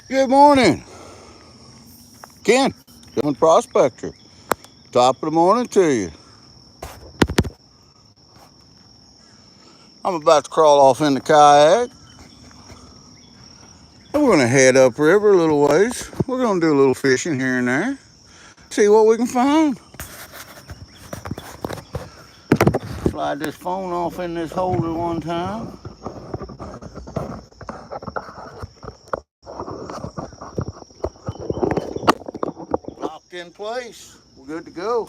Good morning, Ken. Doing Prospector. Top of the morning to you. I'm about to crawl off in the kayak, and we're gonna head upriver a little ways. We're gonna do a little fishing here and there. See what we can find. Slide this phone off in this holder one time. Locked in place. We're good to go.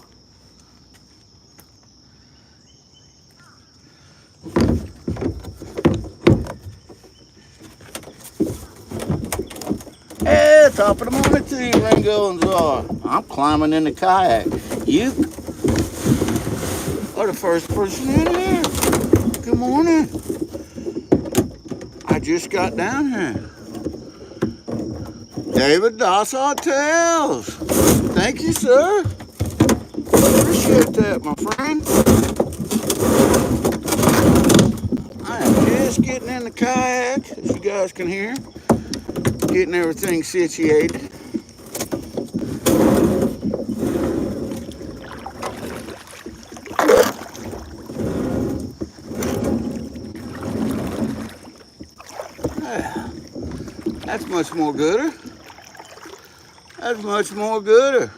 Yeah, top of the morning to you, Ringo and Czar. I'm climbing in the kayak. You are the first person in here. Good morning. I just got down here. David Doss Hotels. Thank you, sir. Appreciate that, my friend. I am just getting in the kayak, as you guys can hear. Getting everything situated. That's much more gooder. That's much more gooder.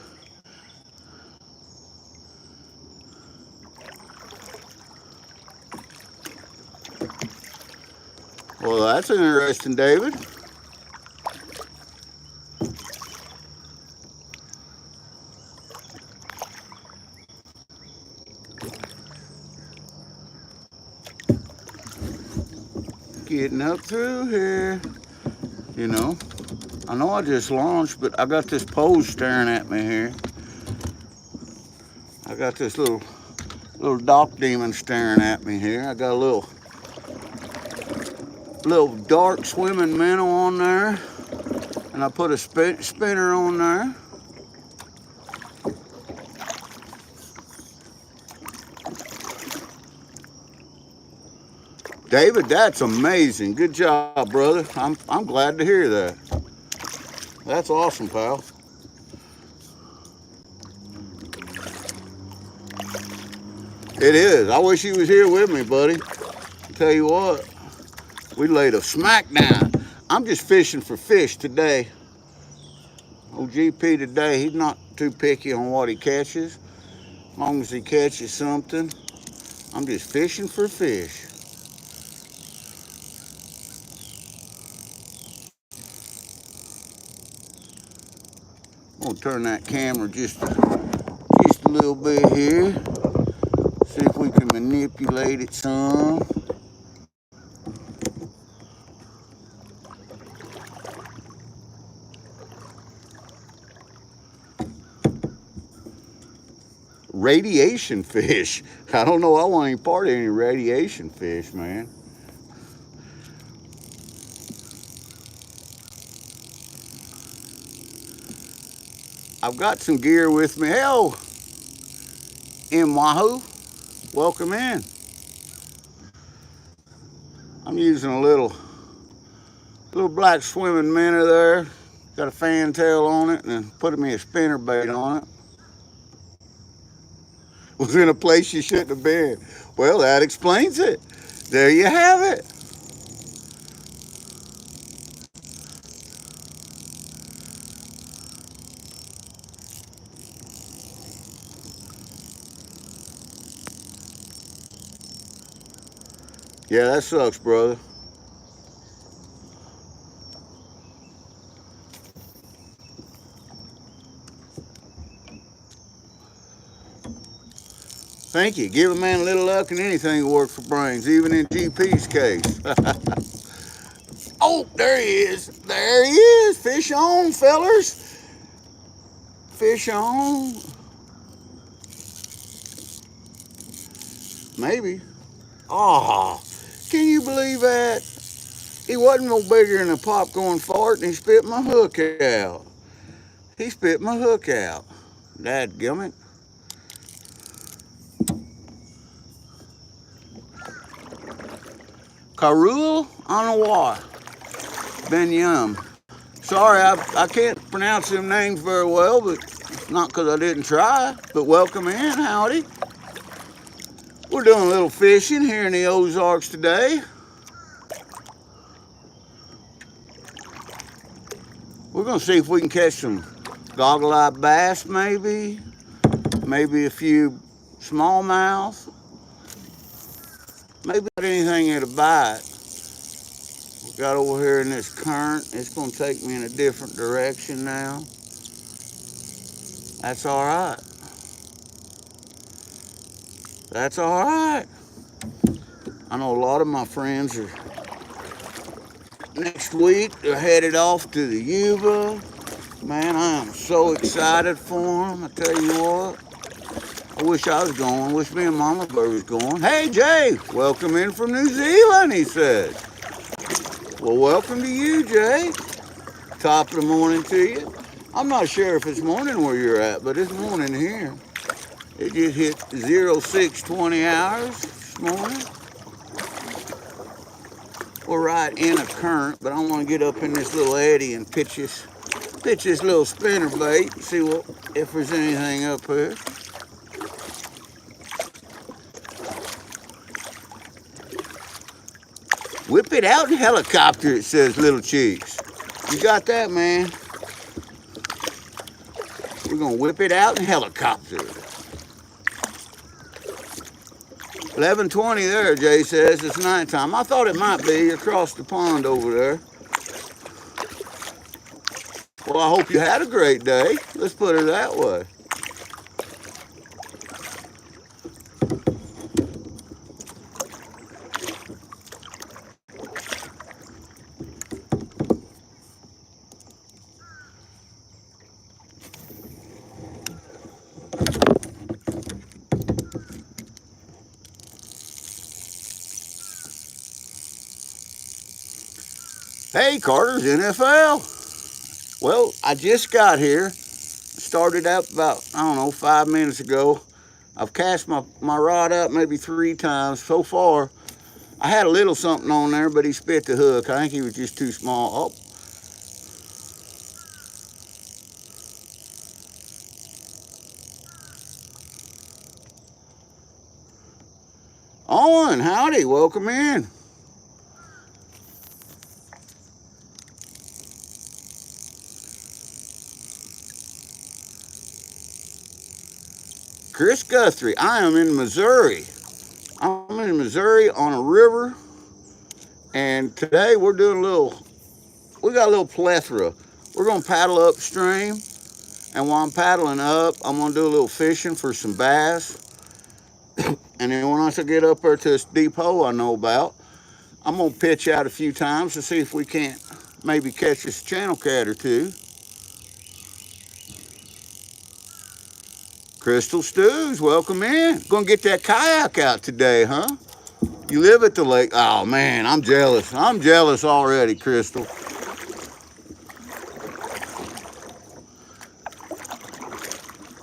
Well, that's interesting, David. Getting up through here. You know, I know I just launched, but I got this pose staring at me here. I got this little dock demon staring at me here. I got a little dark swimming minnow on there, and I put a spinner on there. David, that's amazing. Good job, brother. I'm glad to hear that. That's awesome, pal. It is. I wish you was here with me, buddy. Tell you what, we laid a smack down. I'm just fishing for fish today. Old GP today, he's not too picky on what he catches. As long as he catches something, I'm just fishing for fish. I'm gonna turn that camera just a little bit here. See if we can manipulate it some. Radiation fish. I don't know. I want any part of any radiation fish, man. I've got some gear with me. Hell, in Wahoo, welcome in. I'm using a little black swimming minnow there. Got a fantail on it, and put me a spinner bait on it. Was in a place you shouldn't have been. Well, that explains it. There you have it. Yeah, that sucks, brother. Thank you. Give a man a little luck and anything will work for brains, even in GP's case. Oh, there he is. There he is. Fish on, fellers. Fish on. Maybe. Oh, can you believe that? He wasn't no bigger than a popcorn fart, and he spit my hook out. He spit my hook out. Dadgummit. Karul Anawar Ben Yum. Sorry, I can't pronounce them names very well, but not because I didn't try. But welcome in, howdy. We're doing a little fishing here in the Ozarks today. We're gonna see if we can catch some goggle-eyed bass, maybe a few smallmouth, maybe not anything that'll bite. We got over here in this current. It's gonna take me in a different direction now. That's all right. That's all right. I know a lot of my friends are next week. They're headed off to the Yuba. Man, I am so excited for them. I tell you what. I wish I was going. Wish me and Mama Bird was going. Hey, Jay, welcome in from New Zealand, he says. Well, welcome to you, Jay. Top of the morning to you. I'm not sure if it's morning where you're at, but it's morning here. It just hit 0620 hours this morning. We're right in a current, but I want to get up in this little eddy and pitch this little spinner bait. See if there's anything up here. Whip it out in helicopter, it says Little Cheeks. You got that, man? We're gonna whip it out in helicopter. 11:20 there, Jay says. It's nighttime. I thought it might be across the pond over there. Well, I hope you had a great day. Let's put it that way. Hey, Carter's NFL. Well, I just got here. Started up about, 5 minutes ago. I've cast my rod up maybe 3 times. So far, I had a little something on there, but he spit the hook. I think he was just too small. Oh. Owen, howdy, welcome in. Chris Guthrie, I am in Missouri. I'm in Missouri on a river, and today we're doing we got a little plethora. We're gonna paddle upstream, and while I'm paddling up, I'm gonna do a little fishing for some bass. And then once I get up there to this deep hole I know about, I'm gonna pitch out a few times to see if we can't maybe catch this channel cat or two. Crystal Stews, welcome in. Gonna get that kayak out today, huh? You live at the lake. Oh man, I'm jealous. I'm jealous already, Crystal.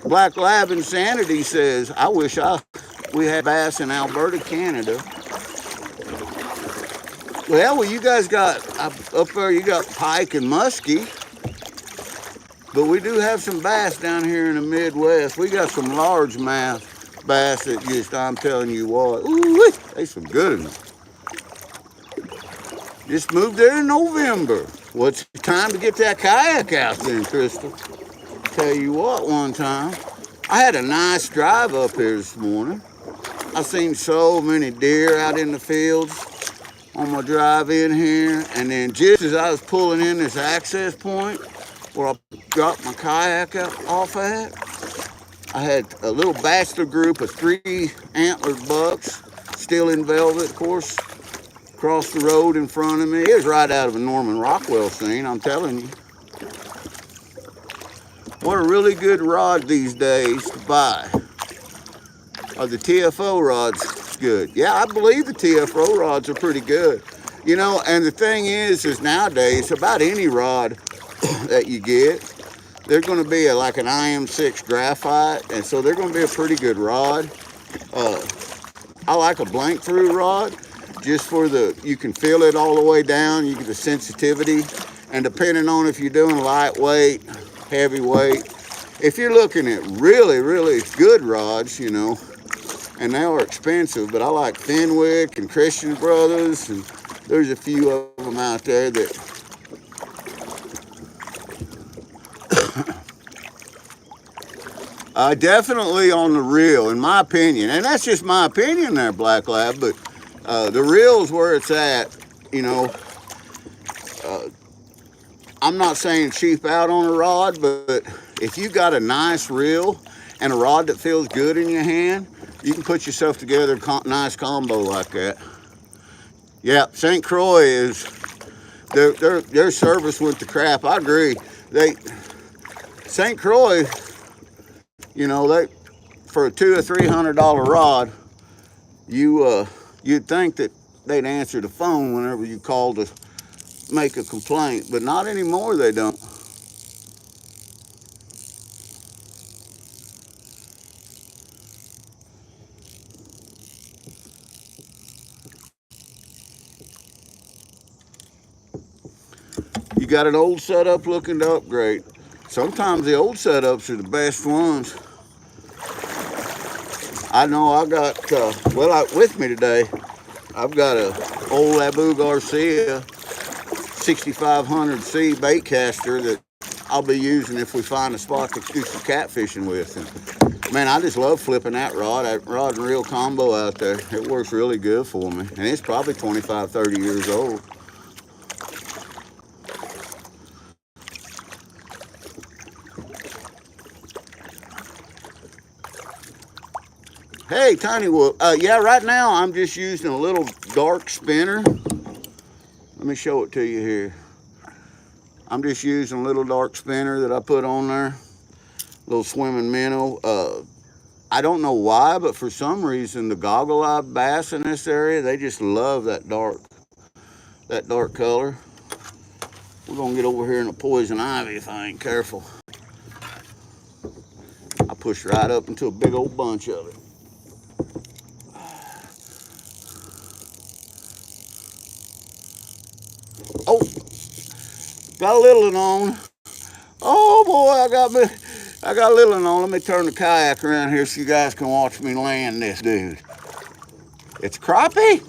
Black Lab Insanity says, I wish we had bass in Alberta, Canada. Well, you guys got, up there you got pike and muskie. But we do have some bass down here in the Midwest. We got some largemouth bass that just, I'm telling you what, ooh, they some good ones. Just moved there in November. What's the time to get that kayak out then, Crystal? Tell you what, one time, I had a nice drive up here this morning. I seen so many deer out in the fields on my drive in here. And then just as I was pulling in this access point, where I dropped my kayak off at, I had a little bachelor group of 3 antlered bucks, still in velvet, of course, across the road in front of me. It was right out of a Norman Rockwell scene, I'm telling you. What a really good rod these days to buy. Are the TFO rods good? Yeah, I believe the TFO rods are pretty good. You know, and the thing is nowadays, about any rod that you get, they're going to be like an IM6 graphite, and so they're going to be a pretty good rod. I like a blank through rod just for you can feel it all the way down, you get the sensitivity, And depending on if you're doing lightweight, heavyweight, if you're looking at really, really good rods, you know, and they are expensive, but I like Fenwick and Christian Brothers, and there's a few of them out there that definitely on the reel, in my opinion, and that's just my opinion there, Black Lab, but the reel is where it's at, you know. I'm not saying cheap out on a rod, but if you got a nice reel and a rod that feels good in your hand, you can put yourself together a nice combo like that. Yeah, St. Croix is, their service went to crap. I agree. St. Croix, you know, for a $200 or $300 rod, you'd think that they'd answer the phone whenever you called to make a complaint, but not anymore. They don't. You got an old setup looking to upgrade. Sometimes the old setups are the best ones. I know I got, with me today, I've got a old Abu Garcia 6500C bait caster that I'll be using if we find a spot to do some catfishing with. And man, I just love flipping that rod and reel combo out there. It works really good for me. And it's probably 25, 30 years old. Hey, Tiny Wolf. Yeah, right now I'm just using a little dark spinner. Let me show it to you here. I'm just using a little dark spinner that I put on there. Little swimming minnow. I don't know why, but for some reason the goggle-eyed bass in this area, they just love that dark color. We're gonna get over here in the poison ivy if I ain't careful. I pushed right up into a big old bunch of it. Oh, got a little one on. Oh boy, I got a little one on. Let me turn the kayak around here so you guys can watch me land this dude. It's crappie.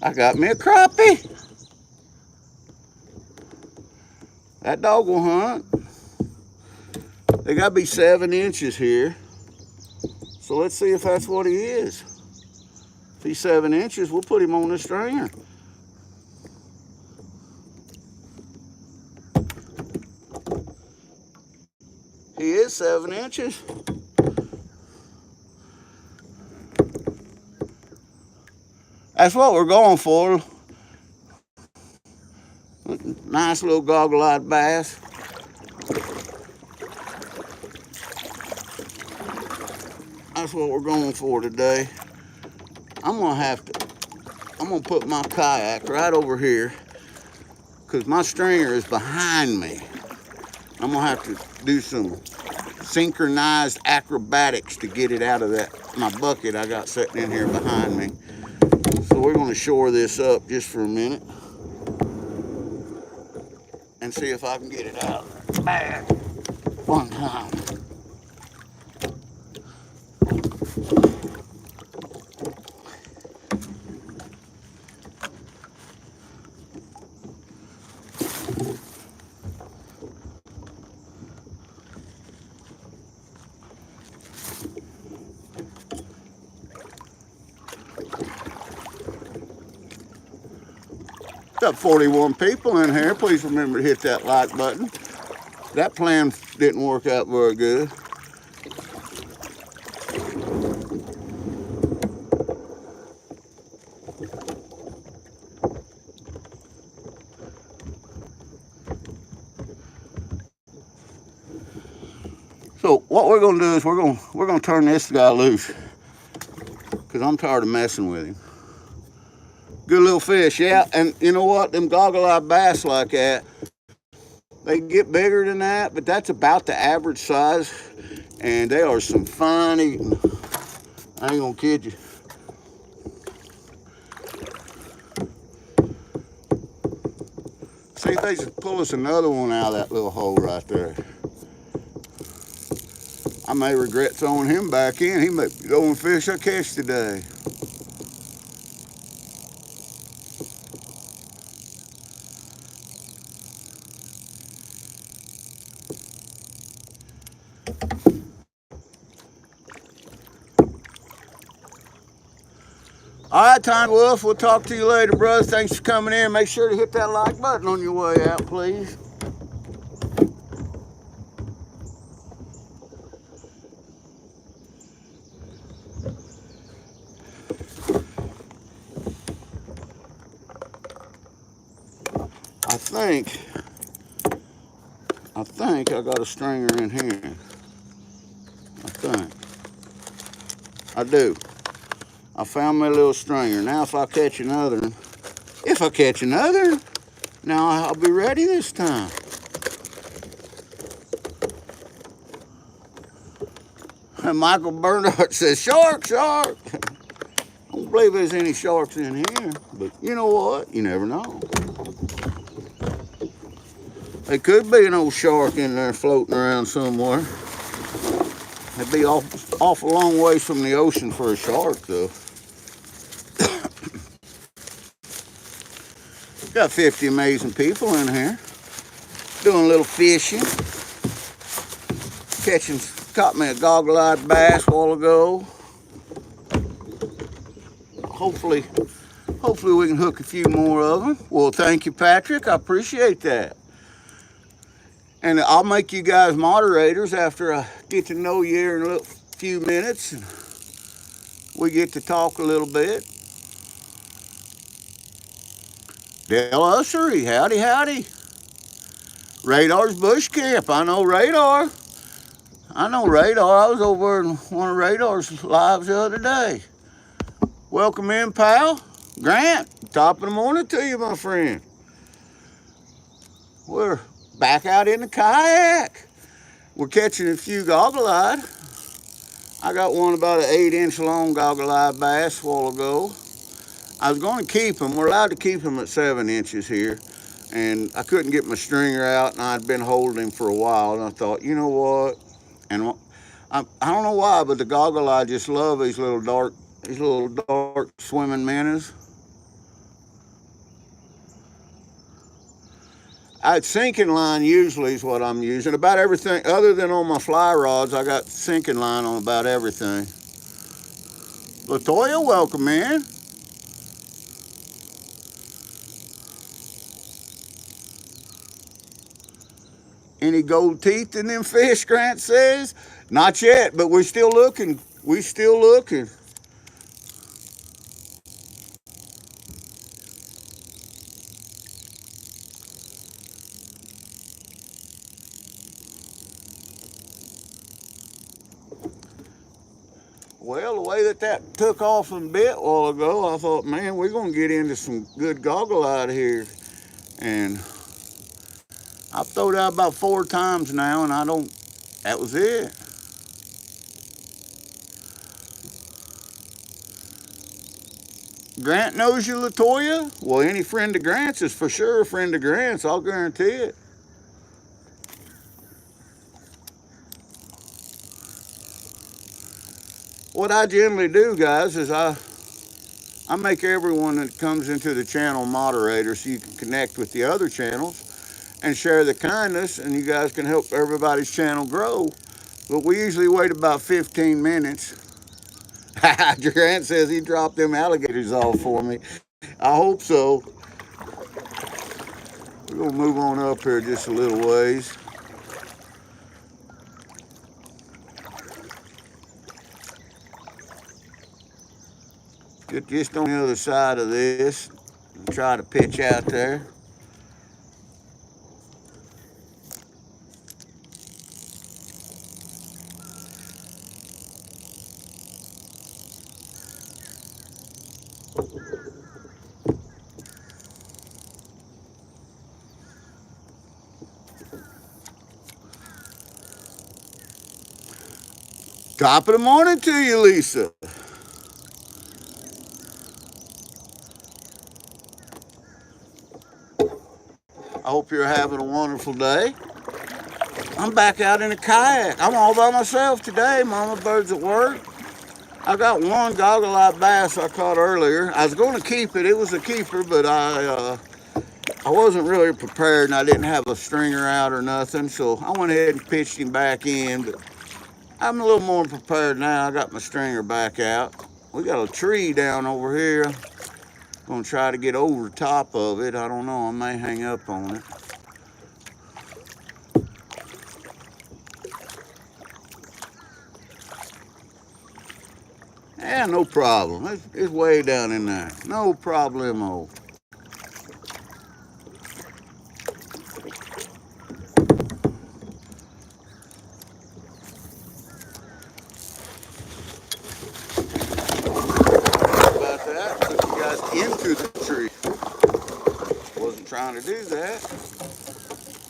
I got me a crappie. That dog will hunt. They gotta be 7 inches here. So let's see if that's what he is. If he's 7 inches, we'll put him on the stringer. He is 7 inches. That's what we're going for. Nice little goggle-eyed bass. That's what we're going for today. I'm gonna put my kayak right over here because my stringer is behind me. I'm gonna have to do some synchronized acrobatics to get it out of my bucket I got sitting in here behind me. So we're gonna shore this up just for a minute and see if I can get it out back one time. Got 41 people in here. Please remember to hit that like button. That plan didn't work out very good. So what we're gonna do is we're gonna turn this guy loose because I'm tired of messing with him. Good little fish, yeah. And you know what? Them goggle-eyed bass like that, they get bigger than that, but that's about the average size. And they are some fine eating. I ain't gonna kid you. See if they can pull us another one out of that little hole right there. I may regret throwing him back in. He may be the only fish I catch today. All right, Tiny Wolf, we'll talk to you later, brothers. Thanks for coming in. Make sure to hit that like button on your way out, please. I think I got a stringer in here. I do. I found my little stringer. Now if I catch another one, now I'll be ready this time. And Michael Bernhardt says, shark, shark. I don't believe there's any sharks in here, but you know what? You never know. There could be an old shark in there floating around somewhere. It'd be off a long ways from the ocean for a shark, though. Got 50 amazing people in here doing a little fishing. Caught me a goggle-eyed bass a while ago. Hopefully we can hook a few more of them. Well, thank you, Patrick. I appreciate that. And I'll make you guys moderators after I get to know you here in a few minutes. And we get to talk a little bit. Dale Ussery, howdy, howdy. Radar's Bush Camp, I know Radar. I was over in one of Radar's lives the other day. Welcome in, pal. Grant, top of the morning to you, my friend. We're back out in the kayak. We're catching a few goggle-eyed. I got one about an 8-inch long goggle-eyed bass a while ago. I was going to keep him. We're allowed to keep him at 7 inches here. And I couldn't get my stringer out, and I'd been holding him for a while. And I thought, you know what? And I don't know why, but the goggle-eyed just love these little dark swimming minnows. Sinking line usually is what I'm using. About everything, other than on my fly rods, I got sinking line on about everything. Latoya, welcome in. Any gold teeth in them fish, Grant says? Not yet, but we're still looking. Well, the way that took off a bit a while ago, I thought, man, we're going to get into some good goggle-eyed here. And I've thrown out about 4 times now, and that was it. Grant knows you, Latoya? Well, any friend of Grant's is for sure a friend of Grant's, I'll guarantee it. What I generally do, guys, is I make everyone that comes into the channel moderator so you can connect with the other channels and share the kindness, and you guys can help everybody's channel grow. But we usually wait about 15 minutes. Grant says he dropped them alligators off for me. I hope so. We're going to move on up here just a little ways. Get just on the other side of this and try to pitch out there. Top of the morning to you, Lisa. hope you're having a wonderful day. I'm back out in a kayak. I'm all by myself today. Mama Bird's at work. I got one goggle-eyed bass I caught earlier. I was going to keep it. It was a keeper, but I wasn't really prepared, and I didn't have a stringer out or nothing, so I went ahead and pitched him back in. But I'm a little more prepared now. I got my stringer back out. We got a tree down over here. I'm going to try to get over the top of it. I don't know. I may hang up on it. Yeah, no problem. It's way down in there. No problemo. About that, took you guys into the tree. Wasn't trying to do that,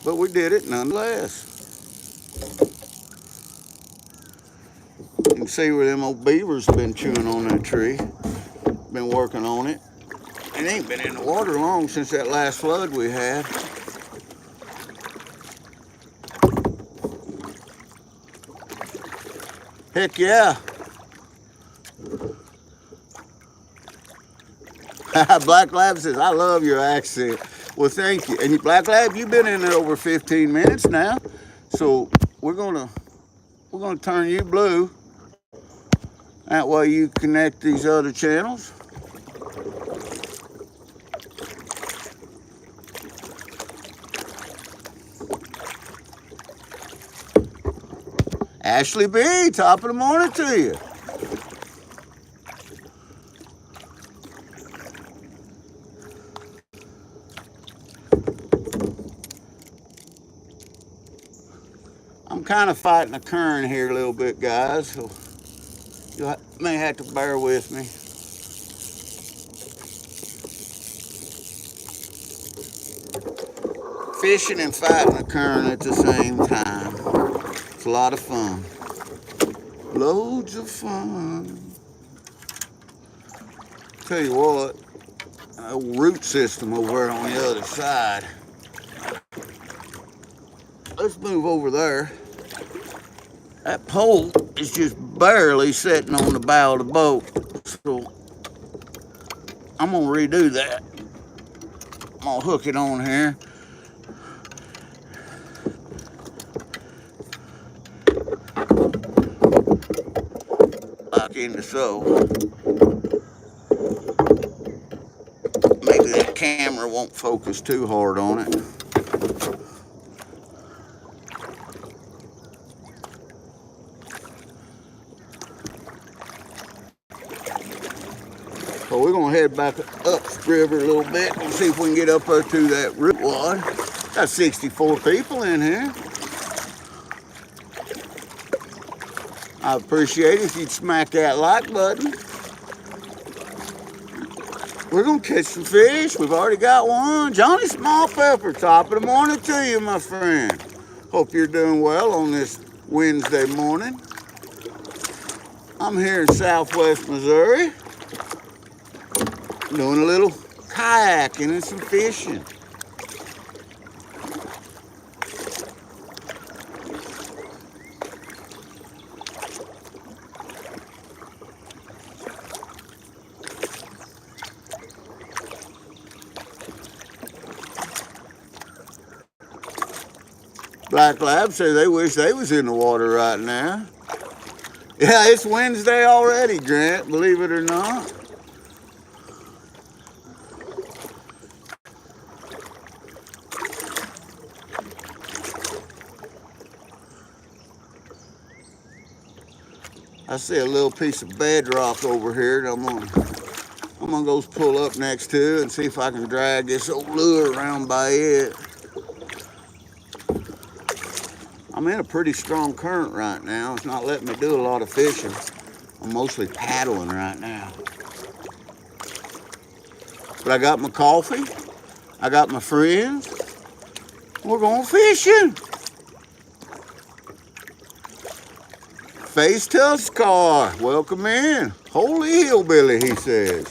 but we did it nonetheless. You can see where them old beavers have been chewing on that tree. Been working on it. It ain't been in the water long since that last flood we had. Heck yeah. Black Lab says, I love your accent. Well, thank you. And Black Lab, you've been in there over 15 minutes now. So we're gonna turn you blue. That way you connect these other channels. Ashley B, top of the morning to you. I'm kind of fighting a current here a little bit, guys, so you may have to bear with me. Fishing and fighting a current at the same time. It's a lot of fun. Loads of fun. Tell you what, a root system over there on the other side. Let's move over there. That pole is just barely sitting on the bow of the boat. So I'm gonna redo that. I'm gonna hook it on here. Like into so. Maybe that camera won't focus too hard on it. So we're gonna head back upriver a little bit and see if we can get up there to that root wad. Got 64 people in here. I appreciate it if you'd smack that like button. We're gonna catch some fish. We've already got one. Johnny Small Pepper, top of the morning to you, my friend. Hope you're doing well on this Wednesday morning. I'm here in Southwest Missouri, doing a little kayaking and some fishing. Black Lab say they wish they was in the water right now. Yeah, it's Wednesday already, Grant, believe it or not. I see a little piece of bedrock over here that I'm gonna go pull up next to and see if I can drag this old lure around by it. I'm in a pretty strong current right now. It's not letting me do a lot of fishing. I'm mostly paddling right now. But I got my coffee. I got my friends. We're going fishing. Face Tusk car, welcome in. Holy hillbilly, he says.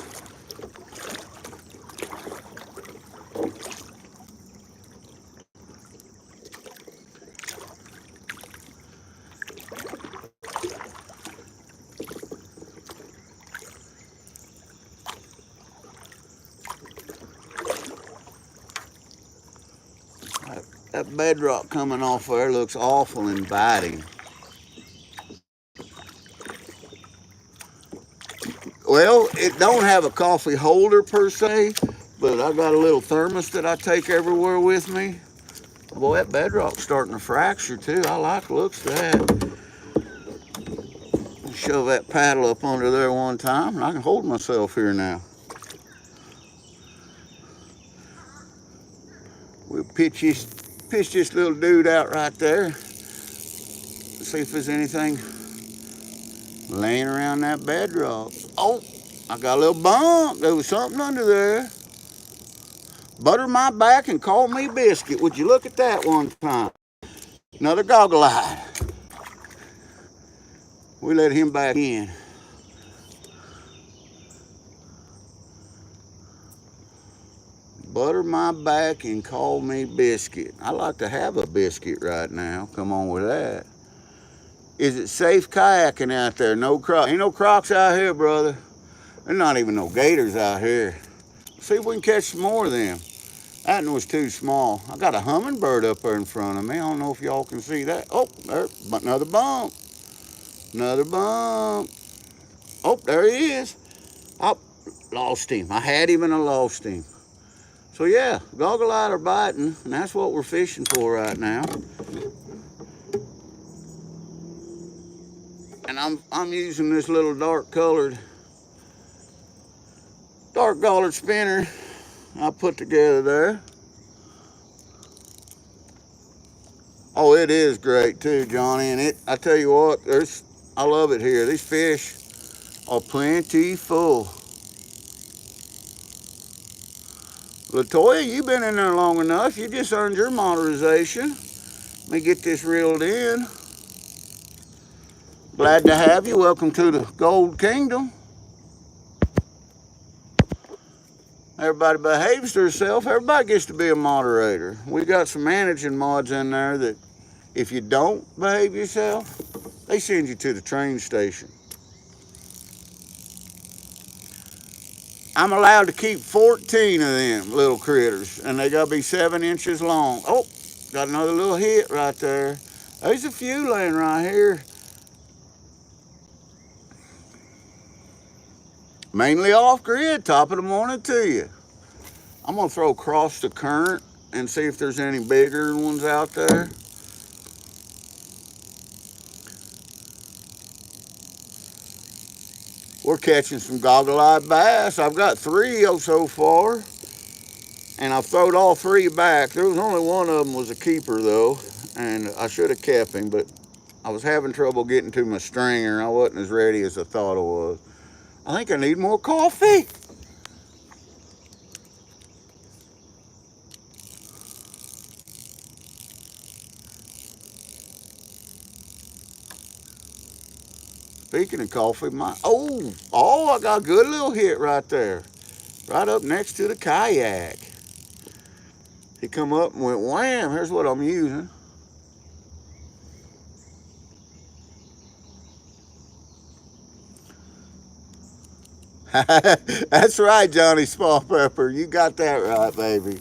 That bedrock coming off there looks awful inviting. Well, it don't have a coffee holder per se, but I got a little thermos that I take everywhere with me. Boy, that bedrock's starting to fracture too. I like the looks of that. Shove that paddle up under there one time and I can hold myself here now. We'll pitch this little dude out right there. See if there's anything laying around that bedrock. Oh, I got a little bump. There was something under there. Butter my back and call me biscuit. Would you look at that one time? Another goggle-eyed. We let him back in. Butter my back and call me biscuit. I like to have a biscuit right now. Come on with that. Is it safe kayaking out there? No crocs. Ain't no crocs out here, brother. There's not even no gators out here. See if we can catch some more of them. That one was too small. I got a hummingbird up there in front of me. I don't know if y'all can see that. Oh, there, another bump. Another bump. Oh, there he is. Oh, lost him. I had him and I lost him. So yeah, goggle-eyed are biting, and that's what we're fishing for right now. And I'm using this little dark collared spinner I put together there. Oh, it is great too, Johnny. And I tell you what, I love it here. These fish are plentiful. Latoya, you've been in there long enough. You just earned your monetization. Let me get this reeled in. Glad to have you. Welcome to the Gold Kingdom. Everybody behaves to herself. Everybody gets to be a moderator. We got some managing mods in there that if you don't behave yourself, they send you to the train station. I'm allowed to keep 14 of them little critters, and they gotta be 7 inches long. Oh, got another little hit right there. There's a few laying right here. Mainly off grid, top of the morning to you. I'm gonna throw across the current and see if there's any bigger ones out there. We're catching some goggle-eyed bass. I've got 3 so far, and I've thrown all 3 back. There was only one of them was a keeper though, and I should have kept him, but I was having trouble getting to my stringer. I wasn't as ready as I thought I was. I think I need more coffee. Speaking of coffee, I got a good little hit right there. Right up next to the kayak. He come up and went wham. Here's what I'm using. That's right, Johnny Small Pepper. You got that right, baby.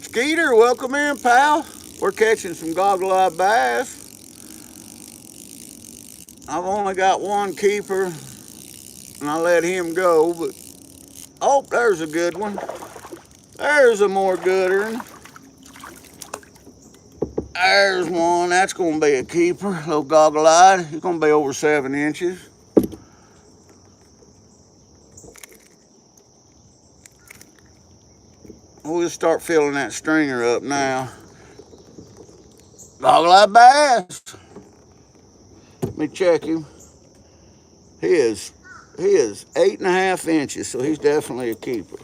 Skeeter, welcome in, pal. We're catching some goggle-eyed bass. I've only got 1 keeper, and I let him go, but oh, there's a good one. There's a more gooder one. There's one. That's gonna be a keeper. Little goggle-eyed. He's gonna be over 7 inches. We'll start filling that stringer up now. Goggle-eyed bass. Let me check him. He is 8.5 inches, so he's definitely a keeper.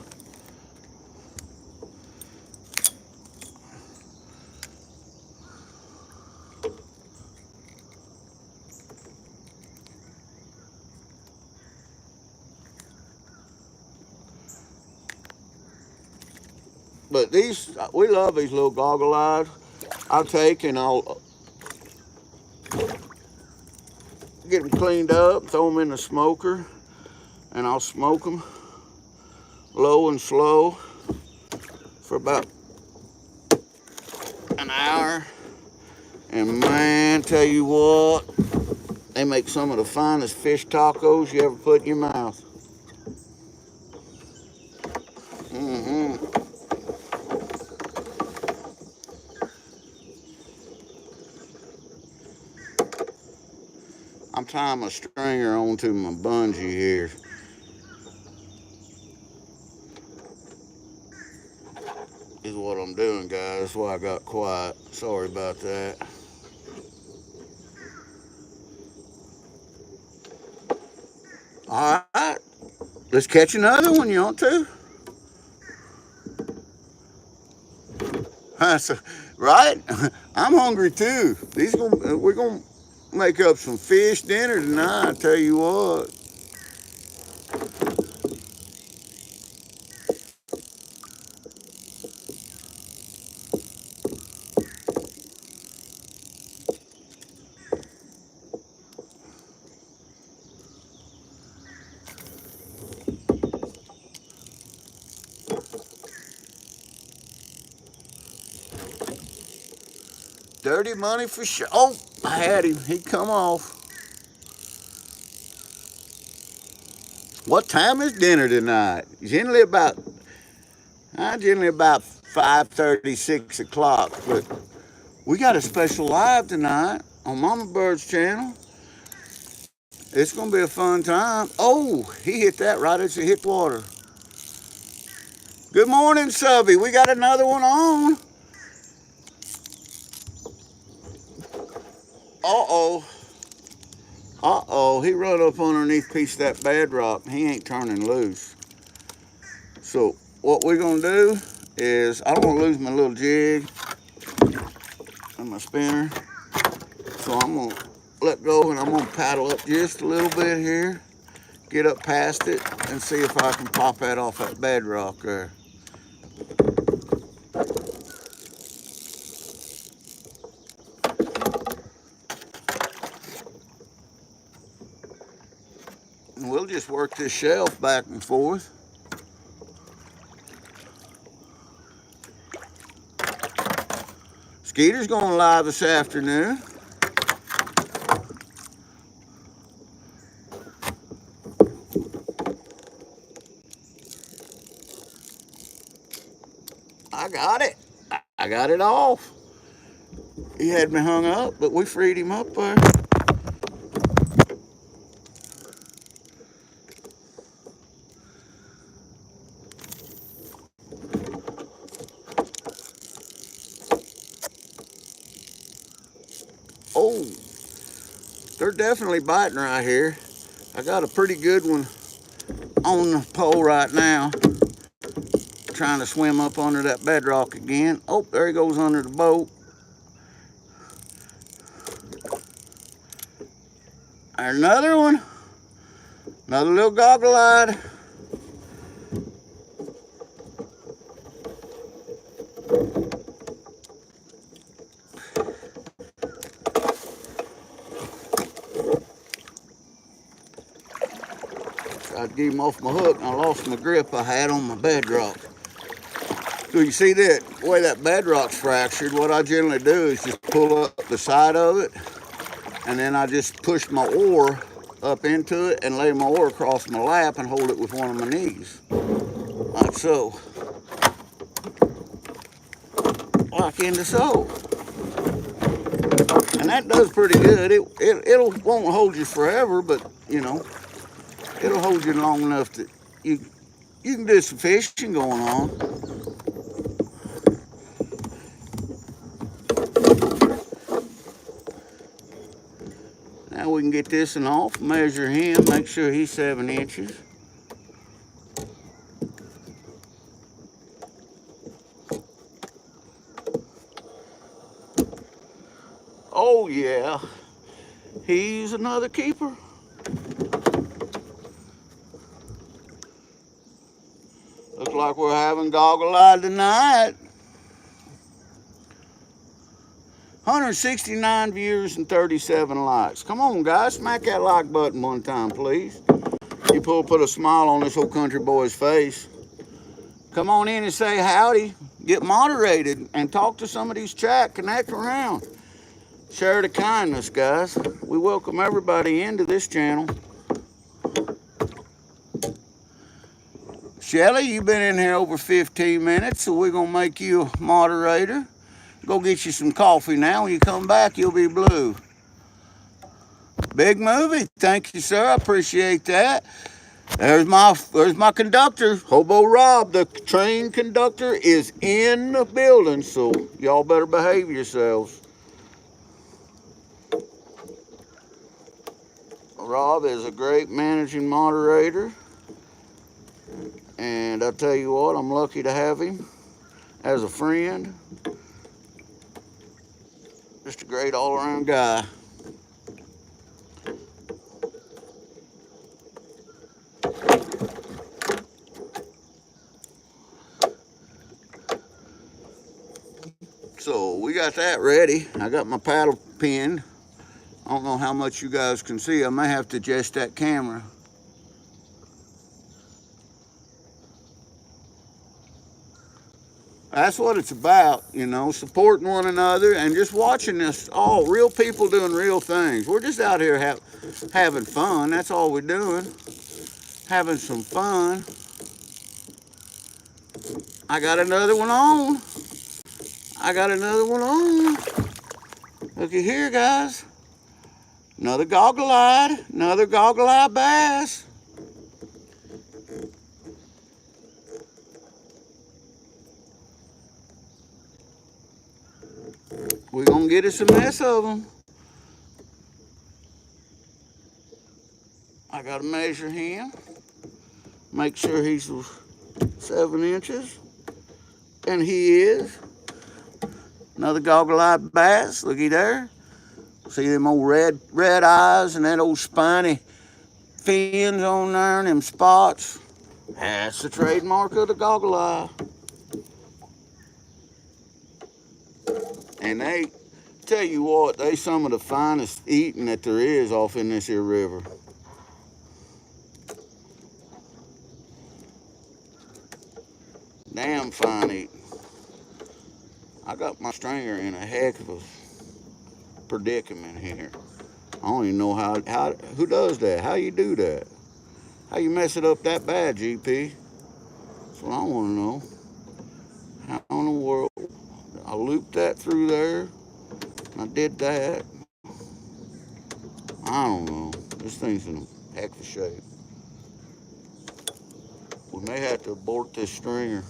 But we love these little goggle-eyed. I'll take and I'll get them cleaned up, throw them in the smoker, and I'll smoke them low and slow for about an hour. And man, tell you what, they make some of the finest fish tacos you ever put in your mouth. I'm tying my stringer onto my bungee here. Is what I'm doing, guys. That's why I got quiet. Sorry about that. All right, let's catch another one. You want to? Right? I'm hungry too. We're gonna make up some fish dinner tonight. I tell you what. Dirty money for sure. Oh, I had him. He come off. What time is dinner tonight? Generally about 5:30, 6 o'clock. But we got a special live tonight on Mama Bird's channel. It's gonna be a fun time. Oh, he hit that right as it hit water. Good morning, Subby. We got another one on. Uh-oh. Uh-oh, he run up underneath a piece of that bedrock. He ain't turning loose. So what we're gonna do is, I don't wanna lose my little jig and my spinner. So I'm gonna let go and I'm gonna paddle up just a little bit here, get up past it and see if I can pop that off that bedrock there. And we'll just work this shelf back and forth. Skeeter's going live this afternoon. I got it. I got it off. He had me hung up, but we freed him up there. Oh, they're definitely biting right here. I got a pretty good one on the pole right now. Trying to swim up under that bedrock again. Oh, there he goes under the boat. Another one. Another little goggle-eyed. Tried to get him off my hook and I lost my grip I had on my bedrock. So you see that, the way that bedrock's fractured, what I generally do is just pull up the side of it and then I just push my oar up into it and lay my oar across my lap and hold it with one of my knees. Like so. Like into so. And that does pretty good. It won't hold you forever, but you know, it'll hold you long enough that you can do some fishing going on. Now we can get this one off, measure him, make sure he's 7 inches. Oh yeah, he's another keeper. Looks like we're having goggle-eyed tonight. 169 viewers and 37 likes. Come on, guys, smack that like button one time, please. You put a smile on this old country boy's face. Come on in and say howdy. Get moderated and talk to some of these chat. Connect around. Share the kindness, guys. We welcome everybody into this channel. Shelly, you've been in here over 15 minutes, so we're going to make you a moderator. Go get you some coffee now. When you come back, you'll be blue. Big movie. Thank you, sir. I appreciate that. There's my conductor, Hobo Rob. The train conductor is in the building, so y'all better behave yourselves. Rob is a great managing moderator, and I tell you what, I'm lucky to have him as a friend. Just a great all-around guy. So we got that ready. I got my paddle pinned. I don't know how much you guys can see. I may have to adjust that camera. That's what it's about, you know, supporting one another and just watching this, all real people doing real things. We're just out here having fun. That's all we're doing. Having some fun. I got another one on. Looky here, guys. Another goggle-eyed bass. We're gonna get us a mess of them. I gotta measure him. Make sure he's 7 inches. And he is. Another goggle-eyed bass. Looky there. See them old red eyes and that old spiny fins on there and them spots. That's the trademark of the goggle eye. And they, tell you what, they some of the finest eating that there is off in this here river. Damn fine eating. I got my stringer in a heck of a predicament here. I don't even know how who does that? How you do that? How you mess it up that bad, GP? That's what I want to know. How in the world? I looped that through there. I did that. I don't know. This thing's in a heck of a shape. We may have to abort this stringer.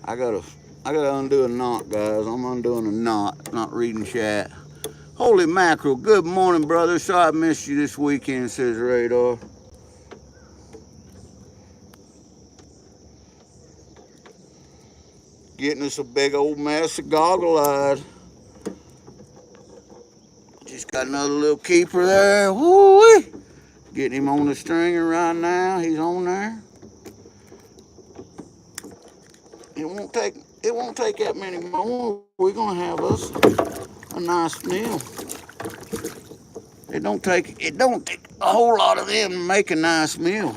I gotta undo a knot, guys. I'm undoing a knot, not reading chat. Holy mackerel, good morning, brother. Sorry I missed you this weekend, says Radar. Getting us a big old mess of goggle-eyed. Just got another little keeper there. Woo-wee. Getting him on the stringer right now. He's on there. It won't take that many more. We're gonna have us a nice meal. It don't take a whole lot of them to make a nice meal.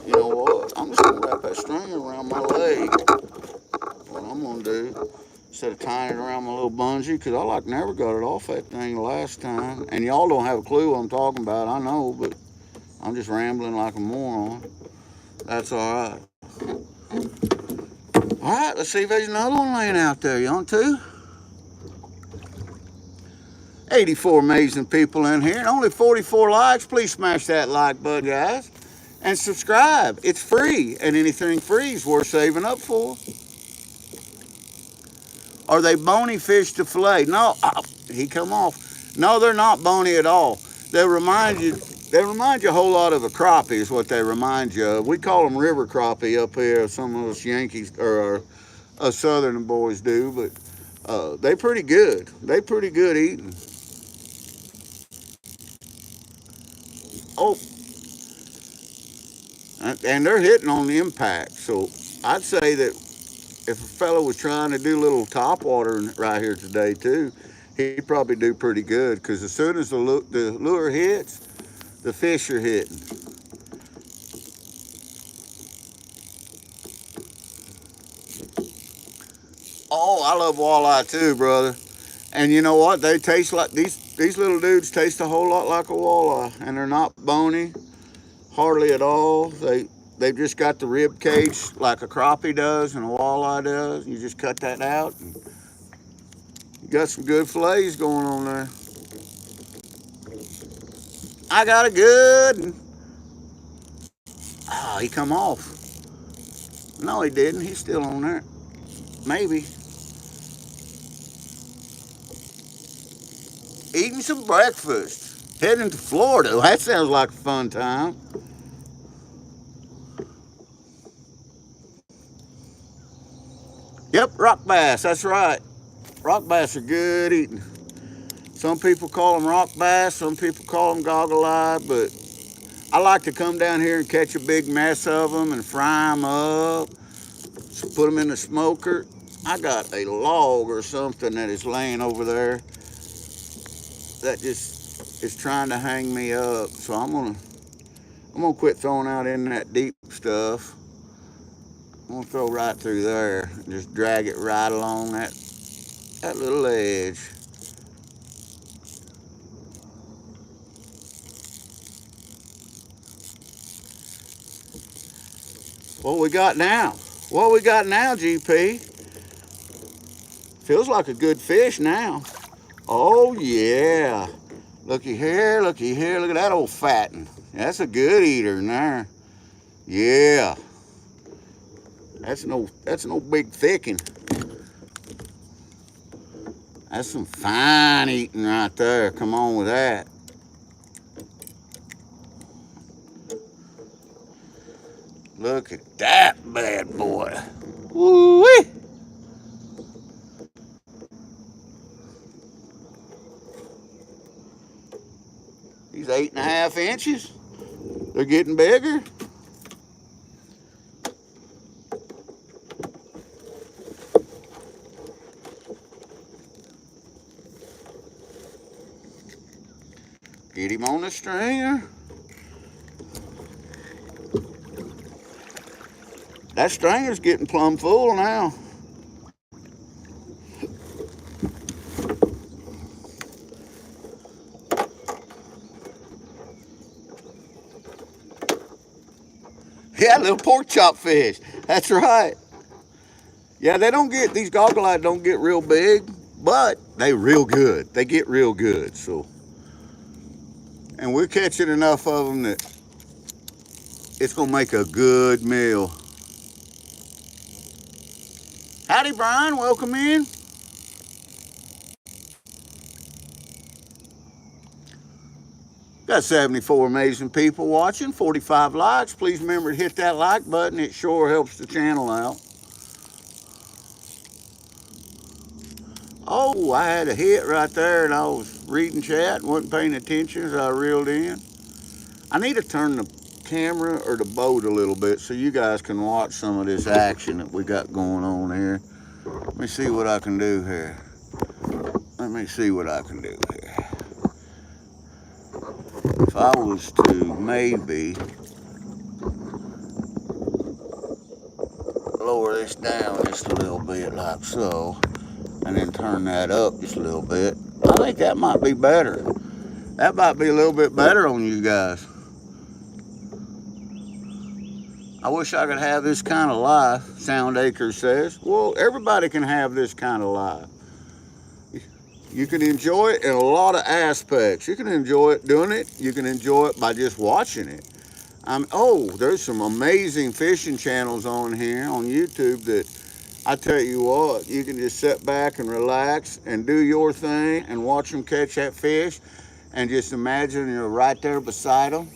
You know what? I'm just gonna wrap that string around my leg. What I'm gonna do, instead of tying it around my little bungee, because I like never got it off that thing the last time. And y'all don't have a clue what I'm talking about, I know, but I'm just rambling like a moron. That's all right. All right, let's see if there's another one laying out there. You want to? 84 amazing people in here and only 44 likes. Please smash that like button, guys. And subscribe. It's free, and anything free is worth saving up for. Are they bony fish to fillet? No, he come off. No, they're not bony at all. They remind you a whole lot of a crappie is what they remind you of. We call them river crappie up here. Some of us Yankees or us Southern boys do, but They pretty good. They pretty good eating. Oh, and they're hitting on the impact. So I'd say that if a fellow was trying to do a little top watering right here today too, he'd probably do pretty good because as soon as the lure hits, the fish are hitting. Oh, I love walleye too, brother. And you know what? They taste like these little dudes taste a whole lot like a walleye, and they're not bony, hardly at all. They've just got the rib cage like a crappie does and a walleye does. You just cut that out, and you got some good fillets going on there. I got a good. Oh, he come off. No, he didn't. He's still on there. Maybe eating some breakfast. Heading to Florida. That sounds like a fun time. Yep, rock bass. That's right. Rock bass are good eating. Some people call them rock bass. Some people call them goggle-eyed. But I like to come down here and catch a big mess of them and fry them up. So put them in the smoker. I got a log or something that is laying over there that just is trying to hang me up. So I'm gonna quit throwing out in that deep stuff. I'm gonna throw right through there and just drag it right along that little edge. What we got now? What we got now, GP? Feels like a good fish now. Oh yeah. Looky here, looky here. Look at that old fatten. That's a good eater in there. Yeah. That's no big thickin'. That's some fine eating right there. Come on with that. Look at that bad boy. Woo-wee. He's 8.5 inches. They're getting bigger. Get him on the stringer. That stringer's getting plumb full now. Yeah, little pork chop fish. That's right. Yeah, they don't get, these goggle-eyed don't get real big, but they real good. They get real good, so. And we're catching enough of them that it's gonna make a good meal. Howdy, Brian, welcome in. Got 74 amazing people watching, 45 likes. Please remember to hit that like button. It sure helps the channel out. Oh, I had a hit right there and I was reading chat, wasn't paying attention as I reeled in. I need to turn the camera or the boat a little bit so you guys can watch some of this action that we got going on here. Let me see what I can do here. Let me see what I can do here. If I was to maybe lower this down just a little bit like so, and then turn that up just a little bit, I think that might be better. That might be a little bit better on you guys. I wish I could have this kind of life, Sound Acres says. Well, everybody can have this kind of life. You can enjoy it in a lot of aspects. You can enjoy it doing it. You can enjoy it by just watching it. Oh, there's some amazing fishing channels on here on YouTube that I tell you what, you can just sit back and relax and do your thing and watch them catch that fish and just imagine you're right there beside them.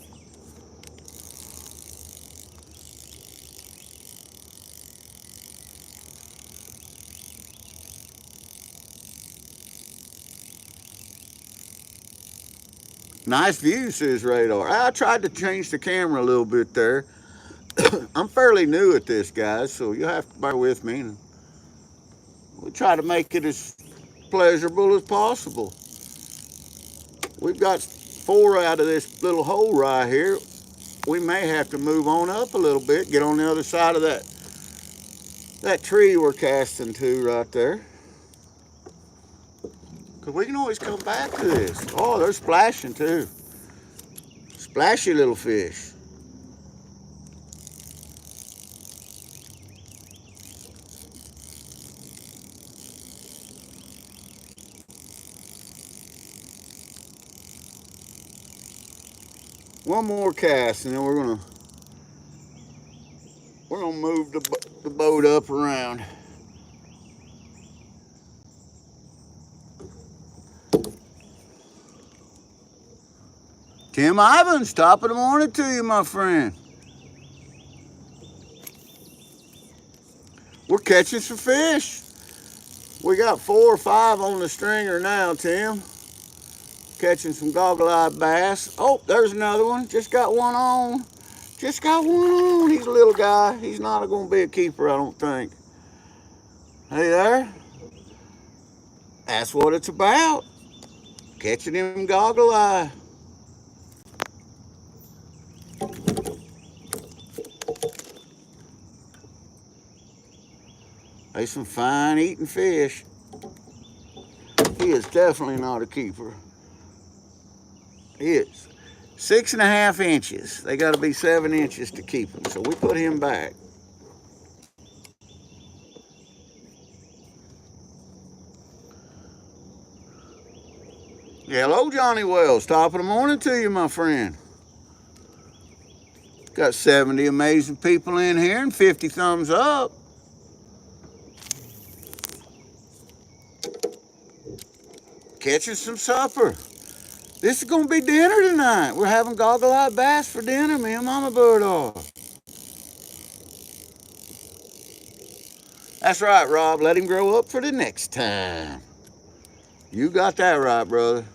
Nice view, says Radar. I tried to change the camera a little bit there. I'm fairly new at this, guys, so you'll have to bear with me. And we'll try to make it as pleasurable as possible. We've got 4 out of this little hole right here. We may have to move on up a little bit, get on the other side of that tree we're casting to right there. Because we can always come back to this. Oh, they're splashing too. Splashy little fish. One more cast, and then we're gonna move the boat up around. Tim Ivans, top of the morning to you, my friend. We're catching some fish. We got 4 or 5 on the stringer now, Tim. Catching some goggle-eyed bass. Oh, there's another one. Just got one on. Just got one on. He's a little guy. He's not going to be a keeper, I don't think. Hey there. That's what it's about. Catching him goggle-eye. There's some fine eating fish. He is definitely not a keeper. He is 6.5 inches. They got to be 7 inches to keep him. So we put him back. Hello, Johnny Wells. Top of the morning to you, my friend. Got 70 amazing people in here and 50 thumbs up. Catching some supper. This is going to be dinner tonight. We're having goggle-eyed bass for dinner, me and Mama Bird are. That's right, Rob. Let him grow up for the next time. You got that right, brother.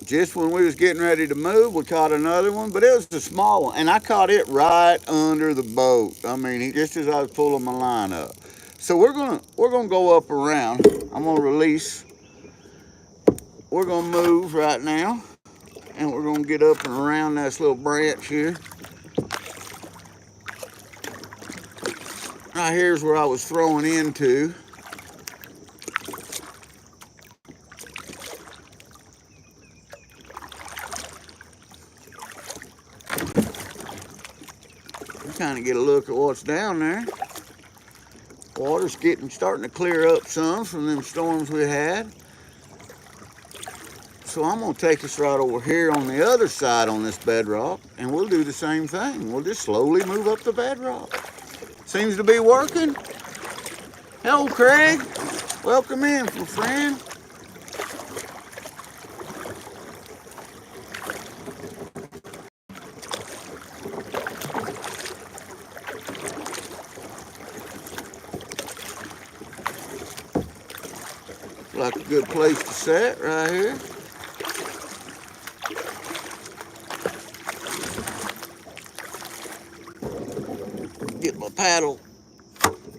Just when we was getting ready to move, we caught another one, but it was a small one, and I caught it right under the boat. I mean, just as I was pulling my line up. So we're gonna go up around. I'm gonna release. We're gonna move right now, and we're gonna get up and around this little branch here. Right here's where I was throwing into. Kind of get a look at what's down there. Water's starting to clear up some from them storms we had. So I'm gonna take us right over here on the other side on this bedrock, and we'll do the same thing. We'll just slowly move up the bedrock. Seems to be working. Hello, Craig. Welcome in, my friend. Like a good place to set right here. Get my paddle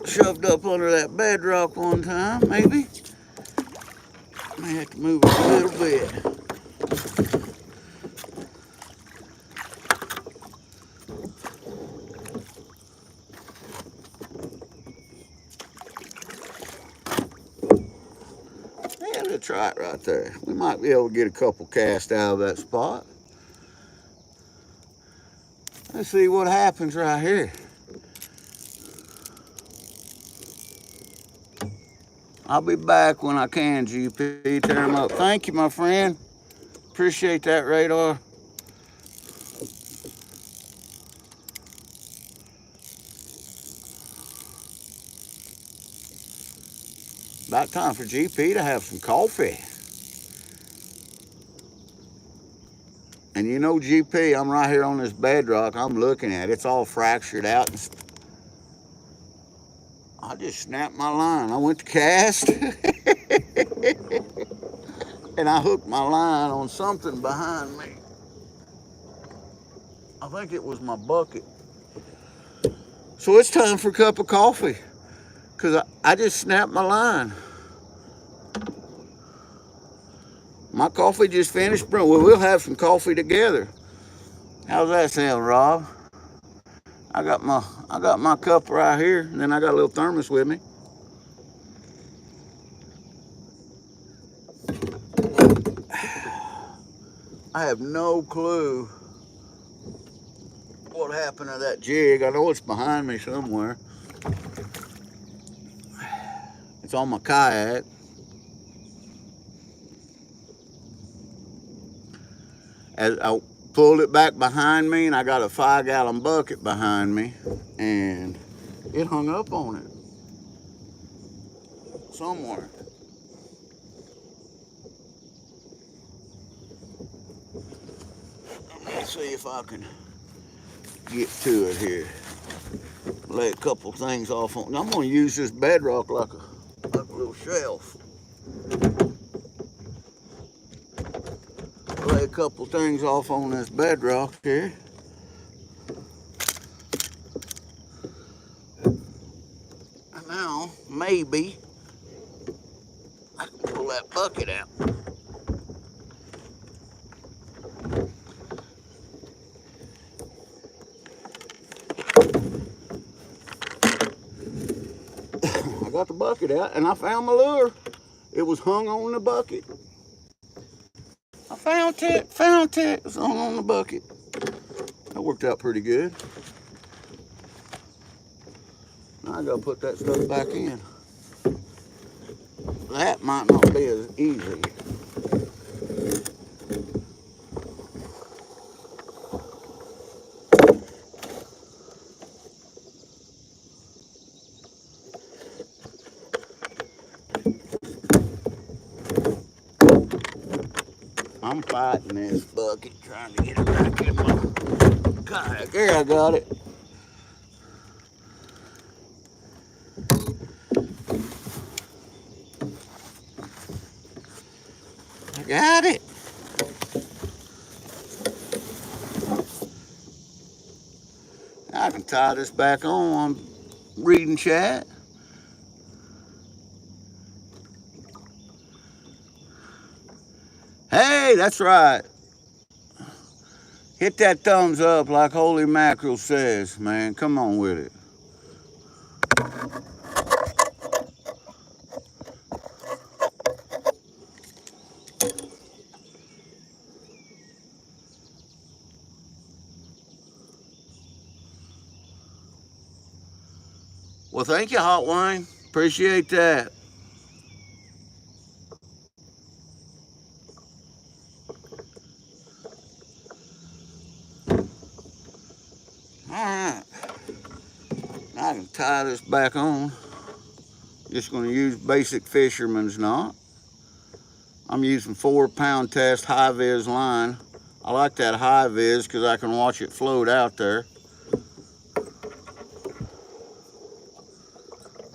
shoved up under that bedrock one time, maybe. May have to move it a little bit. Try it right there. We might be able to get a couple casts out of that spot. Let's see what happens right here. I'll be back when I can, GP. Tear them up. Thank you, my friend. Appreciate that, Radar. About time for GP to have some coffee. And you know, GP, I'm right here on this bedrock. I'm looking at it. It's all fractured out. I just snapped my line. I went to cast and I hooked my line on something behind me. I think it was my bucket. So it's time for a cup of coffee because I just snapped my line. My coffee just finished brewing. Well, we'll have some coffee together. How's that sound, Rob? I got my cup right here, and then I got a little thermos with me. I have no clue what happened to that jig. I know it's behind me somewhere. It's on my kayak. As I pulled it back behind me, and I got a 5-gallon bucket behind me, and it hung up on it somewhere. Let's see if I can get to it here. Lay a couple things off on. I'm going to use this bedrock like a little shelf. Lay a couple things off on this bedrock here. And now, maybe, I can pull that bucket out. I got the bucket out and I found my lure. It was hung on the bucket. I found it. It was hung on the bucket. That worked out pretty good. Now I gotta put that stuff back in. That might not be as easy. I'm fighting this bucket, trying to get it back in my kayak. There, I got it. I got it. I can tie this back on reading chat. Hey, that's right. Hit that thumbs up like Holy Mackerel says, man. Come on with it. Well, thank you, Hotline. Appreciate that. All right. Now I can tie this back on. Just going to use basic fisherman's knot. I'm using 4-pound test high-vis line. I like that high-vis because I can watch it float out there.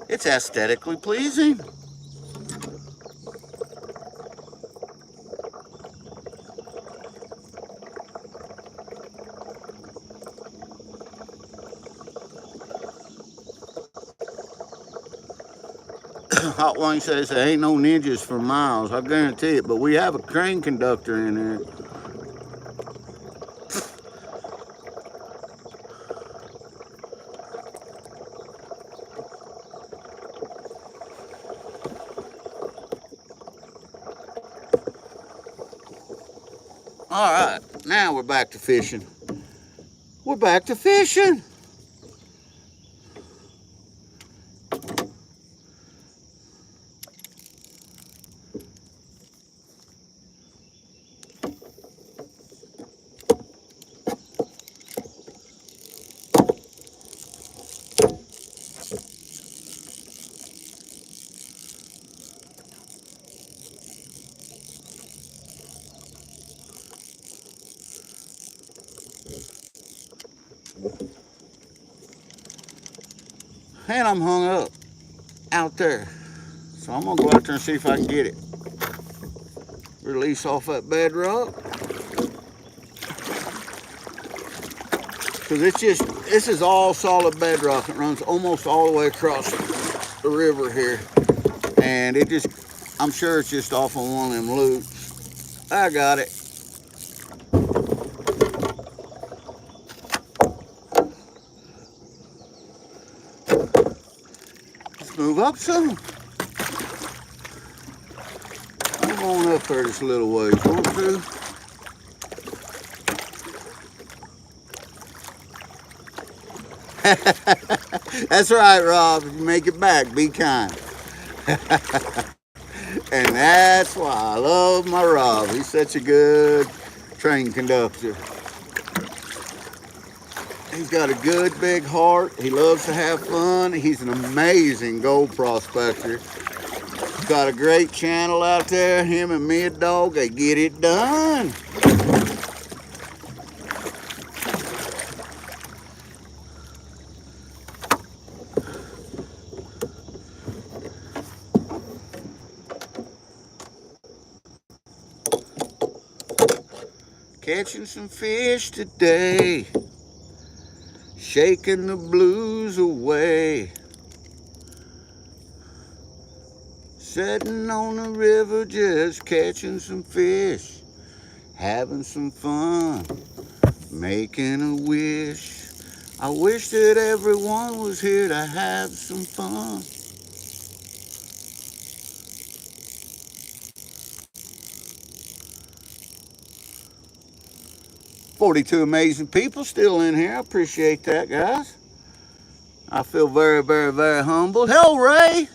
It's aesthetically pleasing. Hotline says there ain't no ninjas for miles. I guarantee it, but we have a crane conductor in there. All right, now we're back to fishing. We're back to fishing. And I'm hung up. out there. So I'm gonna go out there and see if I can get it. Release off that bedrock. Because this is all solid bedrock. It runs almost all the way across the river here. And it just, I'm sure it's just off on one of them loops. I got it. Let's move up some. Move on up there this little ways, won't you? That's right, Rob. If you make it back, be kind. And that's why I love my Rob. He's such a good train conductor. He's got a good big heart. He loves to have fun. He's an amazing gold prospector. He's got a great channel out there. Him and Mid Dog, they get it done. Catching some fish today, shaking the blues away. Sitting on the river just catching some fish, having some fun, making a wish. I wish that everyone was here to have some fun. "42 amazing people still in here. I appreciate that, guys. I feel very, very, very humbled. Hello, Ray.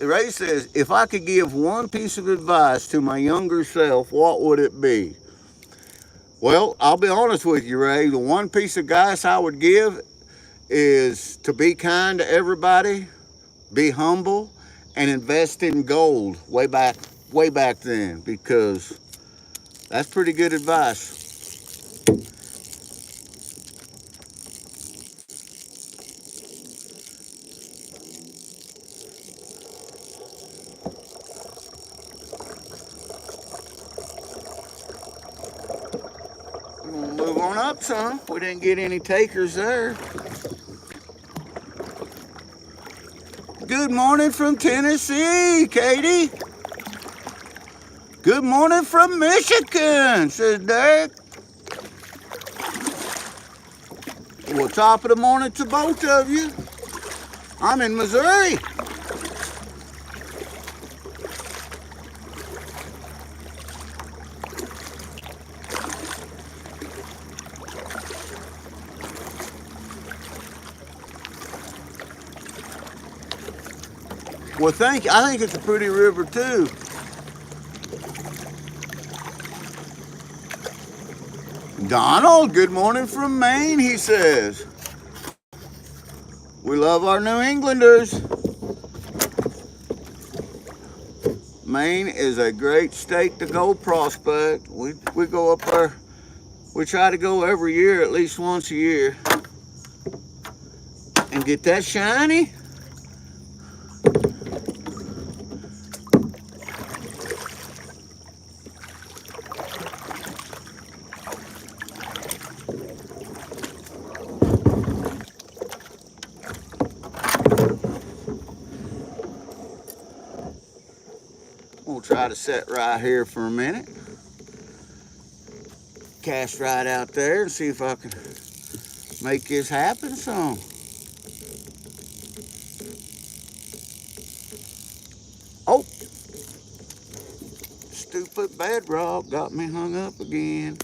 Ray says, if I could give one piece of advice to my younger self, what would it be? Well, I'll be honest with you, Ray. The one piece of advice I would give is to be kind to everybody, be humble, and invest in gold way back then, because that's pretty good advice. We're gonna move on up some. We didn't get any takers there. Good morning from Tennessee, Katie. Good morning from Michigan, says Derek. Well, top of the morning to both of you. I'm in Missouri. Well, I think it's a pretty river too. Donald, good morning from Maine, he says. We love our New Englanders. Maine is a great state to go prospect. We go up there. We try to go every year, at least once a year, and get that shiny. We'll try to set right here for a minute. Cast right out there and see if I can make this happen some. Oh, stupid bedrock got me hung up again.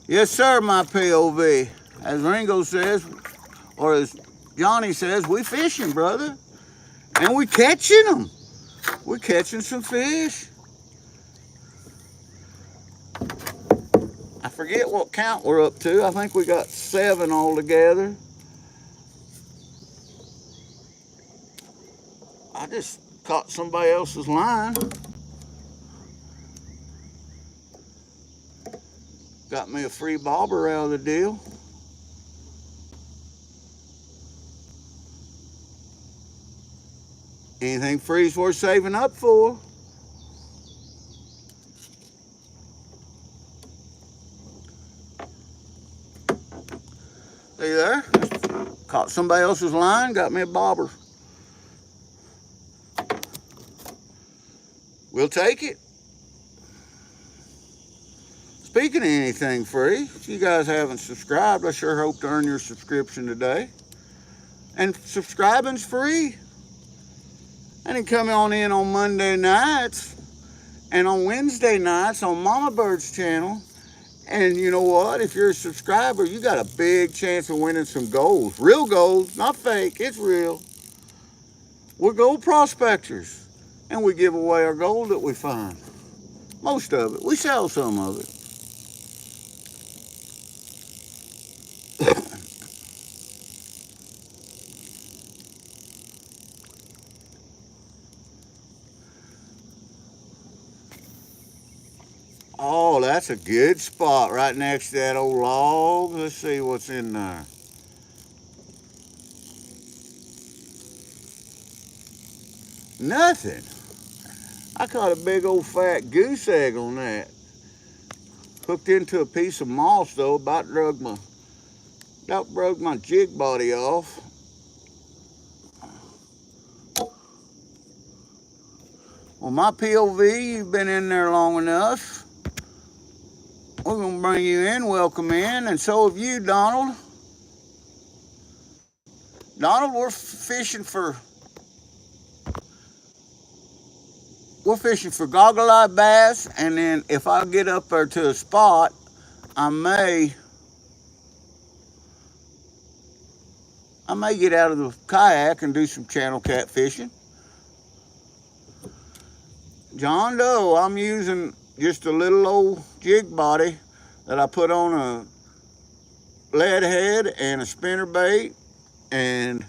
Yes, sir, my POV. As Ringo says, or as Johnny says, we fishing, brother. And we catching them. We're catching some fish. I forget what count we're up to. I think we got 7 altogether. I just caught somebody else's line. Got me a free bobber out of the deal. Anything free is worth saving up for. See there? Caught somebody else's line, got me a bobber. We'll take it. Speaking of anything free, if you guys haven't subscribed, I sure hope to earn your subscription today. And subscribing's free. And then come on in on Monday nights and on Wednesday nights on Mama Bird's channel. And you know what? If you're a subscriber, you got a big chance of winning some gold. Real gold, not fake, it's real. We're gold prospectors. And we give away our gold that we find. Most of it. We sell some of it. Oh, that's a good spot right next to that old log. Let's see what's in there. Nothing. I caught a big old fat goose egg on that. Hooked into a piece of moss though, about broke my jig body off. Well, my POV, you've been in there long enough. We're gonna bring you in, welcome in, and so have you, Donald. Donald, we're fishing for goggle-eyed bass, and then if I get up there to a spot, I may get out of the kayak and do some channel catfishing. John Doe, I'm using just a little old jig body that I put on a lead head and a spinner bait, and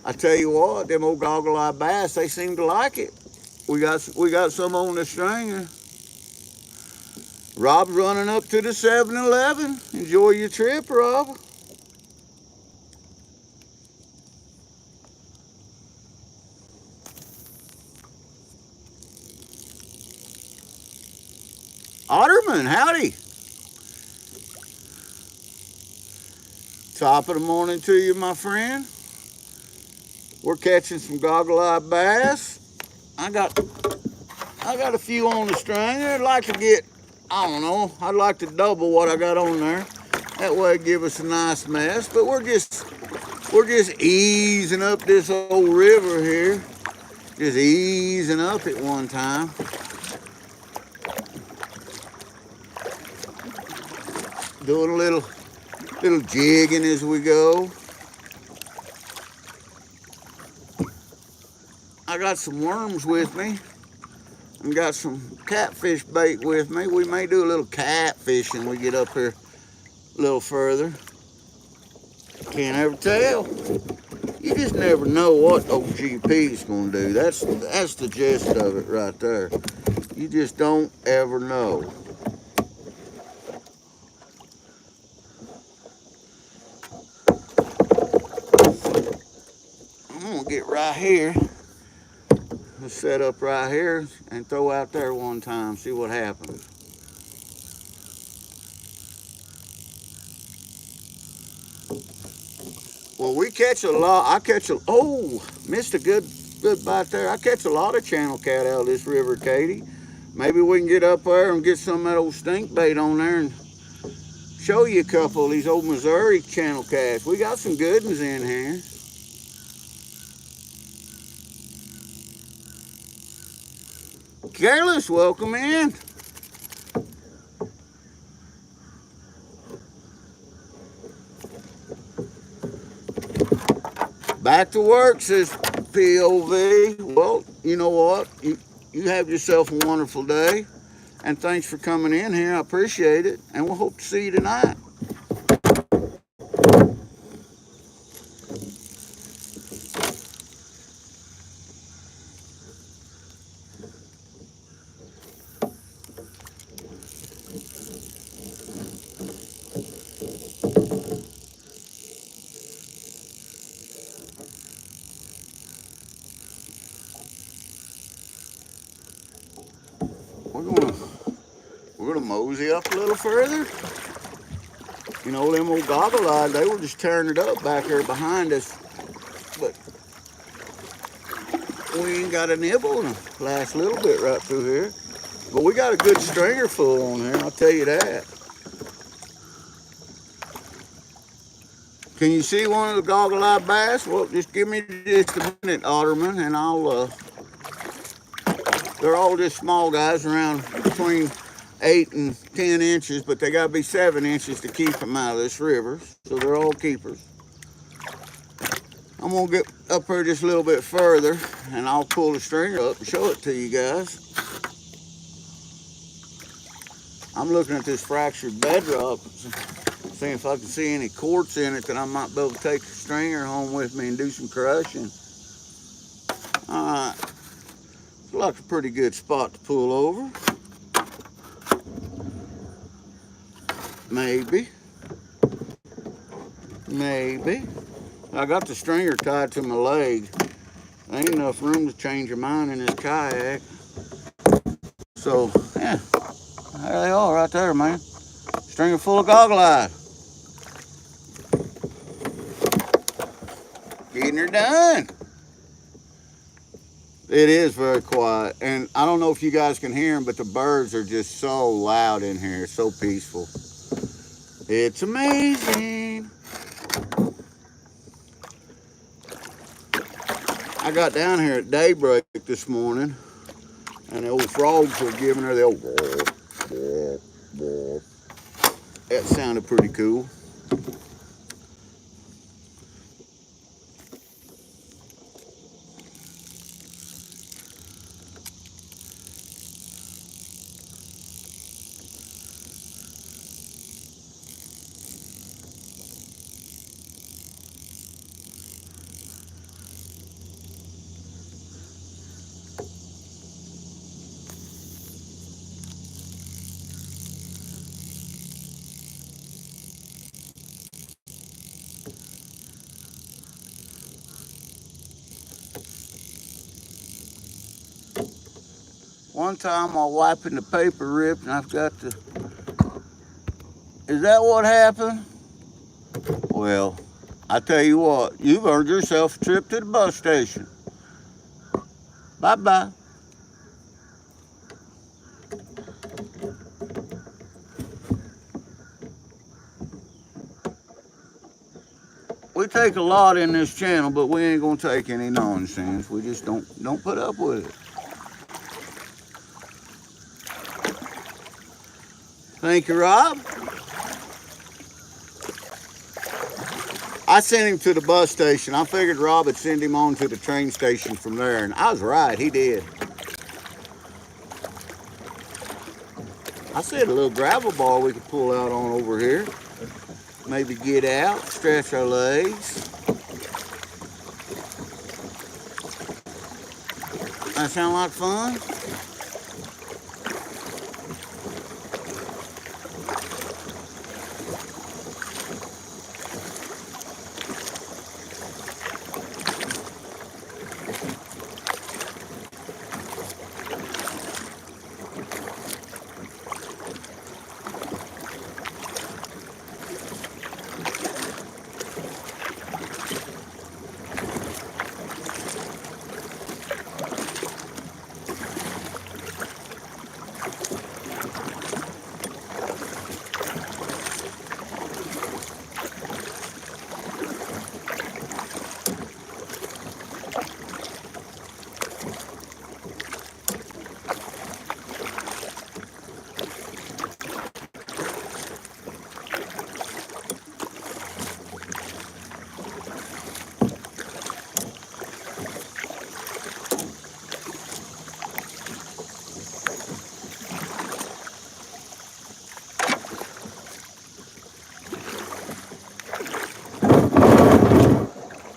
I tell you what, them old goggle-eyed bass, they seem to like it. We got some on the stringer. Rob's running up to the 7-Eleven. Enjoy your trip, Rob. Otterman, howdy. Top of the morning to you, my friend. We're catching some goggle-eyed bass. I got a few on the stringer. I'd like to get, I don't know, I'd like to double what I got on there. That way it'd give us a nice mess. But we're just easing up this old river here. Just easing up at one time. Doing a little jigging as we go. I got some worms with me and got some catfish bait with me. We may do a little catfishing when we get up here a little further. Can't ever tell. You just never know what OGP is going to do. That's the gist of it right there. You just don't ever know. I'm going to get right here. Let's set up right here and throw out there one time, see what happens. Well, we catch a lot. Oh, missed a good bite there. I catch a lot of channel cat out of this river, Katie. Maybe we can get up there and get some of that old stink bait on there and show you a couple of these old Missouri channel cats. We got some good ones in here. Careless, welcome in. Back to work, says POV. Well, you know what? You have yourself a wonderful day. And thanks for coming in here. I appreciate it. And we'll hope to see you tonight. we're gonna mosey up a little further. You know, them old goggle eyes, they were just tearing it up back there behind us. But we ain't got a nibble in the last little bit right through here. But we got a good stringer full on here, I'll tell you that. Can you see one of the goggle-eyed bass? Well, just give me just a minute, Otterman, and they're all just small guys around between 8 and 10 inches, but they gotta be 7 inches to keep them out of this river. So they're all keepers. I'm gonna get up here just a little bit further and I'll pull the stringer up and show it to you guys. I'm looking at this fractured bedrock, seeing if I can see any quartz in it that I might be able to take the stringer home with me and do some crushing. All right, looks like a pretty good spot to pull over. Maybe. I got the stringer tied to my leg. There ain't enough room to change your mind in this kayak. So, yeah, there they are right there, man. Stringer full of goggle eyes. Getting her done. It is very quiet, and I don't know if you guys can hear them, but the birds are just so loud in here, so peaceful. It's amazing. I got down here at daybreak this morning, and the old frogs were giving her the old blah. That sounded pretty cool. One time while wiping the paper ripped, and I've got to. Is that what happened? Well, I tell you what, you've earned yourself a trip to the bus station. Bye-bye. We take a lot in this channel, but we ain't gonna take any nonsense. We just don't put up with it. Thank you, Rob. I sent him to the bus station. I figured Rob would send him on to the train station from there, and I was right, he did. I said a little gravel bar we could pull out on over here. Maybe get out, stretch our legs. That sound like fun?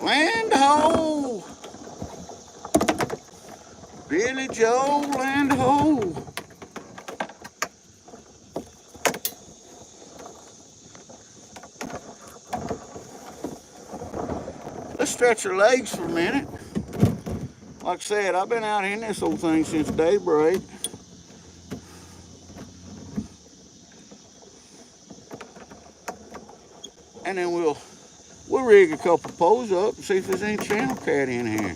Land ho! Billy Joe, land ho! Let's stretch our legs for a minute. Like I said, I've been out in this old thing since daybreak. and then we'll rig a couple poles up and see if there's any channel cat in here.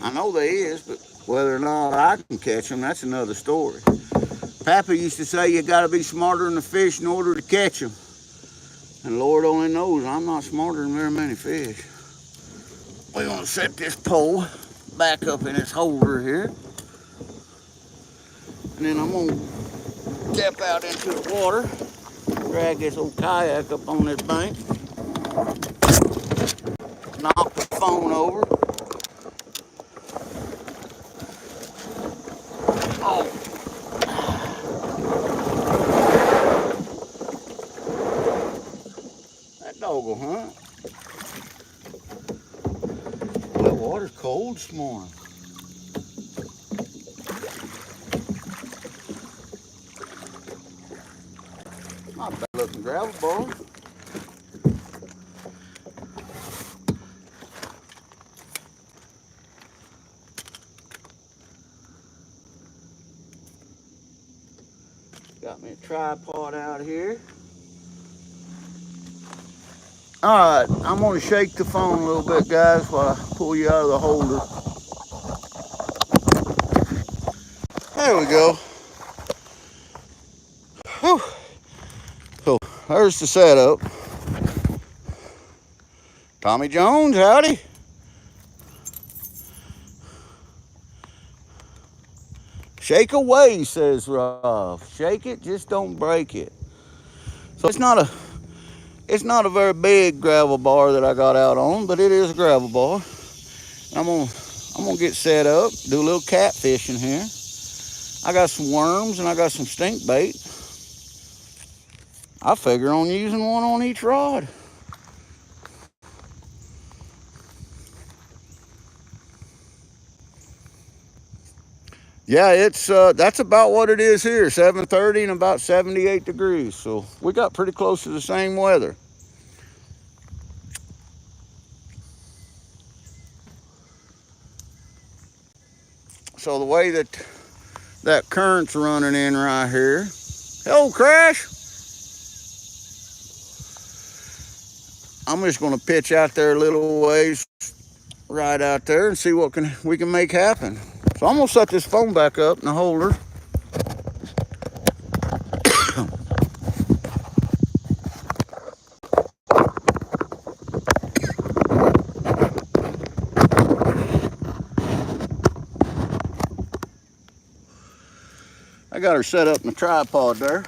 I know there is, but whether or not I can catch them, that's another story. Papa used to say you got to be smarter than the fish in order to catch them. And Lord only knows I'm not smarter than very many fish. We're going to set this pole back up in its holder here. And then I'm going to step out into the water, drag this old kayak up on this bank, knock the phone over. Oh. That dog will hunt. That water's cold this morning. Not bad looking gravel ball. Got me a tripod out here. All right, I'm gonna shake the phone a little bit, guys, while I pull you out of the holder. There we go. Whew. So there's the setup. Tommy Jones, howdy. Shake away, says Rob. Shake it, just don't break it. So it's not a very big gravel bar that I got out on, but it is a gravel bar. And I'm gonna get set up, do a little catfishing here. I got some worms and I got some stink bait. I figure on using one on each rod. Yeah, it's that's about what it is here, 7:30 and about 78 degrees. So we got pretty close to the same weather. So the way that current's running in right here. Hello, Crash. I'm just gonna pitch out there a little ways, right out there, and see what we can make happen. So I'm gonna set this phone back up in the holder. I got her set up in the tripod there.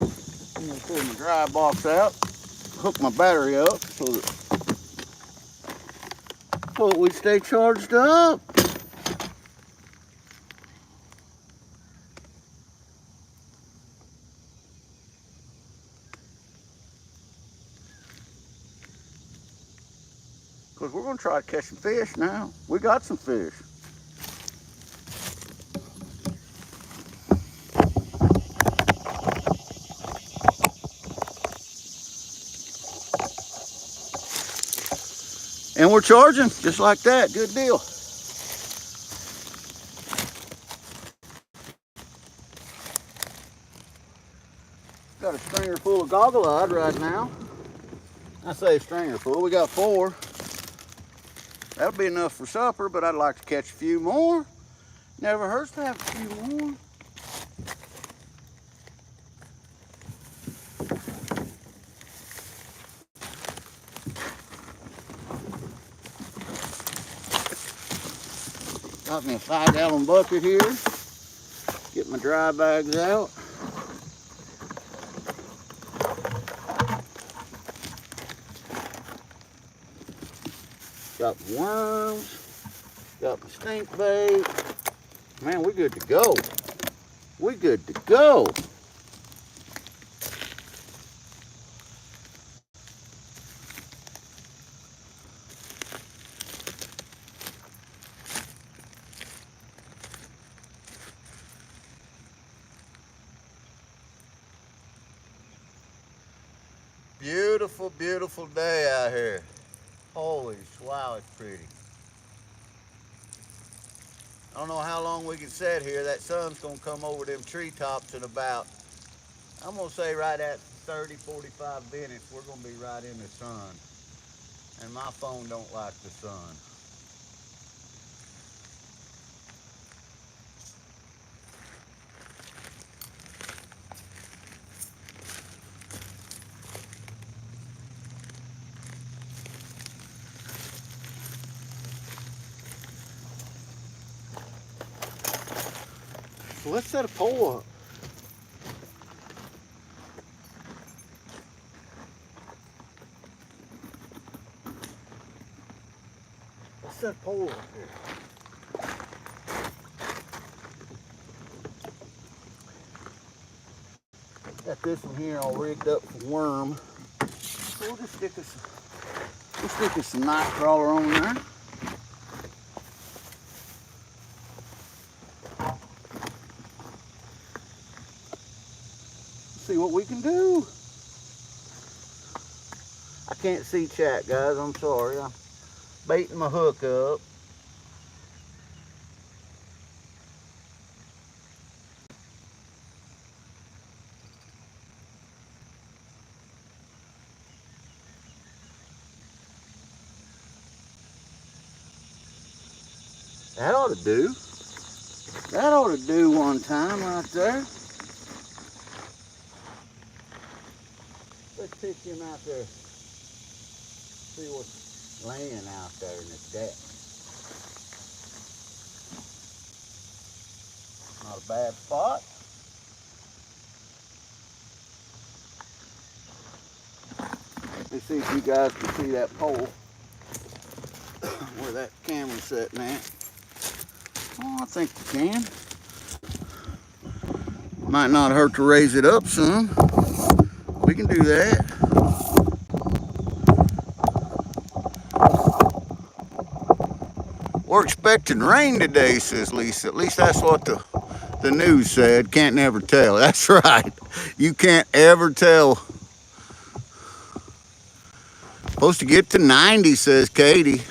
I'm gonna pull my dry box out, hook my battery up so we stay charged up. Because we're gonna try to catch some fish now. We got some fish. And we're charging just like that. Good deal. Got a stringer full of goggle-eyed right now. I say a stringer full. We got 4. That'll be enough for supper, but I'd like to catch a few more. Never hurts to have a few more. Got me a 5-gallon bucket here. Get my dry bags out. Got my worms. Got my stink bait. Man, we good to go. We good to go. Beautiful, beautiful day out here. Holy wow, it's pretty. I don't know how long we can sit here. That sun's gonna come over them treetops in about I'm gonna say right at 30, 45 minutes, we're gonna be right in the sun. And my phone don't like the sun. So let's set a pole up. Let's set a pole up here. Got this one here all rigged up for worm. So we'll just stick us some night crawler on there. See what we can do. I can't see chat, guys. I'm sorry. I'm baiting my hook up. That ought to do. That ought to do one time right there. Let's pick him out there. See what's laying out there in the depth. Not a bad spot. Let's see if you guys can see that pole where that camera's sitting at. Oh, I think you can. Might not hurt to raise it up some. We can do that. We're expecting rain today, says Lisa. At least that's what the news said. Can't never tell. That's right. You can't ever tell. Supposed to get to 90, says Katie.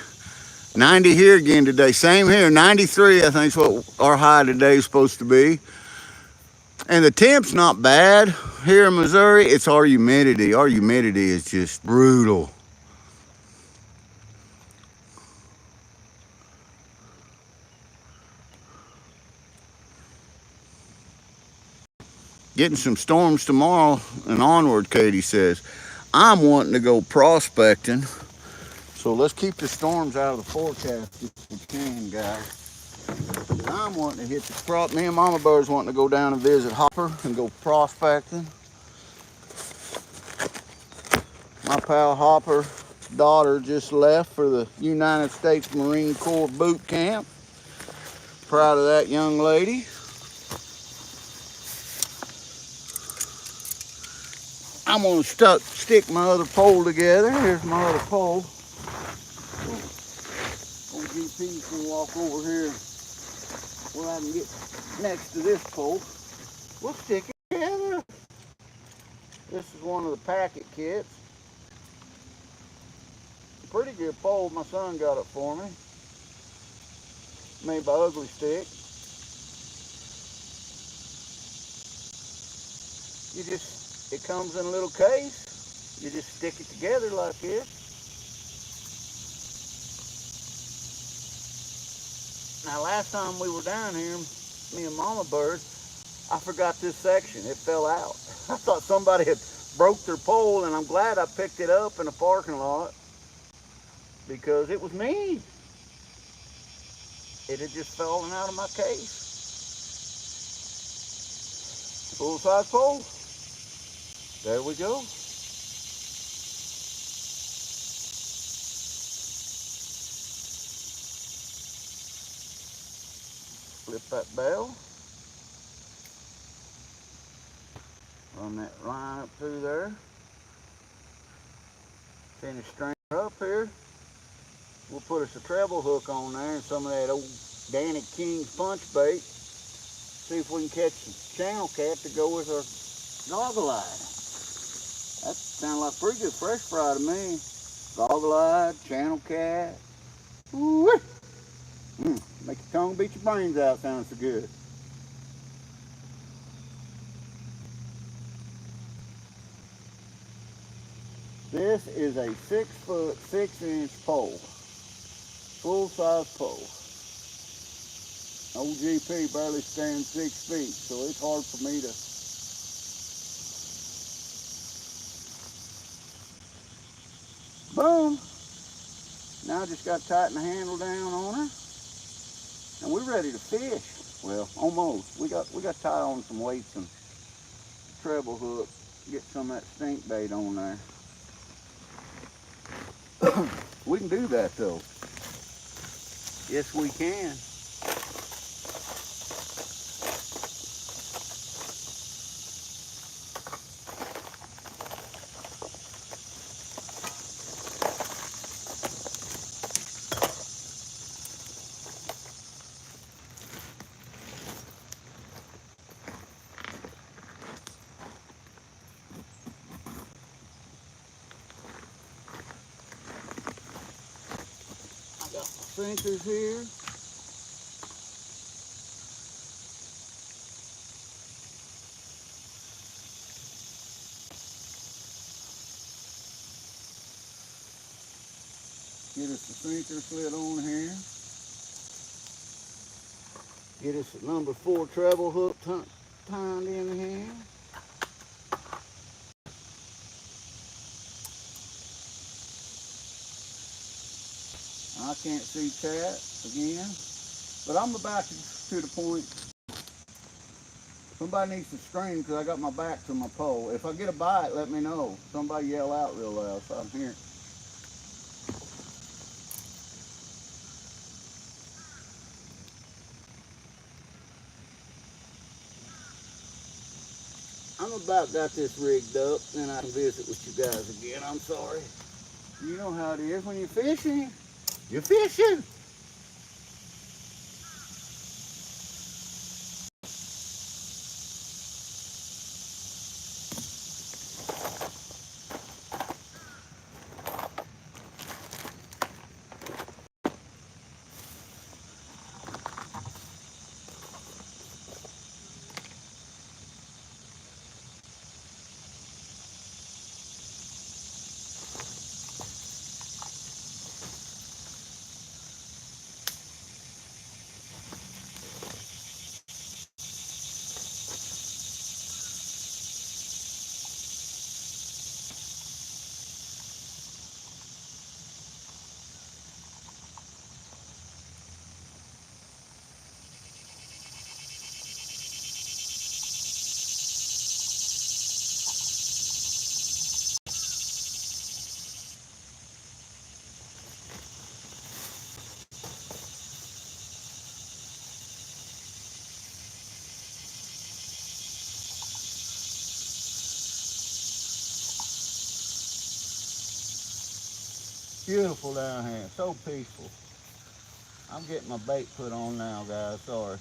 90 here again today. Same here. 93, I think, is what our high today is supposed to be. And the temp's not bad here in Missouri. It's our humidity. Our humidity is just brutal. Getting some storms tomorrow and onward, Katie says. I'm wanting to go prospecting. So let's keep the storms out of the forecast if we can, guys. I'm wanting to hit the prop. Me and Mama Bird's wanting to go down and visit Hopper and go prospecting. My pal Hopper's daughter just left for the United States Marine Corps boot camp. Proud of that young lady. I'm gonna stick my other pole together. Here's my other pole. Old GP's gonna walk over here where I can get next to this pole. We'll stick it together. This is one of the packet kits. Pretty good pole. My son got it for me. Made by Ugly Stick. It comes in a little case. You just stick it together like this. Now last time we were down here, me and Mama Bird, I forgot this section. It fell out. I thought somebody had broke their pole, and I'm glad I picked it up in a parking lot because it was me. It had just fallen out of my case. Full size pole. There we go. Flip that bell. Run that line up through there. Finish string her up here. We'll put us a treble hook on there and some of that old Danny King's punch bait. See if we can catch some channel cat to go with our goggle-eye. That sounds like pretty good fresh fry to me. Goggle-eye, channel cat. Ooh-wee. Make your tongue beat your brains out, sounds so good. This is a 6-foot 6-inch pole, full-size pole. Old GP barely stands 6 feet, so it's hard for me to. Boom! Now I just got to tighten the handle down on her, and we're ready to fish. Well, almost. We got to tie on some weights and treble hook, get some of that stink bait on there. We can do that though. Yes, we can. I got my sinkers here. Get us the sinker slid on here. Get us a number 4 treble hook tied in here. I can't see chat again, but I'm about to the point. Somebody needs to string because I got my back to my pole. If I get a bite, let me know. Somebody yell out real loud so I can hear it. I'm about got this rigged up, then I can visit with you guys again. I'm sorry. You know how it is when you're fishing. You're fishing. Beautiful down here, so peaceful. I'm getting my bait put on now, guys, sorry.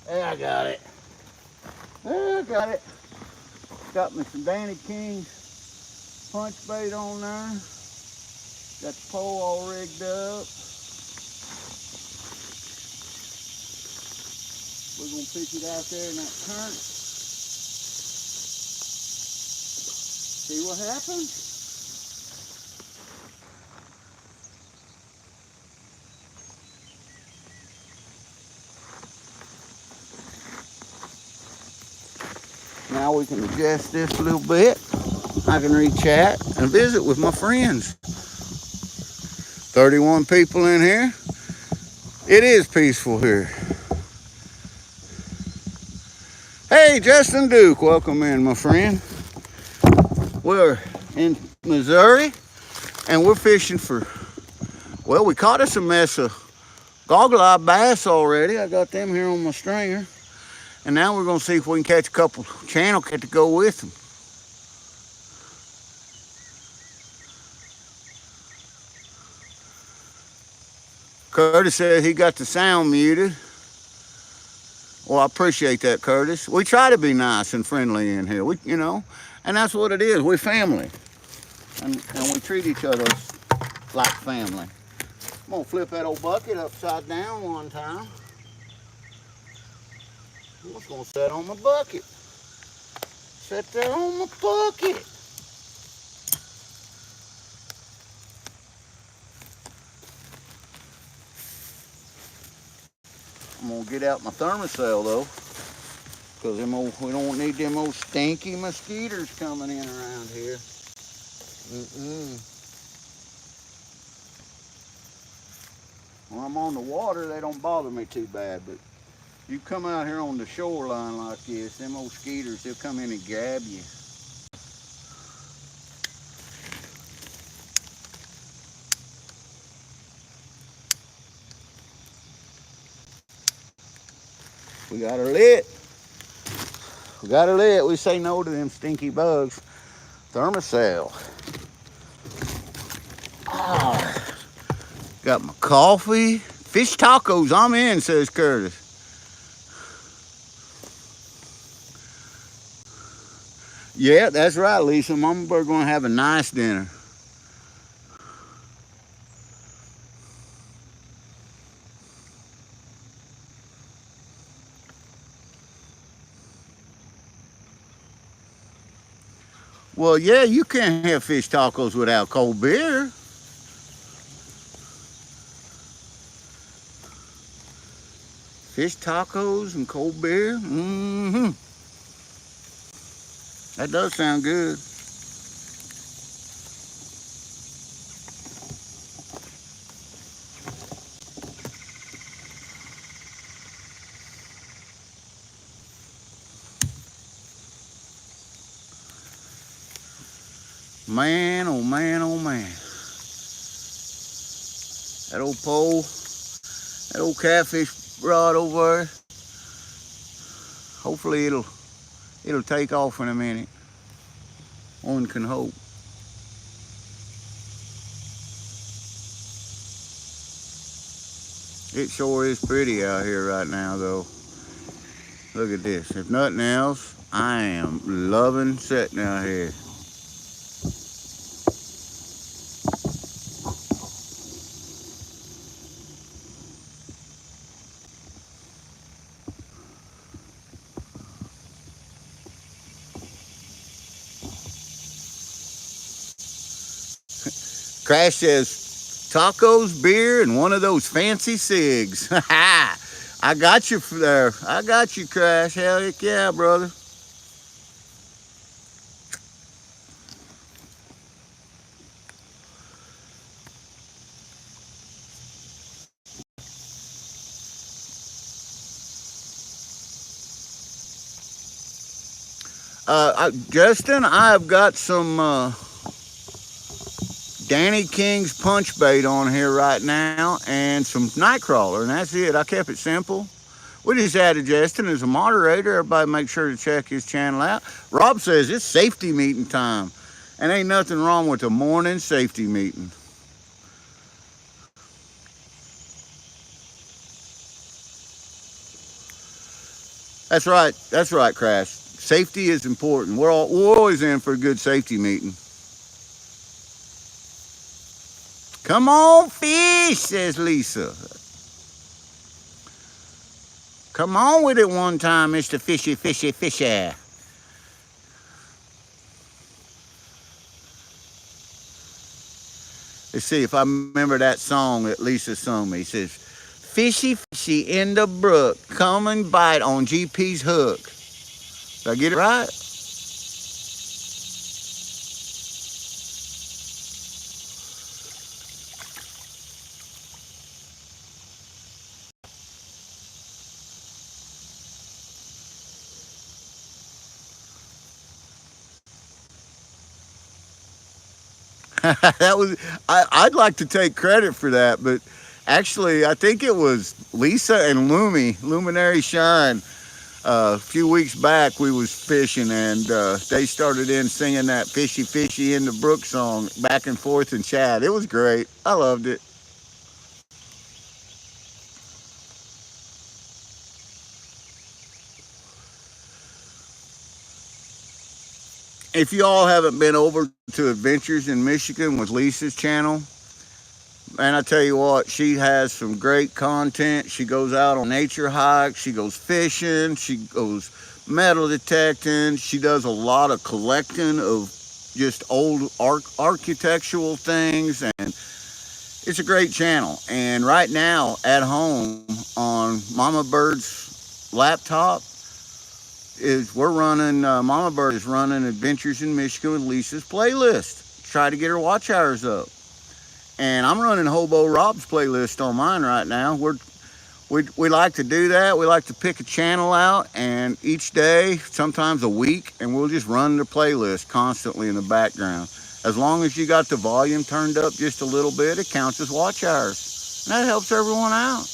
There, I got it. There, I got it. Got me some Danny King's punch bait on there. Got the pole all rigged up. We're gonna pick it out there in that current. See what happens? Now we can adjust this a little bit. I can re-chat and visit with my friends. 31 people in here. It is peaceful here. Hey, Justin Duke, welcome in, my friend. We're in Missouri, and we're fishing for, well, we caught us a mess of goggle-eye bass already. I got them here on my stringer. And now we're going to see if we can catch a couple channel cat to go with them. Curtis said he got the sound muted. Well, I appreciate that, Curtis. We try to be nice and friendly in here, and that's what it is. We're family, and we treat each other like family. I'm gonna flip that old bucket upside down one time. I'm just gonna set on my bucket. Set that on my bucket. I'm gonna get out my thermocell though, because we don't need them old stinky mosquitoes coming in around here. When I'm on the water, they don't bother me too bad, but you come out here on the shoreline like this, them old skeeters, they'll come in and grab you. We got her lit. We got her lit. We say no to them stinky bugs. Thermocell. Ah, got my coffee. Fish tacos, I'm in, says Curtis. Yeah, that's right, Lisa. Mama, we're going to have a nice dinner. Well, yeah, you can't have fish tacos without cold beer. Fish tacos and cold beer. Mm-hmm. That does sound good. Man, oh man, oh man. That old pole, that old catfish rod over there. Hopefully it'll take off in a minute. One can hope. It sure is pretty out here right now though. Look at this. If nothing else, I am loving sitting out here. Crash says tacos, beer, and one of those fancy cigs. I got you there. I got you, Crash. Hell yeah, brother. Justin, I've got some Danny King's punch bait on here right now and some nightcrawler, and that's it. I kept it simple. We just added Justin as a moderator. Everybody make sure to check his channel out. Rob says it's safety meeting time, and ain't nothing wrong with a morning safety meeting. That's right, Crash. Safety is important. We're always in for a good safety meeting. Come on, fish, says Lisa. Come on with it one time, Mr. Fishy, Fishy, Fishy. Let's see if I remember that song that Lisa sung me. It says, fishy, fishy in the brook, come and bite on GP's hook. Did I get it right? That was I'd like to take credit for that, but actually I think it was Lisa and Luminary Shine. A few weeks back we was fishing and they started in singing that fishy fishy in the brook song back and forth in chat. It was great. I loved it. If you all haven't been over to Adventures in Michigan with Lisa's channel, Man, I tell you what, she has some great content. She goes out on nature hikes. She goes fishing. She goes metal detecting. She does a lot of collecting of just old architectural things, and it's a great channel. And right now at home on Mama Bird's laptop is we're running. Mama Bird is running Adventures in Michigan with Lisa's playlist. Try to get her watch hours up. And I'm running Hobo Rob's playlist on mine right now. We like to do that. We like to pick a channel out, and each day, sometimes a week, and we'll just run the playlist constantly in the background. As long as you got the volume turned up just a little bit, it counts as watch hours. And that helps everyone out.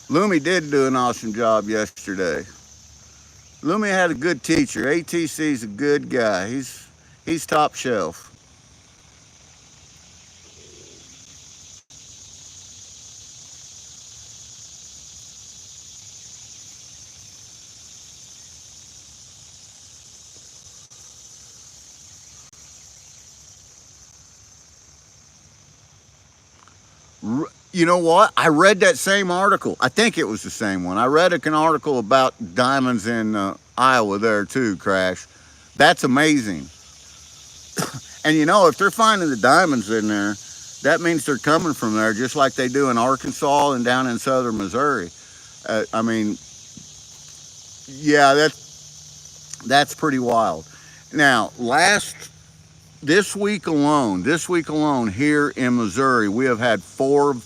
Lumi did do an awesome job yesterday. Lumi had a good teacher. ATC's a good guy. He's top shelf. You know what? I read that same article. I think it was the same one. I read an article about diamonds in Iowa there too, Crash. That's amazing. And you know, if they're finding the diamonds in there, that means they're coming from there just like they do in Arkansas and down in southern Missouri. I mean, yeah, that's pretty wild. Now, this week alone here in Missouri, we have had 4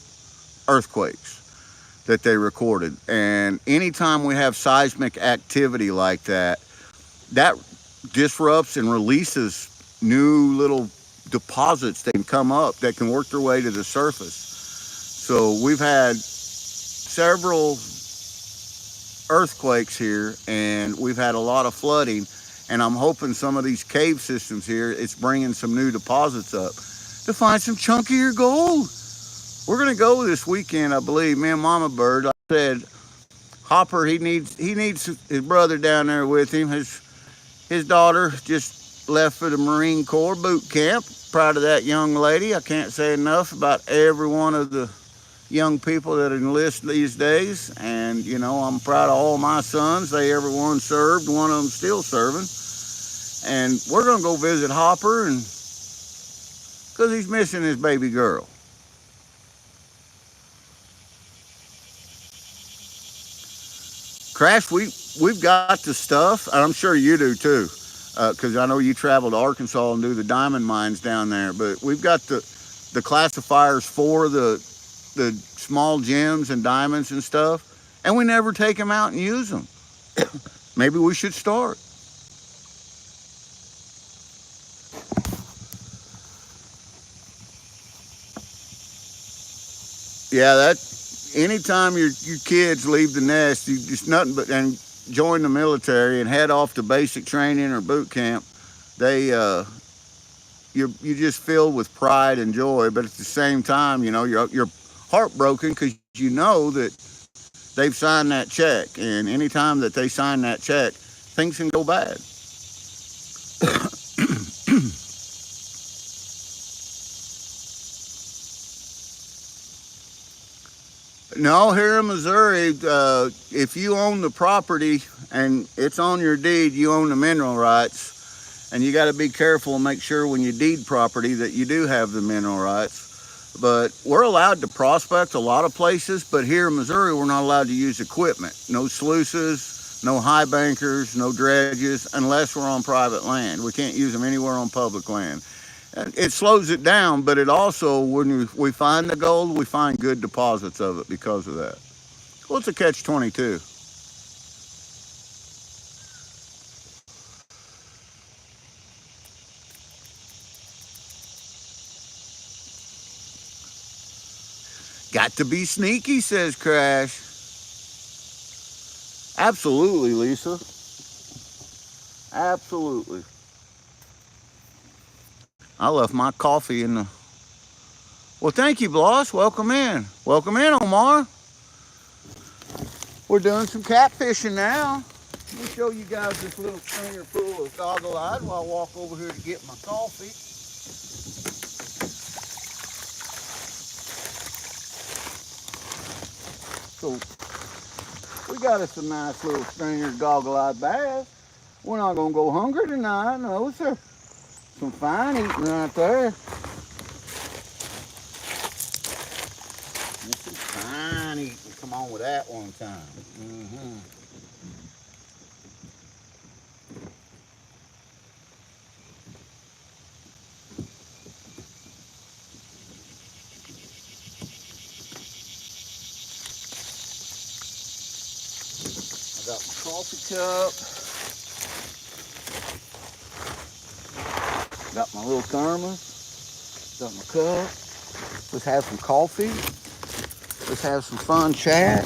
earthquakes that they recorded. And anytime we have seismic activity like that, that disrupts and releases new little deposits that can come up that can work their way to the surface. So we've had several earthquakes here, and we've had a lot of flooding, and I'm hoping some of these cave systems here, it's bringing some new deposits up to find some chunkier gold. We're gonna go this weekend, I believe. Me and Mama Bird. Like I said, Hopper, he needs his brother down there with him. His daughter just left for the Marine Corps boot camp. Proud of that young lady. I can't say enough about every one of the young people that enlist these days. And you know, I'm proud of all my sons. Everyone served. One of them still serving. And we're gonna go visit Hopper, and because he's missing his baby girl. Crash, we've got the stuff, and I'm sure you do too, because I know you travel to Arkansas and do the diamond mines down there. But we've got the classifiers for the small gems and diamonds and stuff, and we never take them out and use them. Maybe we should start. Yeah, anytime your kids leave the nest, you just nothing but and join the military and head off to basic training or boot camp. They you just filled with pride and joy, but at the same time, you know, you're heartbroken because you know that they've signed that check, and anytime that they sign that check, things can go bad. No, here in Missouri, if you own the property and it's on your deed, you own the mineral rights, and you got to be careful and make sure when you deed property that you do have the mineral rights. But we're allowed to prospect a lot of places, but here in Missouri, we're not allowed to use equipment. No sluices, no high bankers, no dredges, unless we're on private land. We can't use them anywhere on public land. It slows it down, but it also, when we find the gold, we find good deposits of it because of that. Well, it's a catch-22. Got to be sneaky, says Crash. Absolutely, Lisa. Absolutely. I left my coffee in the... Well, thank you, Bloss. Welcome in. Welcome in, Omar. We're doing some catfishing now. Let me show you guys this little stringer full of goggle-eyed while I walk over here to get my coffee. So we got us a nice little stringer goggle-eyed bass. We're not gonna go hungry tonight, no sir. Some fine eating right there. There's some fine eating. Come on with that one time. I got my coffee cup. Got my little thermos. Got my cup. Let's have some coffee. Let's have some fun chat.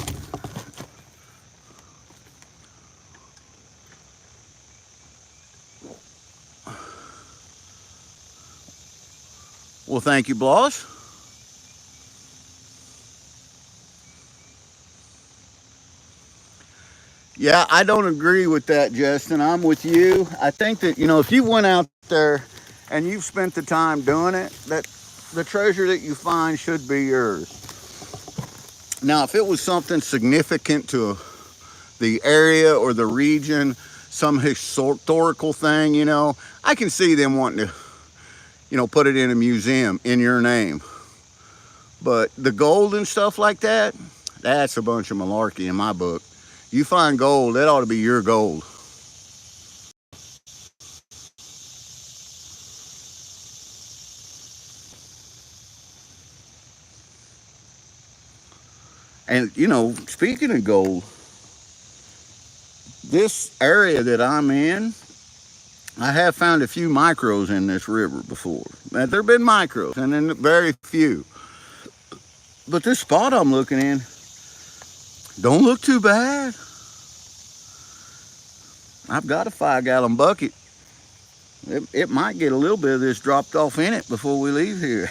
Well, thank you, Bloss. Yeah, I don't agree with that, Justin. I'm with you. I think that, if you went out there and you've spent the time doing it, that the treasure that you find should be yours. Now, if it was something significant to the area or the region, some historical thing, I can see them wanting to, put it in a museum in your name. But the gold and stuff like that, that's a bunch of malarkey in my book. You find gold, that ought to be your gold. And, speaking of gold, this area that I'm in, I have found a few micros in this river before. Now, there have been micros, and then very few. But this spot I'm looking in don't look too bad. I've got a 5-gallon bucket. It might get a little bit of this dropped off in it before we leave here.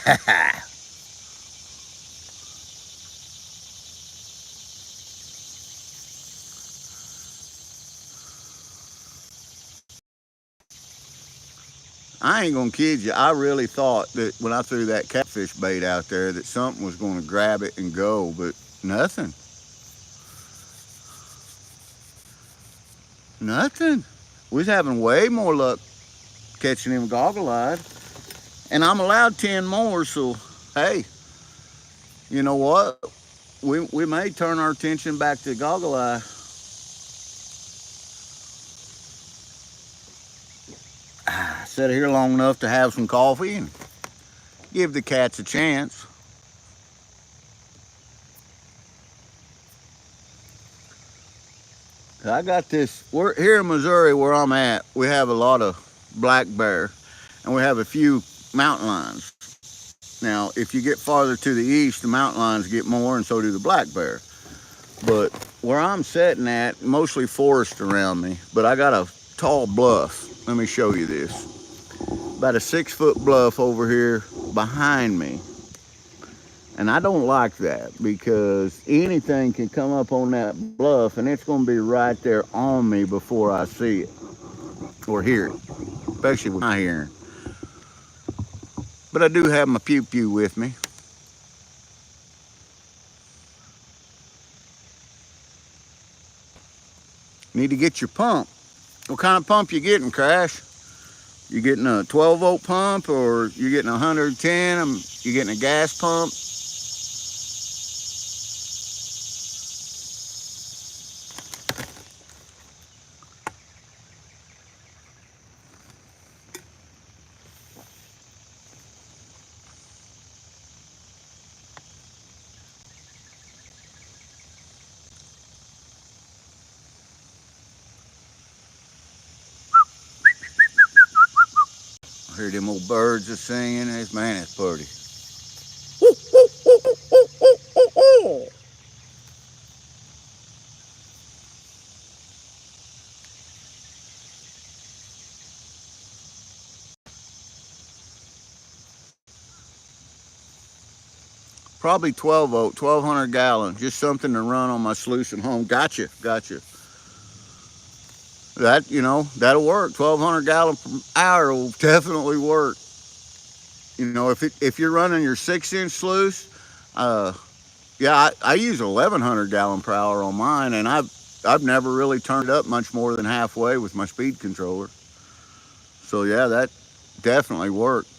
I ain't gonna kid you. I really thought that when I threw that catfish bait out there that something was gonna grab it and go, but nothing. Nothing. We was having way more luck catching him goggle-eyed. And I'm allowed 10 more, so hey, you know what? We may turn our attention back to goggle-eye. Sit here long enough to have some coffee and give the cats a chance. I got this, we're here in Missouri where I'm at, we have a lot of black bear and we have a few mountain lions. Now, if you get farther to the east, the mountain lions get more and so do the black bear. But where I'm sitting at, mostly forest around me, but I got a tall bluff. Let me show you this. About a 6-foot bluff over here behind me. And I don't like that because anything can come up on that bluff and it's going to be right there on me before I see it or hear it, especially with my hearing. But I do have my pew-pew with me. Need to get your pump. What kind of pump you getting, Crash? You getting a 12-volt pump or you getting a 110? You getting a gas pump? I hear them old birds are singing. Man, it's pretty. Probably 12-volt, 1,200 gallon. Just something to run on my sluice and home. Gotcha. that, that'll work. 1,200 gallon per hour will definitely work. If you're running your 6-inch sluice, uh, yeah, I use 1,100 gallon per hour on mine, and I've never really turned it up much more than halfway with my speed controller. So yeah, that definitely worked.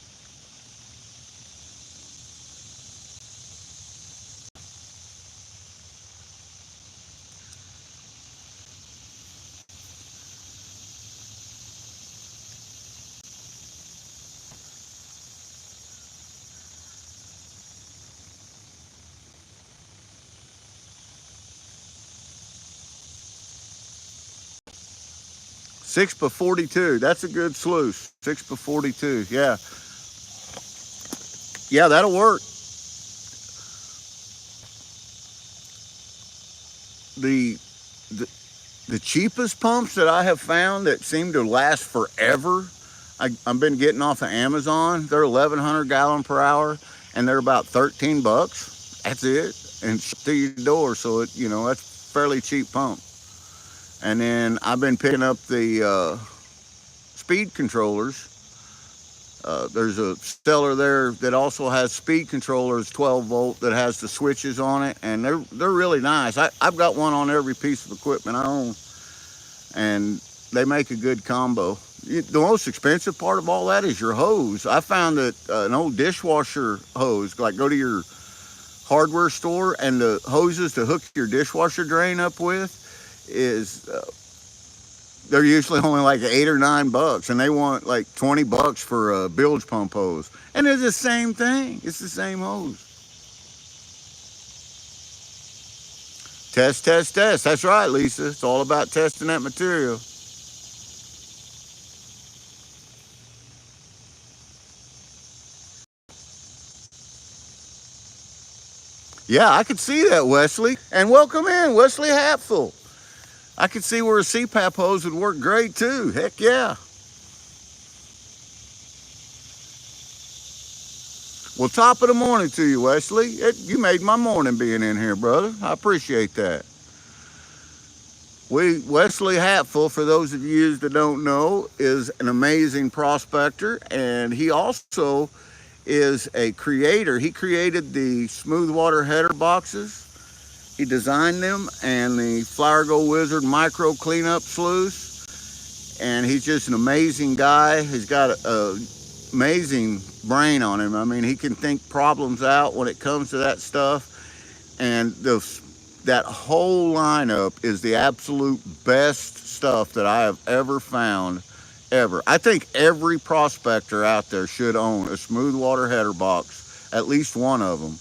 6 by 42. That's a good sluice. 6 by 42. Yeah, yeah, that'll work. The, the the cheapest pumps that I have found that seem to last forever, I've been getting off of Amazon. They're 1,100 gallon per hour, and they're about $13. That's it, and to your door. So that's fairly cheap pump. And then I've been picking up the speed controllers. There's a seller there that also has speed controllers, 12 volt, that has the switches on it, and they're really nice. I've got one on every piece of equipment I own, and they make a good combo. The most expensive part of all that is your hose. I found that an old dishwasher hose, like go to your hardware store, and the hoses to hook your dishwasher drain up with is they're usually only like $8 or $9, and they want like $20 for a bilge pump hose, and they're the same thing. It's the same hose. Test, test, test. That's right, Lisa. It's all about testing that material. Yeah, I could see that, Wesley. And welcome in, Wesley Hatfield. I could see where a CPAP hose would work great too. Heck yeah. Well, top of the morning to you, Wesley. You made my morning being in here, brother. I appreciate that. Wesley Hatfield, for those of you that don't know, is an amazing prospector, and he also is a creator. He created the smooth water header boxes. He designed them, and the Flower Gold Wizard micro cleanup sluice. And he's just an amazing guy. He's got an amazing brain on him. I mean, he can think problems out when it comes to that stuff. And that whole lineup is the absolute best stuff that I have ever found, ever. I think every prospector out there should own a smooth water header box, at least one of them,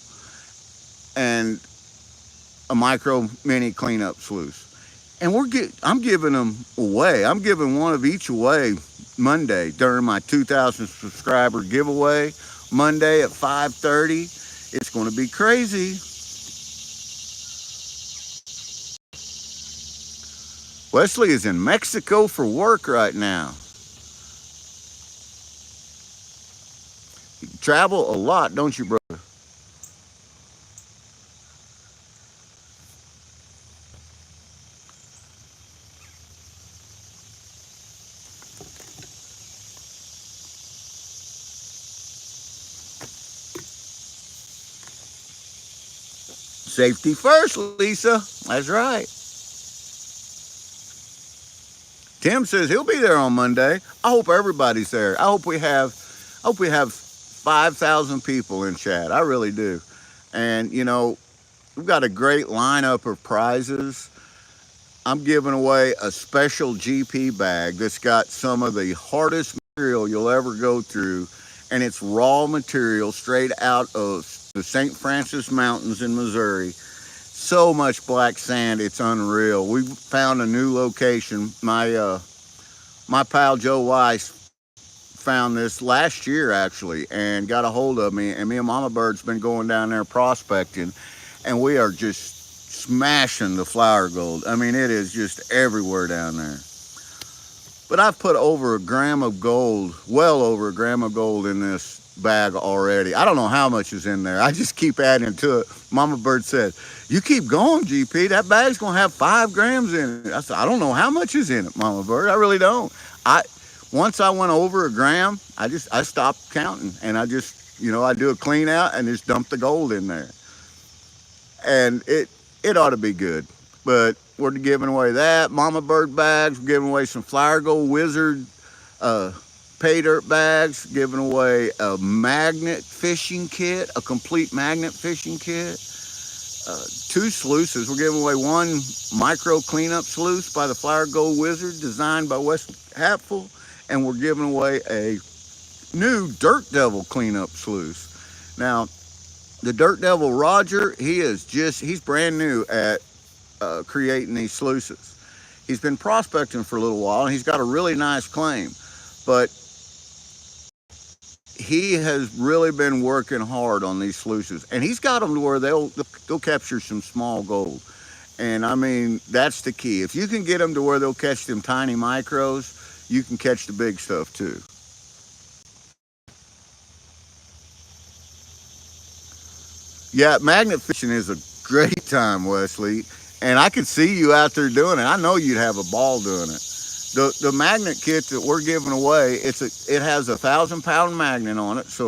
and a micro mini cleanup sluice. And I'm giving them away. I'm giving one of each away Monday during my 2,000 subscriber giveaway Monday at 5:30. It's going to be crazy. Wesley is in Mexico for work right now. You travel a lot, don't you, brother? Safety first, Lisa. That's right. Tim says he'll be there on Monday. I hope everybody's there. I hope we have 5,000 people in chat. I really do. And we've got a great lineup of prizes. I'm giving away a special GP bag that's got some of the hardest material you'll ever go through, and it's raw material straight out of the St. Francis Mountains in Missouri. So much black sand, it's unreal. We found a new location. My pal Joe Weiss found this last year actually, and got a hold of me. And me and Mama Bird's been going down there prospecting, and we are just smashing the flower gold. I mean, it is just everywhere down there. But I've put over a gram of gold, well over a gram of gold in this bag already. I don't know how much is in there. I just keep adding to it. Mama Bird said, "You keep going, GP. That bag's gonna have 5 grams in it." I said, "I don't know how much is in it, Mama Bird. I really don't." I Once I went over a gram, I stopped counting, and I do a clean out and just dump the gold in there, and it ought to be good. But we're giving away that Mama Bird bags. We're giving away some Flower Gold Wizard uh, pay dirt bags. Giving away a magnet fishing kit, a complete magnet fishing kit. 2 sluices. We're giving away one micro cleanup sluice by the Flower Gold Wizard, designed by West Hatfield, and we're giving away a new Dirt Devil cleanup sluice. Now, the Dirt Devil Roger, he's brand new at creating these sluices. He's been prospecting for a little while, and he's got a really nice claim, but he has really been working hard on these sluices, and he's got them to where they'll capture some small gold. And I mean, that's the key. If you can get them to where they'll catch them tiny micros, you can catch the big stuff too. Yeah, magnet fishing is a great time, Wesley, and I could see you out there doing it. I know you'd have a ball doing it. The magnet kit that we're giving away, it has a 1,000-pound magnet on it,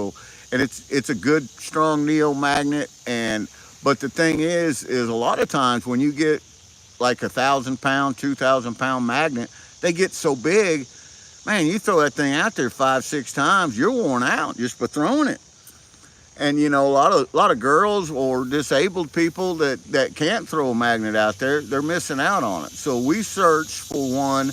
and it's a good strong neo magnet. And but the thing is a lot of times when you get like 1,000-pound, 2,000-pound magnet, they get so big, man, you throw that thing out there 5-6 times, you're worn out just by throwing it. And a lot of girls or disabled people that can't throw a magnet out there, they're missing out on it. So we search for one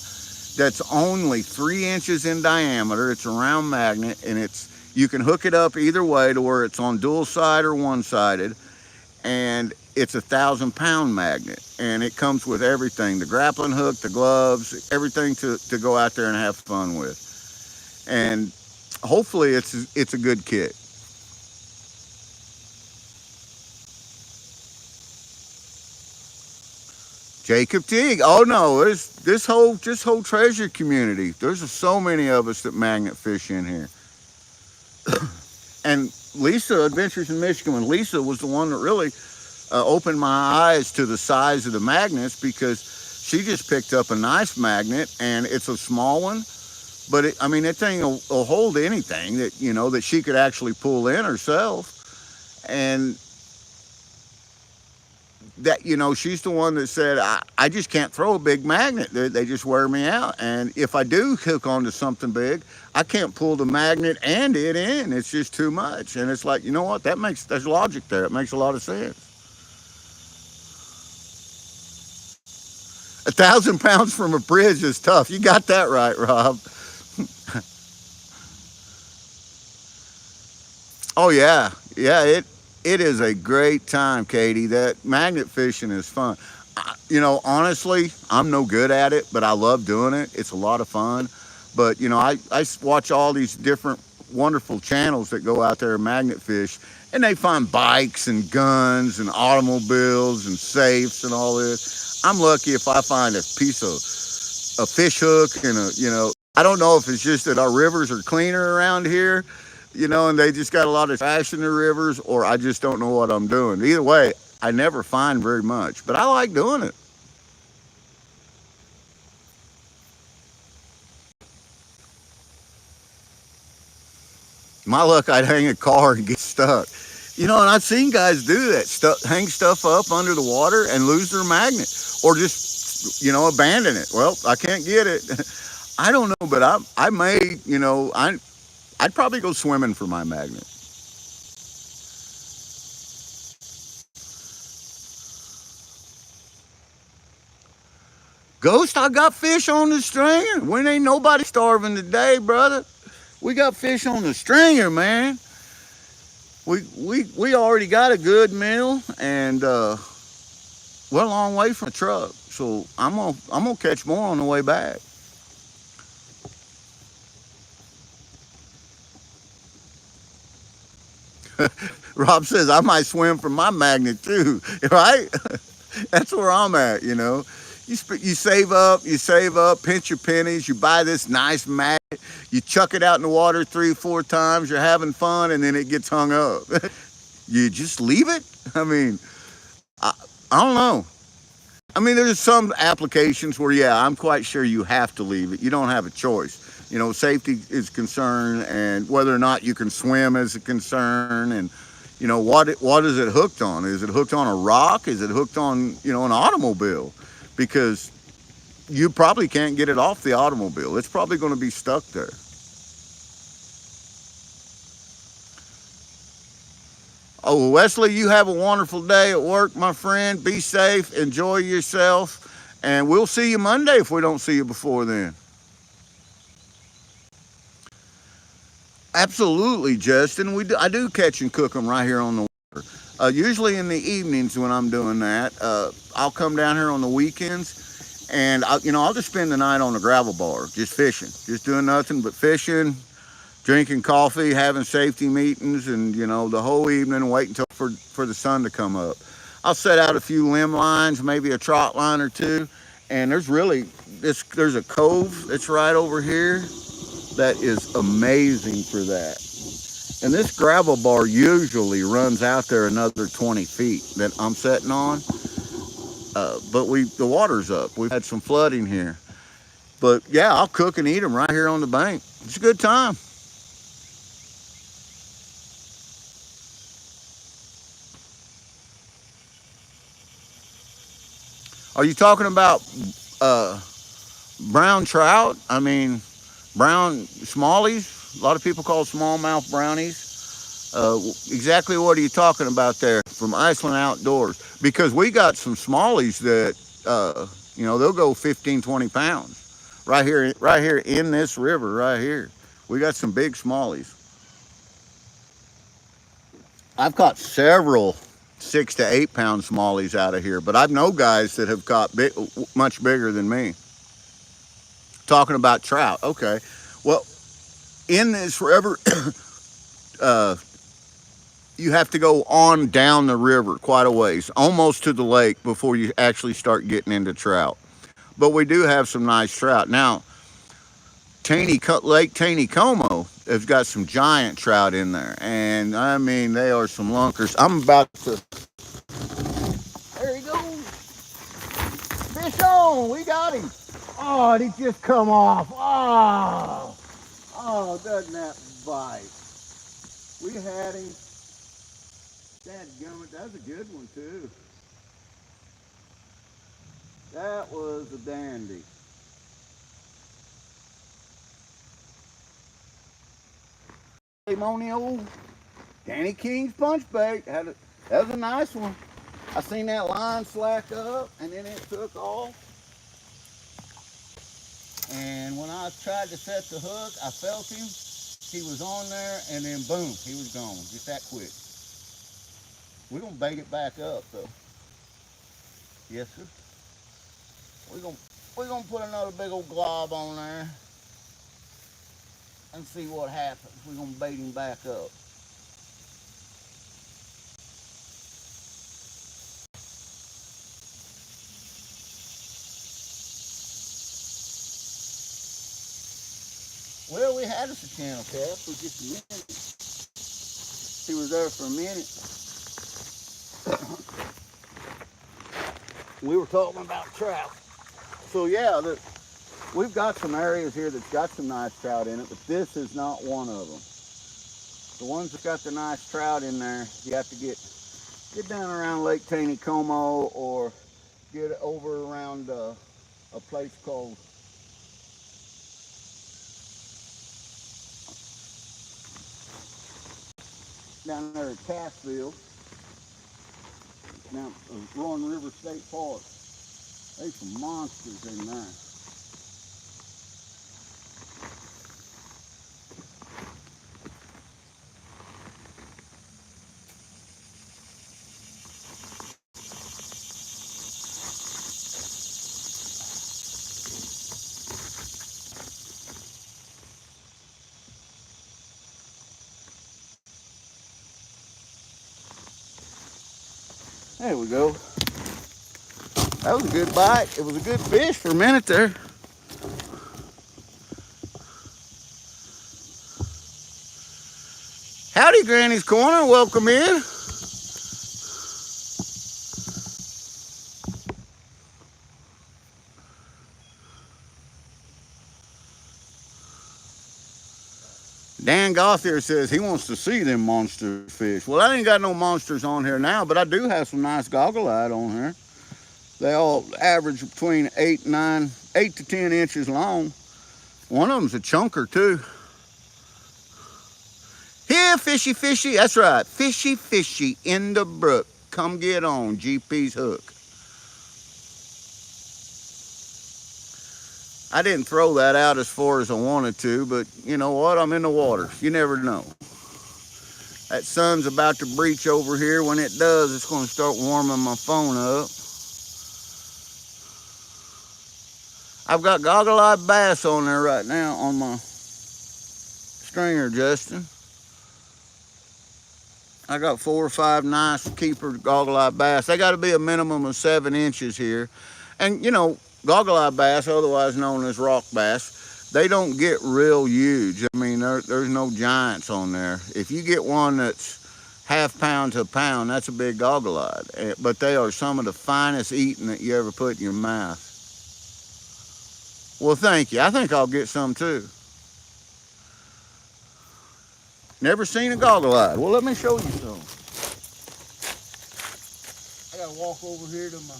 that's only 3 inches in diameter. It's a round magnet, and you can hook it up either way to where it's on dual side or one-sided, and it's a 1,000-pound magnet, and it comes with everything: the grappling hook, the gloves, everything to go out there and have fun with. And hopefully it's a good kit. Jacob Teague. Oh no, there's this whole treasure community. There's so many of us that magnet fish in here. And Lisa, Adventures in Michigan, when Lisa was the one that really opened my eyes to the size of the magnets, because she just picked up a nice magnet, and it's a small one, but that thing will hold anything that she could actually pull in herself. And that she's the one that said, I just can't throw a big magnet. They just wear me out, and if I do hook onto something big, I can't pull the magnet and it in. It's just too much. And it's like, you know what, there's logic there. It makes a lot of sense. 1,000 pounds from a bridge is tough. You got that right, Rob. Oh yeah, it is a great time, Katie. That magnet fishing is fun. Honestly, I'm no good at it, but I love doing it. It's a lot of fun. But I watch all these different wonderful channels that go out there and magnet fish, and they find bikes and guns and automobiles and safes and all this. I'm lucky if I find a piece of a fish hook and I don't know if it's just that our rivers are cleaner around here, and they just got a lot of trash in the rivers, or I just don't know what I'm doing. Either way, I never find very much, but I like doing it. My luck, I'd hang a car and get stuck. And I've seen guys do that, hang stuff up under the water and lose their magnet, or just, abandon it. Well, I can't get it. I don't know, but I may, I'd probably go swimming for my magnet. Ghost, I got fish on the stringer. We ain't nobody starving today, brother. We got fish on the stringer, man. We already got a good meal, and we're a long way from the truck, so I'm gonna catch more on the way back. Rob says I might swim for my magnet too, right? That's where I'm at. You save up, pinch your pennies, you buy this nice magnet, you chuck it out in the water 3 or 4 times, you're having fun, and then it gets hung up. You just leave it? I mean, I, I don't know. I mean, there's some applications where, yeah, I'm quite sure you have to leave it. You don't have a choice. You know, safety is concerned, and whether or not you can swim is a concern, and you know what is it hooked on? Is it hooked on a rock? Is it hooked on an automobile? Because you probably can't get it off the automobile. It's probably going to be stuck there. Oh, well, Wesley, you have a wonderful day at work, my friend. Be safe, enjoy yourself, and we'll see you Monday if we don't see you before then. Absolutely, Justin. I do catch and cook them right here on the water. Usually in the evenings when I'm doing that, I'll come down here on the weekends, and I'll just spend the night on the gravel bar, just fishing, just doing nothing but fishing, drinking coffee, having safety meetings, and the whole evening waiting until for the sun to come up. I'll set out a few limb lines, maybe a trot line or two, and there's a cove that's right over here that is amazing for that. And this gravel bar usually runs out there another 20 feet that I'm setting on, but the water's up. We've had some flooding here, but yeah, I'll cook and eat them right here on the bank. It's a good time. Are you talking about uh, brown trout? I mean, brown smallies. A lot of people call smallmouth brownies. Exactly what are you talking about there from Iceland Outdoors? Because we got some smallies that, they'll go 15, 20 pounds right here in this river right here. We got some big smallies. I've caught several 6 to 8 pound smallies out of here, but I've known guys that have caught much bigger than me. Talking about trout. Okay. Well, in this river, uh, you have to go on down the river quite a ways, almost to the lake before you actually start getting into trout. But we do have some nice trout. Now, Lake Taneycomo has got some giant trout in there. And I mean, they are some lunkers. I'm about to. There he goes. Fish on. We got him. Oh, he just come off. Oh, doesn't that bite? We had him. Dadgummit, that's a good one too. That was a dandy. On the old Danny King's punch bait. That was a nice one. I seen that line slack up and then it took off. And when I tried to set the hook, I felt him. He was on there and then boom, he was gone. Just that quick. We're gonna bait it back up though. Yes, sir. We're gonna put another big old glob on there and see what happens. We're gonna bait him back up. Well, we had us a channel cat for just a minute. He was there for a minute. We were talking about trout. So yeah, we've got some areas here that's got some nice trout in it, but this is not one of them. The ones that got the nice trout in there, you have to get down around Lake Taneycomo or get over around a place called down there at Cassville, now Roaring River State Park. There's some monsters in there. There we go. That was a good bite. It was a good fish for a minute there. Howdy, Granny's Corner. Welcome in. Goth here says he wants to see them monster fish. Well, I ain't got no monsters on here now, but I do have some nice goggle-eyed on here. They all average between 8 to 10 inches long. One of them's a chunker too. Here, fishy, fishy. That's right, fishy, fishy in the brook. Come get on GP's hook. I didn't throw that out as far as I wanted to, but you know what? I'm in the water. You never know. That sun's about to breach over here. When it does, it's going to start warming my phone up. I've got goggle-eyed bass on there right now on my stringer, Justin. I got 4 or 5 nice keeper goggle-eyed bass. They got to be a minimum of 7 inches here. And you know, goggle-eyed bass, otherwise known as rock bass, they don't get real huge. I mean, there's no giants on there. If you get one that's ½ pound to a pound, that's a big goggle-eyed. But they are some of the finest eating that you ever put in your mouth. Well, thank you. I think I'll get some too. Never seen a goggle-eyed. Well, let me show you some. I gotta walk over here to my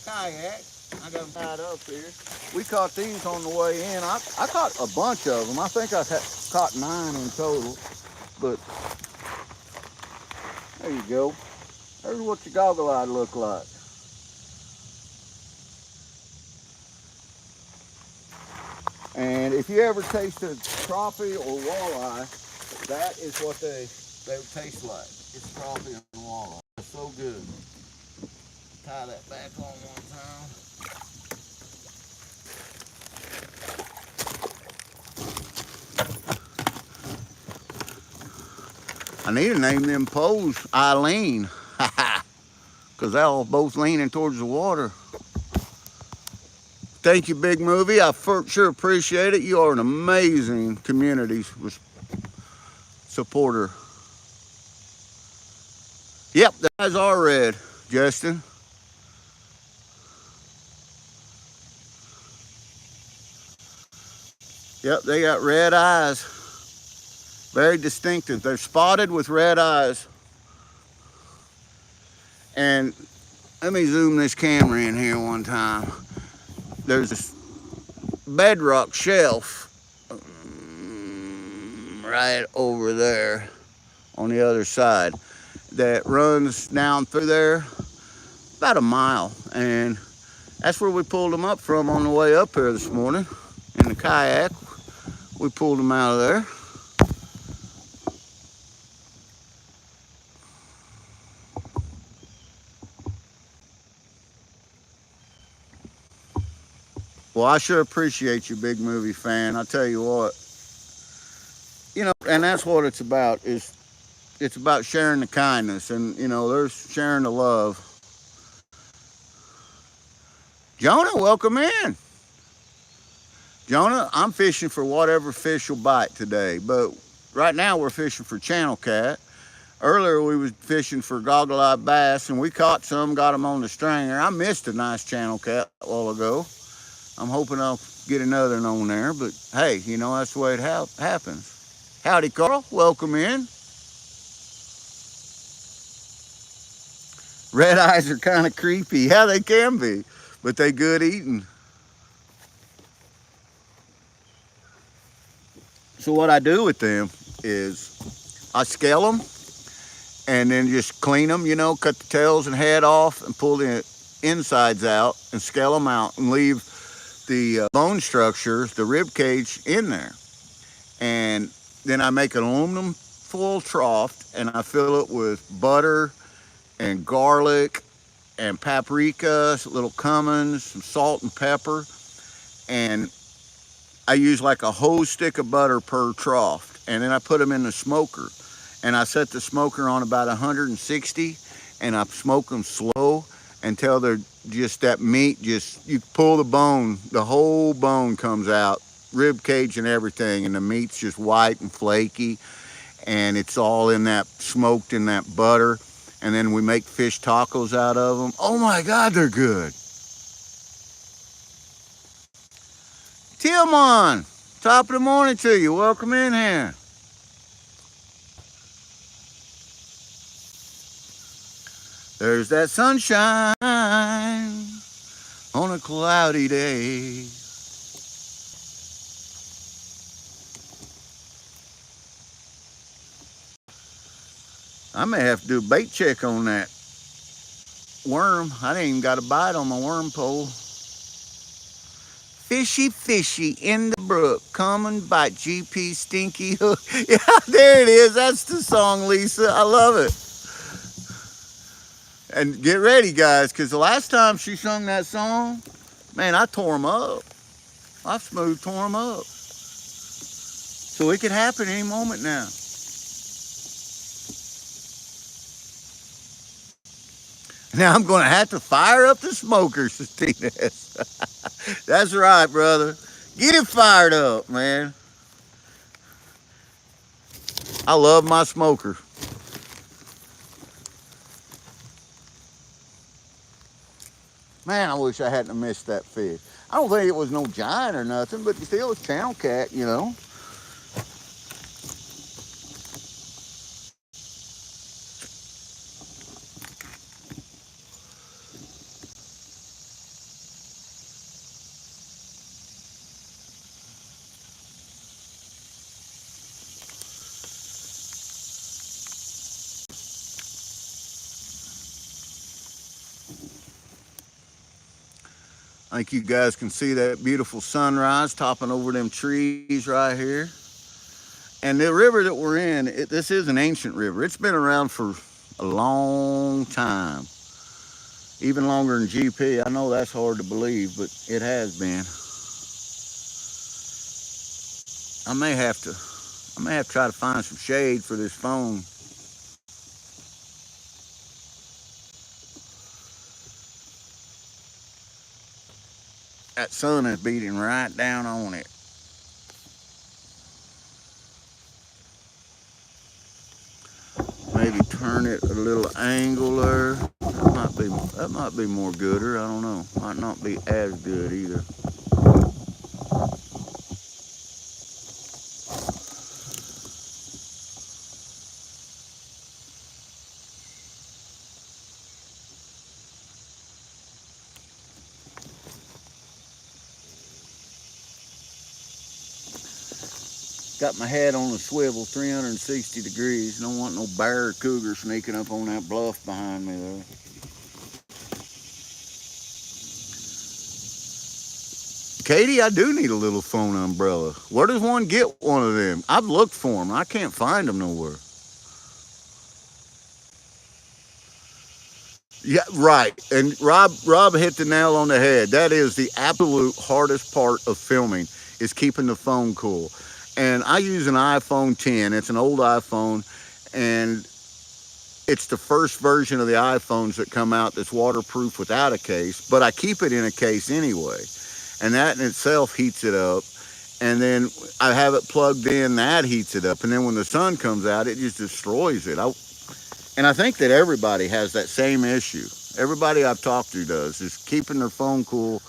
kayak. I got them tied up here. We caught these on the way in. I caught a bunch of them. I think I caught 9 in total. But there you go. There's what your goggle-eyed look like. And if you ever tasted crappie or walleye, that is what they taste like. It's crappie and walleye. It's so good. Tie that back on one time. I need to name them poles Eileen. Because they're all both leaning towards the water. Thank you, Big Movie. I sure appreciate it. You are an amazing community supporter. Yep, the eyes are red, Justin. Yep, they got red eyes. Very distinctive. They're spotted with red eyes. And let me zoom this camera in here one time. There's this bedrock shelf right over there on the other side that runs down through there about a mile, and that's where we pulled them up from on the way up here this morning in the kayak. We pulled them out of there. Well, I sure appreciate you, Big Movie fan. I tell you what, you know, and that's what it's about. It's about sharing the kindness, and you know, there's sharing the love. Jonah, welcome in. Jonah, I'm fishing for whatever fish will bite today, but right now we're fishing for channel cat. Earlier we was fishing for goggle-eyed bass, and we caught some, got them on the stringer. I missed a nice channel cat a while ago. I'm hoping I'll get another one on there, but hey, you know, that's the way it happens. Howdy, Carl. Welcome in. Red eyes are kind of creepy. Yeah, they can be, but they good eating. So what I do with them is I scale them and then just clean them, you know, cut the tails and head off and pull the insides out and scale them out and leave the bone structure, the rib cage, in there. And then I make an aluminum foil trough and I fill it with butter and garlic and paprika, little cumin, some salt and pepper. And I use like a whole stick of butter per trough. And then I put them in the smoker. And I set the smoker on about 160 and I smoke them slow until they're just that meat, just you pull the bone, the whole bone comes out, rib cage and everything, and the meat's just white and flaky, and it's all in that, smoked in that butter. And then we make fish tacos out of them. Oh my God, they're good. Tillman, top of the morning to you. Welcome in here. There's that sunshine on a cloudy day. I may have to do a bait check on that worm. I didn't even got a bite on my worm pole. Fishy, fishy in the brook. Come and bite GP Stinky Hook. Yeah, there it is. That's the song, Lisa. I love it. And get ready, guys, because the last time she sung that song, man, I tore them up. I smooth tore them up. So it could happen any moment now. Now I'm going to have to fire up the smoker, Stines. That's right, brother. Get it fired up, man. I love my smoker. Man, I wish I hadn't missed that fish. I don't think it was no giant or nothing, but still, it's channel cat, you know. I think you guys can see that beautiful sunrise topping over them trees right here. And the river that we're in, this is an ancient river. It's been around for a long time, even longer than GP. I know that's hard to believe, but it has been. I may have to try to find some shade for this phone. That sun is beating right down on it. Maybe turn it a little angular. That might be more gooder. I don't know. Might not be as good either. Got my head on a swivel, 360 degrees. Don't want no bear or cougar sneaking up on that bluff behind me there. Katie, I do need a little phone umbrella. Where does one get one of them? I've looked for them. I can't find them nowhere. Yeah, right. And Rob hit the nail on the head. That is the absolute hardest part of filming is keeping the phone cool. And I use an iPhone 10. It's an old iPhone, and it's the first version of the iPhones that come out that's waterproof without a case, but I keep it in a case anyway. And that in itself heats it up. And then I have it plugged in, that heats it up. And then when the sun comes out, it just destroys it. And I think that everybody has that same issue. Everybody I've talked to does. Is keeping their phone cool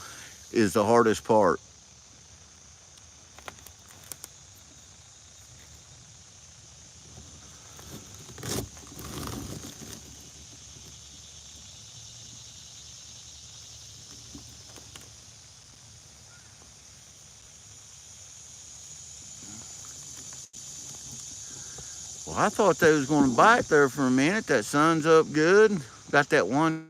is the hardest part. Well, I thought they was going to bite there for a minute. That sun's up good. Got that one.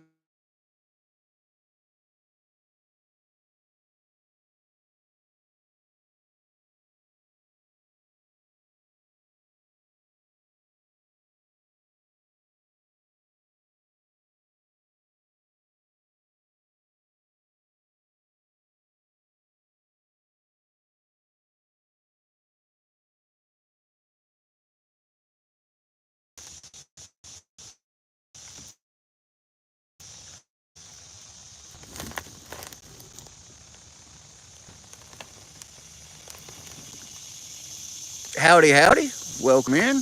Howdy, howdy. Welcome in.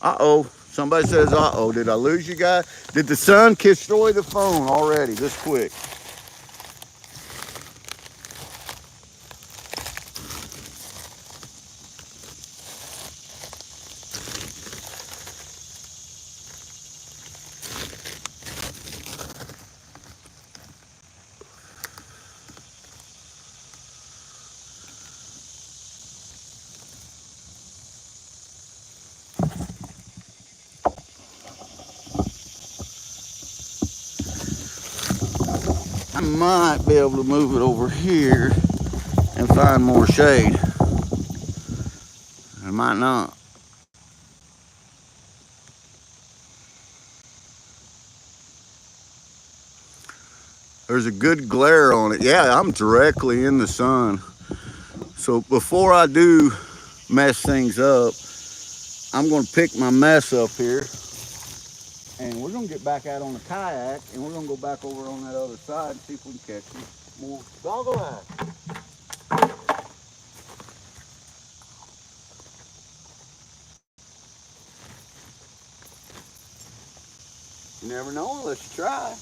Uh-oh. Somebody says, uh-oh. Did I lose you guys? Did the sun destroy the phone already this quick? might be able to move it over here and find more shade. I might not. There's a good glare on it. Yeah, I'm directly in the sun. So before I do mess things up, I'm gonna pick my mess up here and we're gonna get back out on the kayak and we're gonna go back over on that other side and see if we can catch some more goggle eyes. You never know unless you try.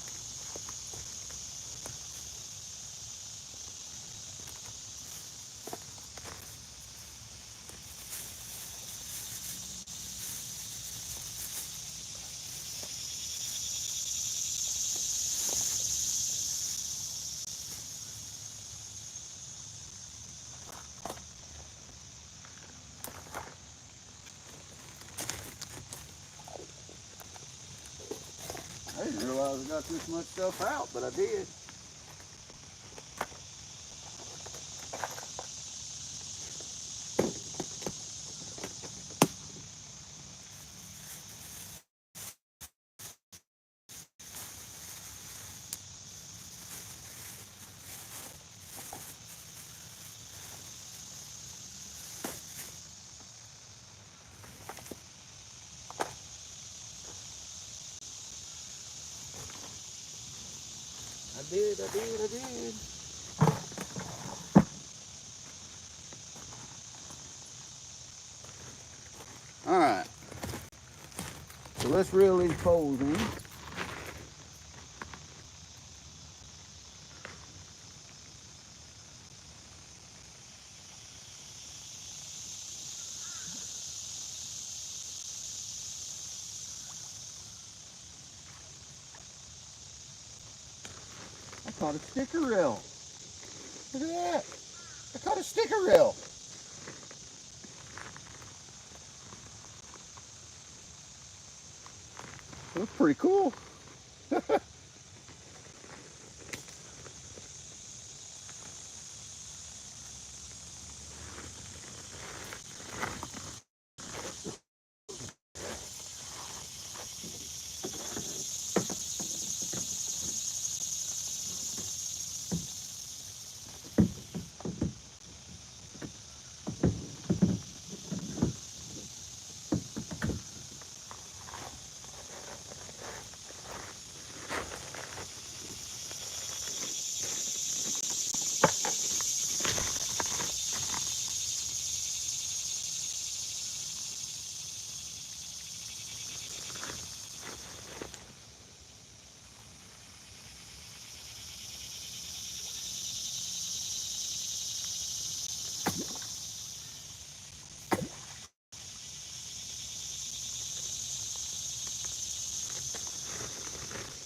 I didn't realize I got this much stuff out, but I did. I did. All right. So let's reel these poles in. I caught a sticker reel. Look at that. I caught a sticker reel. That's pretty cool.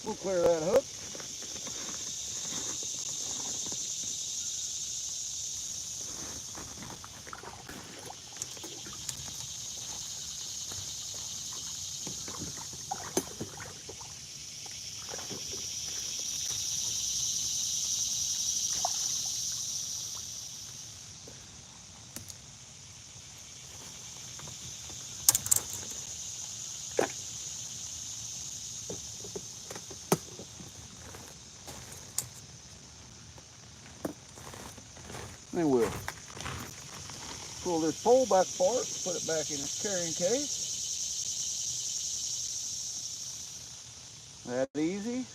We'll clear that hook. Then we'll pull this pole back apart, put it back in its carrying case. That easy.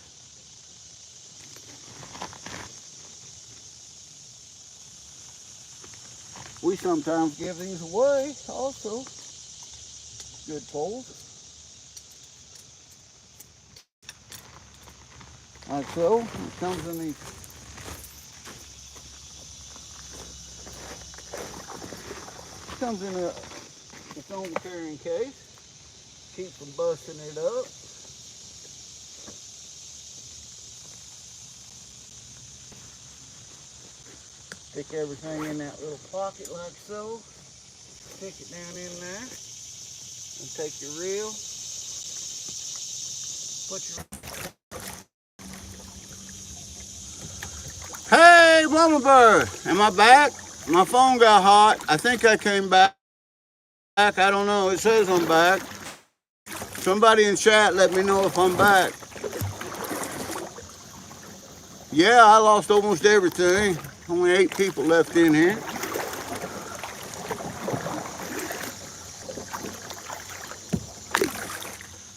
We sometimes give these away also. Good poles. Like so. It comes in these. Comes in its own carrying case. Keep from busting it up. Stick everything in that little pocket like so. Stick it down in there. And take your reel. Put your Mama Bird, am I back? My phone got hot. I think I came back. I don't know. It says I'm back. Somebody in chat let me know if I'm back. Yeah, I lost almost everything. Only 8 people left in here.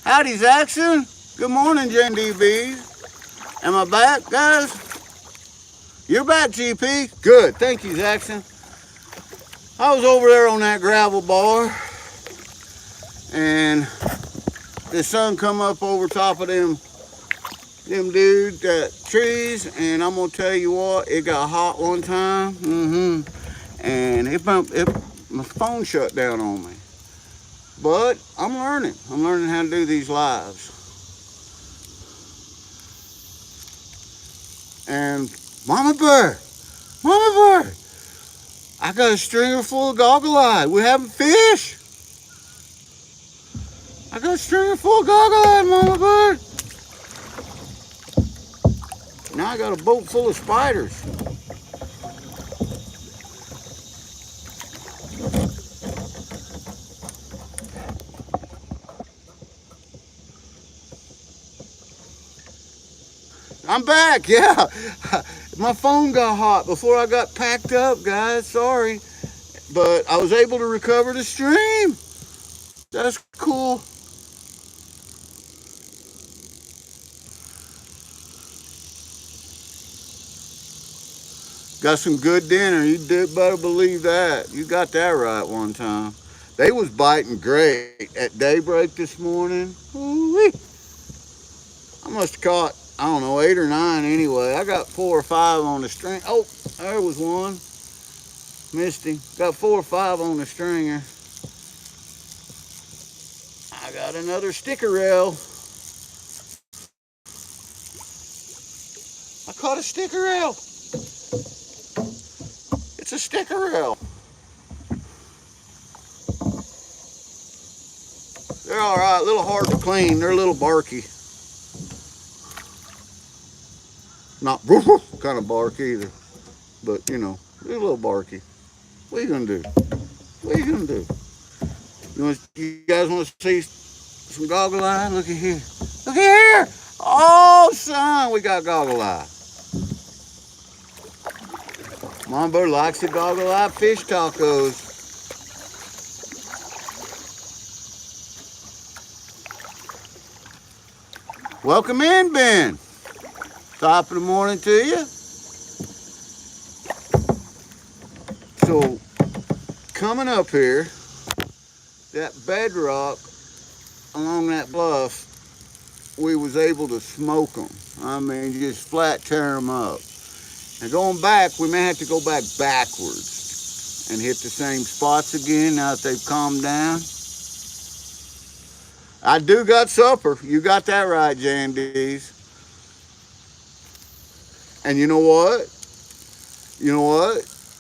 Howdy, Jackson. Good morning, JNDBs. Am I back, guys? You're back, GP. Good. Thank you, Jackson. I was over there on that gravel bar, and the sun come up over top of them dudes, trees, and I'm gonna tell you what, it got hot one time, and my phone shut down on me. But I'm learning how to do these lives. And Mama Bird, I got a stringer full of goggle-eye. We having fish. I got a stringer full of goggle-eye, Mama Bird. Now I got a boat full of spiders. I'm back, yeah. My phone got hot before I got packed up, guys. Sorry. But I was able to recover the stream. That's cool. Got some good dinner. You did better believe that. You got that right one time. They was biting great at daybreak this morning. Ooh-wee. I must have caught, I don't know, 8 or 9 anyway. I got 4 or 5 on the string. Oh, there was one. Missed him. Got 4 or 5 on the stringer. I got another sticker rail. I caught a sticker rail. It's a sticker rail. They're all right, a little hard to clean. They're a little barky. Not kind of bark either, but you know, they're a little barky. What are you gonna do? What are you gonna do? You guys want to see some goggle eye? Look at here. Look at here. Oh, son, we got goggle eye. Mama Bird likes the goggle eye fish tacos. Welcome in, Ben. Top of the morning to you. So, coming up here, that bedrock along that bluff, we was able to smoke them. I mean, just flat tear them up. Now going back, we may have to go back backwards and hit the same spots again now that they've calmed down. I do got supper. You got that right, JMDs. And you know what?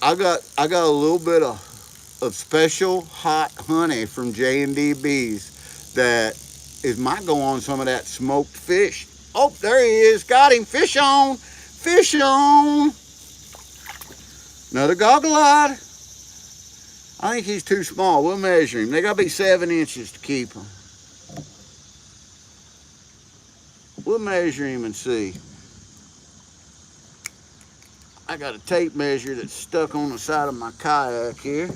I got a little bit of special hot honey from J&D-B's that might go on some of that smoked fish. Oh, there he is. Got him. Fish on. Fish on. Another goggle-eyed. I think he's too small. We'll measure him. They got to be 7 inches to keep him. We'll measure him and see. I got a tape measure that's stuck on the side of my kayak here.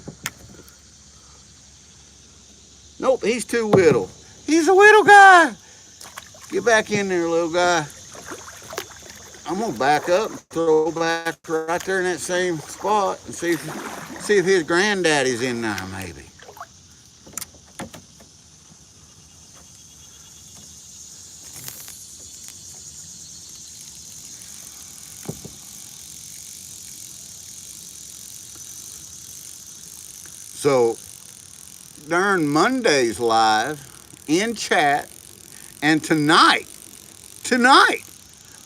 Nope, he's too little. He's a little guy. Get back in there, little guy. I'm gonna back up and throw back right there in that same spot and see if his granddaddy's in there maybe. So during Monday's live in chat, and tonight,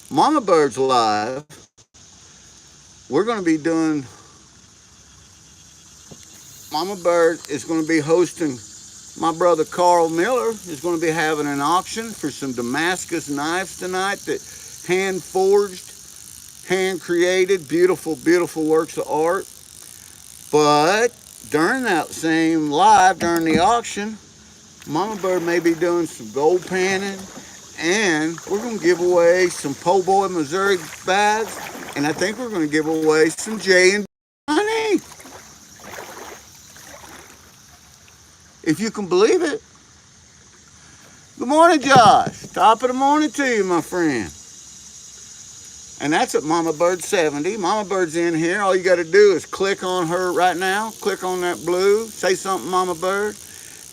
Mama Bird's live, we're going to be doing, Mama Bird is going to be hosting, my brother Carl Miller is going to be having an auction for some Damascus knives tonight that hand forged hand created, beautiful, beautiful works of art. But during that same live, during the auction, Mama Bird may be doing some gold panning, and we're going to give away some Po' Boy Missouri bags, and I think we're going to give away some J&B honey. If you can believe it. Good morning, Josh. Top of the morning to you, my friend. And that's at Mama Bird 70. Mama Bird's in here. All you got to do is click on her right now. Click on that blue. Say something, Mama Bird.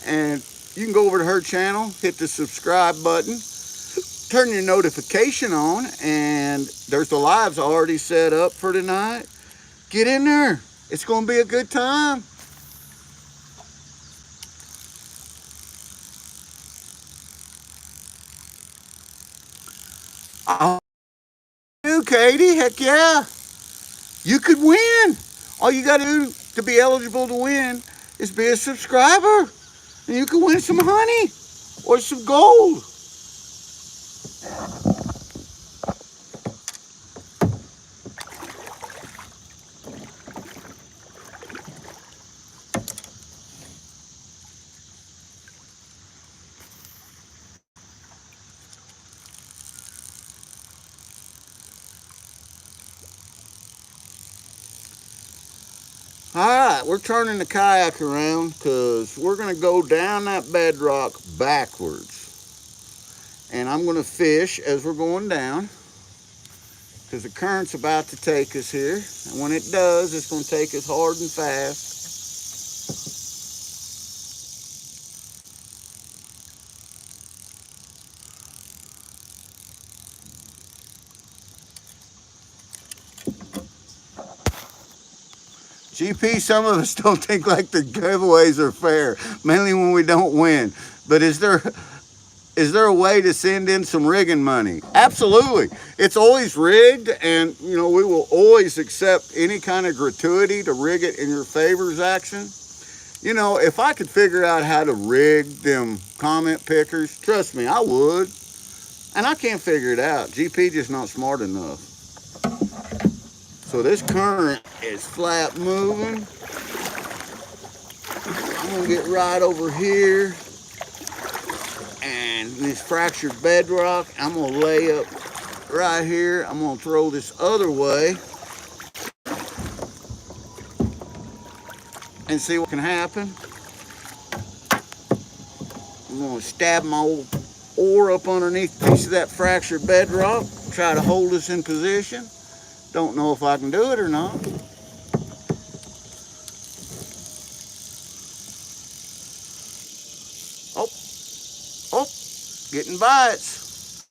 And you can go over to her channel, hit the subscribe button, turn your notification on, and there's the lives already set up for tonight. Get in there. It's going to be a good time. Oh, you, Katie. Heck yeah. You could win. All you got to do to be eligible to win is be a subscriber. And you can win some honey or some gold. All right, we're turning the kayak around because we're going to go down that bedrock backwards. And I'm going to fish as we're going down because the current's about to take us here. And when it does, it's going to take us hard and fast. GP, some of us don't think like the giveaways are fair, mainly when we don't win. But is there a way to send in some rigging money? Absolutely. It's always rigged, and we will always accept any kind of gratuity to rig it in your favors action. If I could figure out how to rig them comment pickers, trust me, I would. And I can't figure it out. GP just not smart enough. So this current is flat moving. I'm gonna get right over here, and this fractured bedrock, I'm gonna lay up right here. I'm gonna throw this other way and see what can happen. I'm gonna stab my old oar up underneath a piece of that fractured bedrock, try to hold us in position. Don't know if I can do it or not. Oh, getting bites.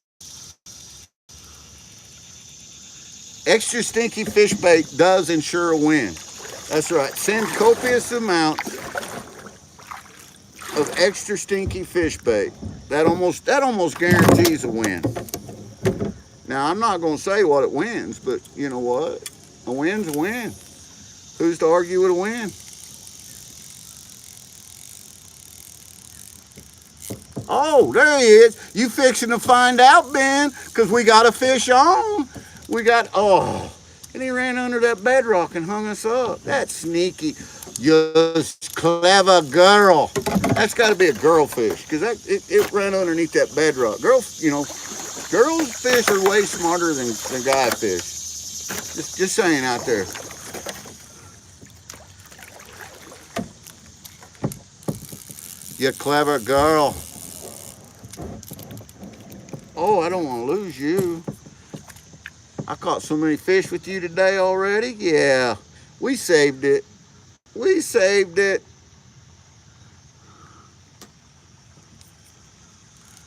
Extra stinky fish bait does ensure a win. That's right. Send copious amounts of extra stinky fish bait. That almost guarantees a win. Now, I'm not going to say what it wins, but you know what? A win's a win. Who's to argue with a win? Oh, there he is. You fixing to find out, Ben, because we got a fish on. And he ran under that bedrock and hung us up. That's sneaky. You clever girl. That's got to be a girl fish, because it ran underneath that bedrock. Girls fish are way smarter than guy fish. Just saying out there. You clever girl. Oh, I don't want to lose you. I caught so many fish with you today already. Yeah, we saved it. We saved it.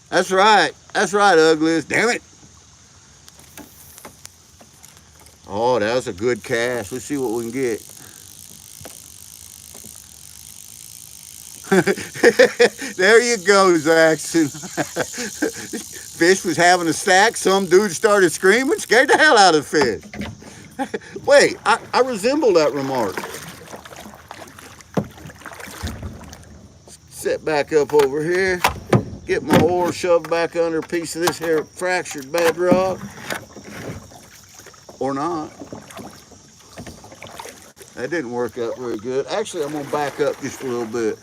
That's right. That's right, ugliest. Damn it. Oh, that was a good cast. Let's see what we can get. There you go, Zaxton. Fish was having a stack. Some dude started screaming, scared the hell out of the fish. Wait, I resemble that remark. Sit back up over here. Get my oar shoved back under a piece of this here fractured bedrock. Or not. That didn't work out very good. Actually, I'm gonna back up just a little bit.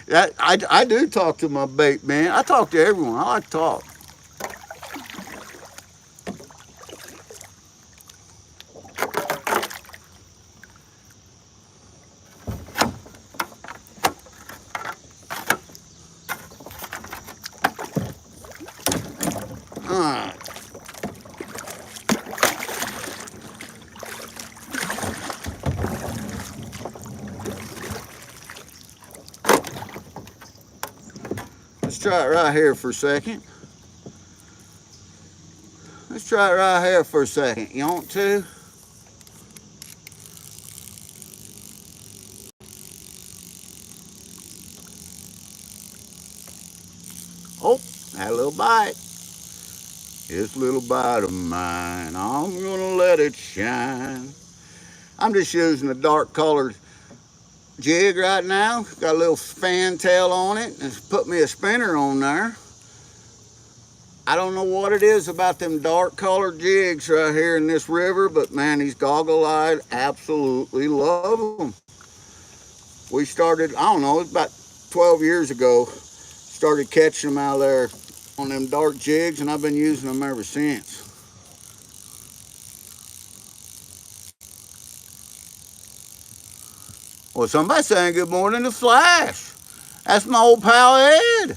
I do talk to my bait, man. I talk to everyone. I like to talk. All right. Let's try it right here for a second. Let's try it right here for a second. You want to? Oh, had a little bite. This little bite of mine, I'm gonna let it shine. I'm just using a dark colored jig right now. Got a little fantail on it. It's put me a spinner on there. I don't know what it is about them dark colored jigs right here in this river, but man, these goggle-eyed absolutely love them. We started, I don't know, it's about 12 years ago, started catching them out there on them dark jigs, and I've been using them ever since. Well, somebody's saying good morning to Flash. That's my old pal Ed.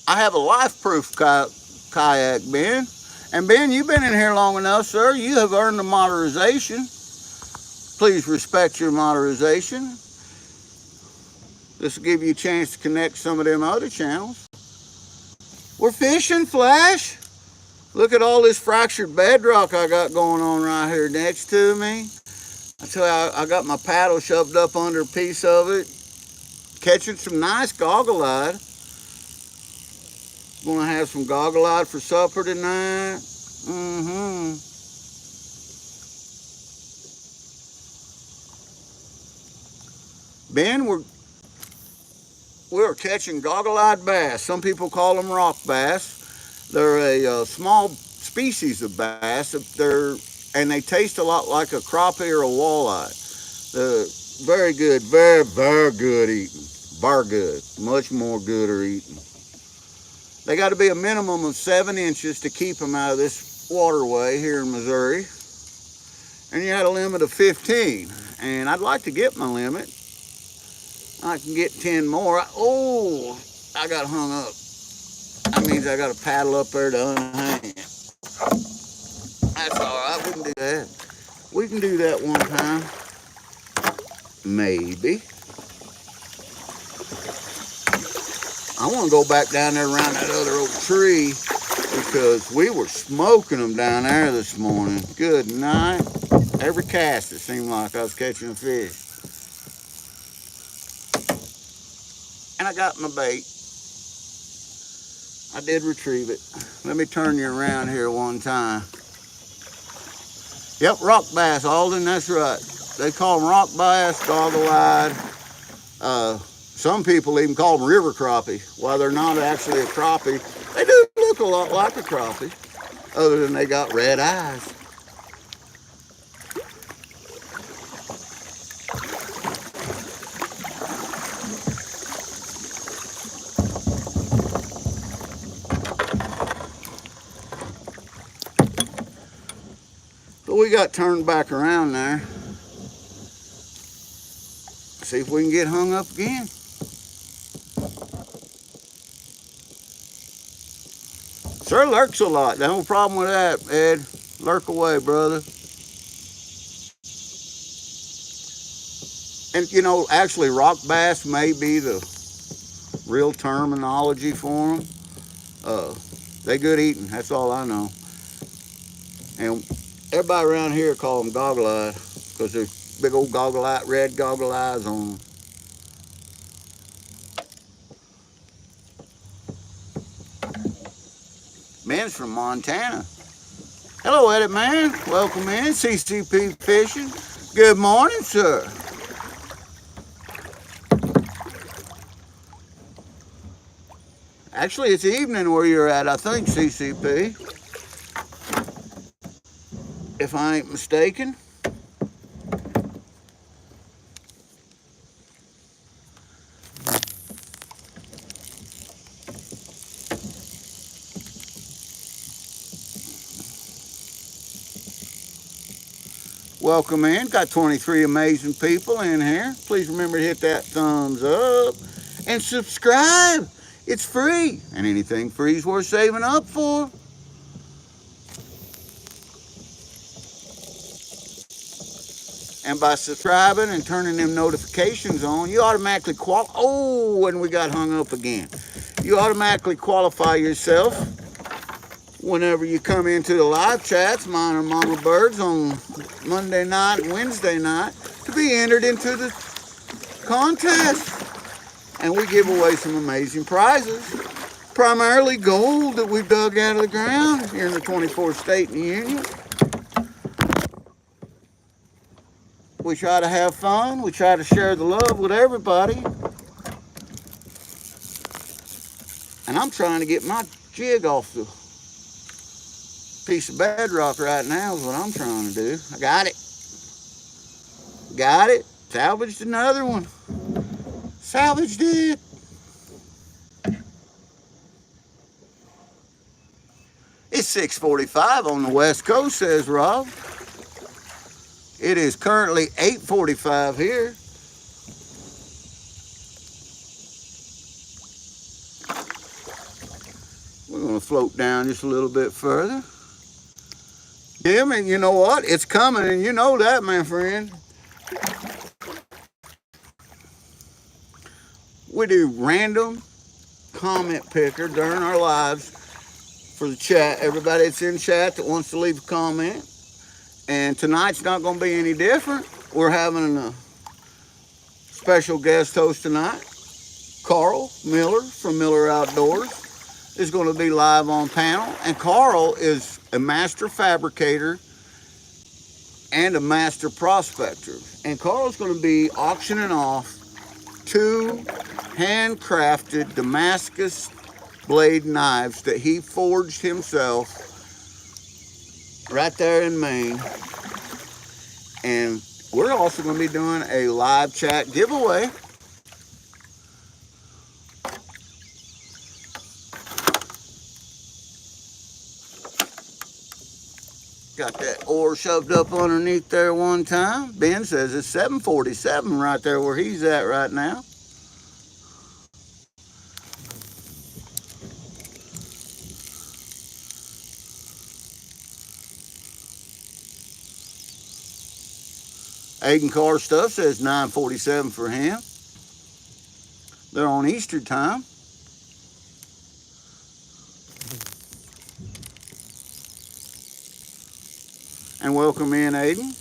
I have a life-proof kayak, Ben. And Ben, you've been in here long enough, sir. You have earned the modernization. Please respect your modernization. This will give you a chance to connect some of them other channels. We're fishing, Flash. Look at all this fractured bedrock I got going on right here next to me. I tell you, I got my paddle shoved up under a piece of it. Catching some nice goggle-eyed. Gonna have some goggle-eyed for supper tonight. Ben, we're catching goggle-eyed bass. Some people call them rock bass. They're a small species of bass. And they taste a lot like a crappie or a walleye. Very good, very, very good eating. Very good, much more gooder eating. They got to be a minimum of 7 inches to keep them out of this waterway here in Missouri. And you had a limit of 15. And I'd like to get my limit. I can get 10 more. I got hung up. That means I got to paddle up there to unhang. That's all right, we can do that. We can do that one time. Maybe. I want to go back down there around that other oak tree because we were smoking them down there this morning. Good night. Every cast, it seemed like I was catching a fish. And I got my bait. I did retrieve it. Let me turn you around here one time. Yep, rock bass, Alden, that's right. They call them rock bass, goggle-eyed. Some people even call them river crappie. While they're not actually a crappie, they do look a lot like a crappie, other than they got red eyes. But we got turned back around there. See if we can get hung up again. Sure lurks a lot. No problem with that, Ed. Lurk away, brother. And you know, actually rock bass may be the real terminology for them. They good eating, that's all I know. And everybody around here call them goggle-eyed because there's big old goggle-eyed, red goggle eyes on them. Ben's from Montana. Hello, Eddie man. Welcome in. CCP Fishing. Good morning, sir. Actually, it's evening where you're at, I think, CCP. If I ain't mistaken. Welcome in. Got 23 amazing people in here. Please remember to hit that thumbs up and subscribe. It's free, and anything free is worth saving up for. And by subscribing and turning them notifications on, you automatically and we got hung up again. You automatically qualify yourself whenever you come into the live chats, mine or Mama Bird's, on Monday night and Wednesday night, to be entered into the contest. And we give away some amazing prizes, primarily gold that we've dug out of the ground here in the 24th state in the union. We try to have fun. We try to share the love with everybody. And I'm trying to get my jig off the piece of bedrock right now is what I'm trying to do. I got it. Got it. Salvaged another one. Salvaged it. It's 6:45 on the West Coast, says Rob. It is currently 8:45 here. We're going to float down just a little bit further. Yeah, man, you know what? It's coming, and you know that, my friend. We do random comment picker during our lives for the chat. Everybody that's in chat that wants to leave a comment. And tonight's not going to be any different. We're having a special guest host tonight. Carl Miller from Miller Outdoors is going to be live on panel. And Carl is a master fabricator and a master prospector. And Carl's going to be auctioning off 2 handcrafted Damascus blade knives that he forged himself right there in Maine. And we're also going to be doing a live chat giveaway. Got that oar shoved up underneath there one time. Ben says it's 7:47 right there where he's at right now. Aiden Carr stuff says 9:47 for him. They're on Easter time. And welcome in, Aiden.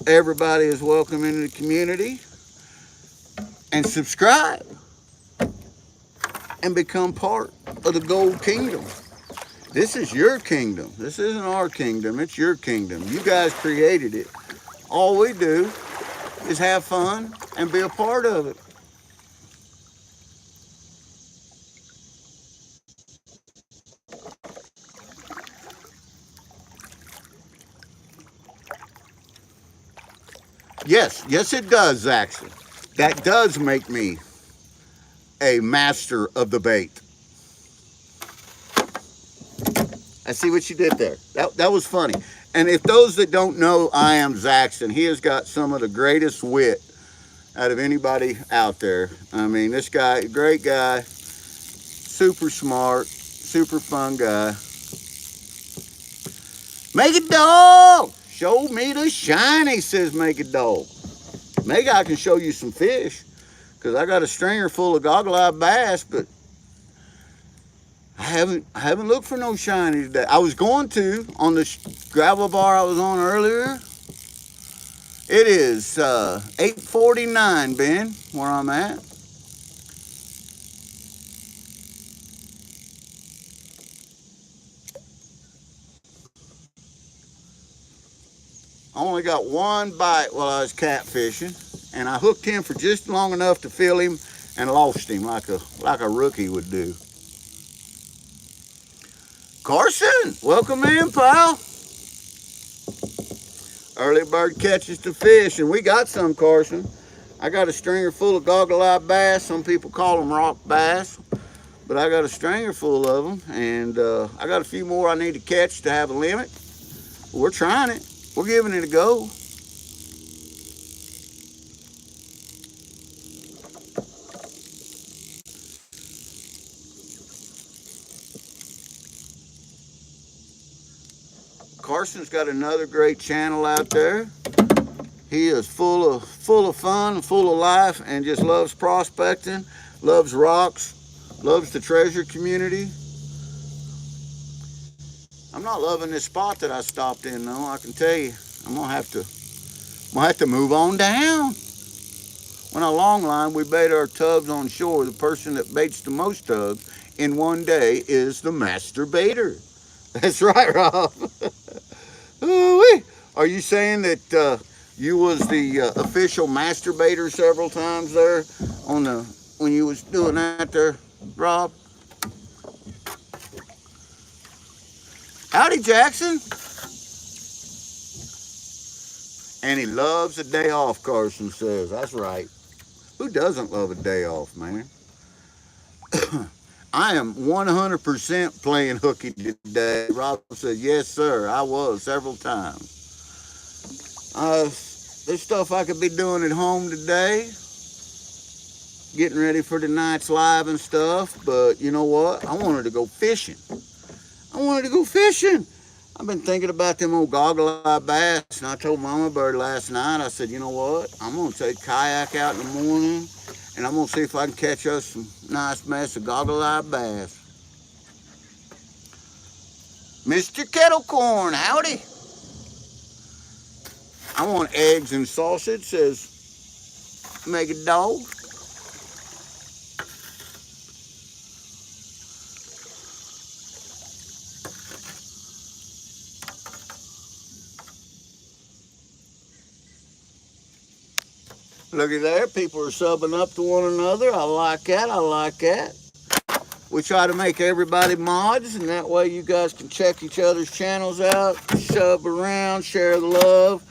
Everybody is welcome into the community. And subscribe and become part of the Gold Kingdom. This is your kingdom. This isn't our kingdom. It's your kingdom. You guys created it. All we do is have fun and be a part of it. Yes, it does, actually. That does make me a master of the bait. I see what you did there. That was funny. And if those that don't know I am Zaxxon, he has got some of the greatest wit out of anybody out there. I mean, this guy, great guy, super smart, super fun guy. Make a dog! Show me the shiny, says Make a dog. Maybe I can show you some fish, because I got a stringer full of goggle-eyed bass, but I haven't looked for no shiny today. I was going to on the gravel bar I was on earlier. It is 8:49, Ben, where I'm at. I only got one bite while I was catfishing, and I hooked him for just long enough to feel him and lost him like a rookie would do. Carson, welcome in, pal. Early bird catches the fish, and we got some, Carson. I got a stringer full of goggle-eye bass. Some people call them rock bass, but I got a stringer full of them, and I got a few more I need to catch to have a limit. We're trying it. We're giving it a go. Carson's got another great channel out there. He is full of fun, full of life, and just loves prospecting, loves rocks, loves the treasure community. I'm not loving this spot that I stopped in though. I can tell you, I'm gonna have to move on down. When I long line, we bait our tubs on shore. The person that baits the most tubs in one day is the master baiter. That's right, Rob. Ooh-wee. Are you saying that you was the official masturbator several times there when you was doing that there, Rob? Howdy, Jackson. And he loves a day off, Carson says. That's right. Who doesn't love a day off, man? I am 100% playing hooky today. Rob said, yes, sir. I was several times. There's stuff I could be doing at home today. Getting ready for tonight's live and stuff. But you know what? I wanted to go fishing. I've been thinking about them old goggle-eye bass. And I told Mama Bird last night, I said, you know what? I'm going to take kayak out in the morning. And I'm going to see if I can catch us some nice mess of goggle-eye bass. Mr. Kettle Corn, howdy. I want eggs and sausage, says Mega Dog. Look at there, people are subbing up to one another. I like that. We try to make everybody mods, and that way you guys can check each other's channels out, sub around, share the love,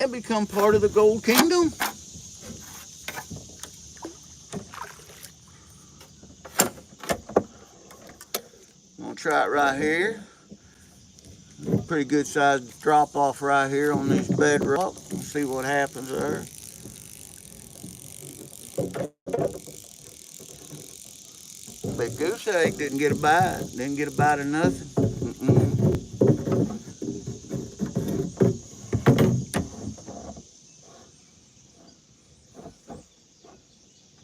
and become part of the Gold Kingdom. I'm gonna try it right here. Pretty good sized drop off right here on this bedrock. We'll see what happens there. Big goose egg didn't get a bite. Didn't get a bite of nothing.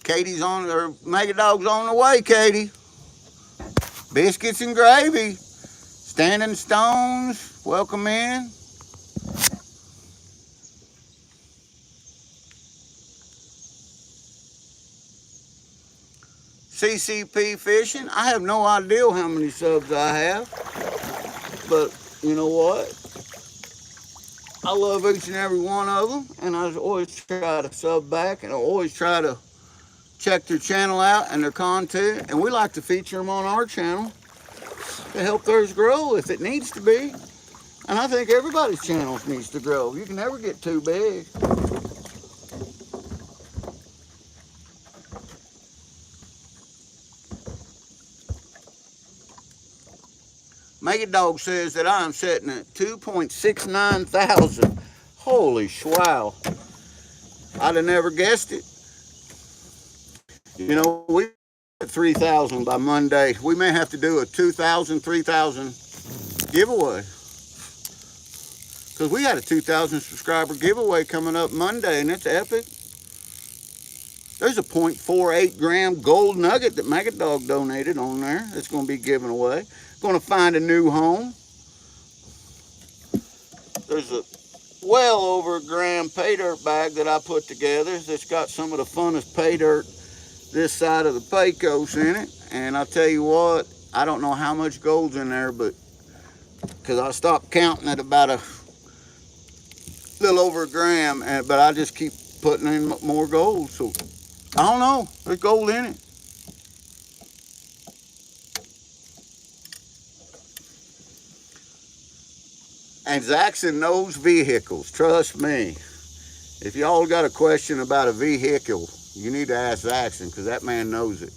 Katie's on, or Mega Dog's on the way, Katie. Biscuits and gravy. Standing Stones, welcome in. CCP Fishing, I have no idea how many subs I have, but you know what? I love each and every one of them, and I always try to sub back, and I always try to check their channel out and their content, and we like to feature them on our channel to help theirs grow if it needs to be. And I think everybody's channel needs to grow. You can never get too big. Mega Dog says that I am sitting at 2.69 thousand. Holy wow. I'd have never guessed it. You know, we at 3,000 by Monday. We may have to do a 2,000, 3,000 giveaway. Because we got a 2,000 subscriber giveaway coming up Monday, and it's epic. There's a 0.48 gram gold nugget that Mega Dog donated on there that's going to be given away. Going to find a new home. There's a well over a gram pay dirt bag that I put together that's got some of the funnest pay dirt this side of the Pecos in it. And I'll tell you what, I don't know how much gold's in there, but because I stopped counting at about a little over a gram, but I just keep putting in more gold. So I don't know. There's gold in it. And Zaxxon knows vehicles. Trust me. If y'all got a question about a vehicle, you need to ask Zaxxon because that man knows it.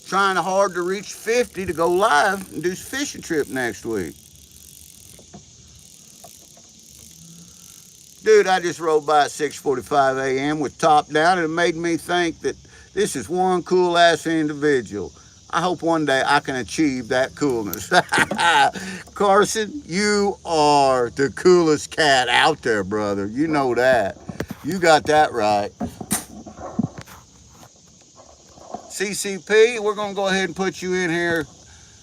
Trying hard to reach 50 to go live and do a fishing trip next week. Dude, I just rode by at 6:45 a.m. with top down, and it made me think that this is one cool ass individual. I hope one day I can achieve that coolness. Carson, you are the coolest cat out there, brother. You know that. You got that right. CCP, we're going to go ahead and put you in here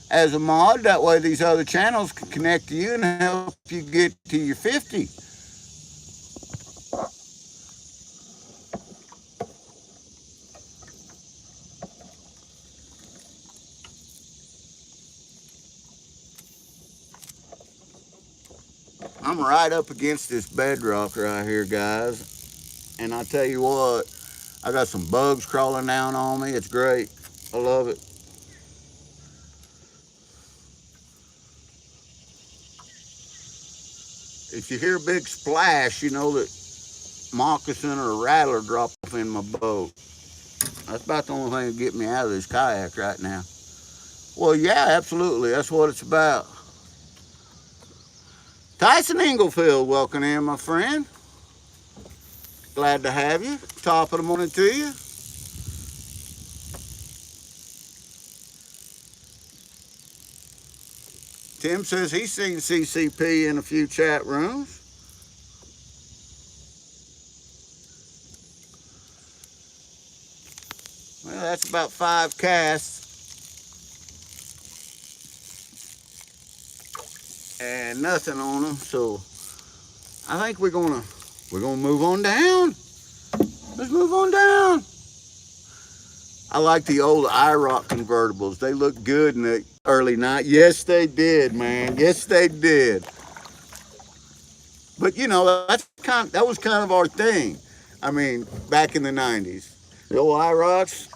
as a mod. That way these other channels can connect to you and help you get to your 50. I'm right up against this bedrock right here, guys. And I tell you what, I got some bugs crawling down on me. It's great. I love it. If you hear a big splash, you know that moccasin or a rattler dropped off in my boat. That's about the only thing that get me out of this kayak right now. Well, yeah, absolutely. That's what it's about. Tyson Inglefield, welcome in, my friend. Glad to have you. Top of the morning to you. Tim says he's seen CCP in a few chat rooms. Well, that's about 5 casts. And nothing on them, so I think we're gonna move on down. Let's move on down. I like the old IROC convertibles. They look good in the early night. Yes, they did, man. Yes, they did. But you know, that was kind of our thing. I mean, back in the 90s, the old IROCs.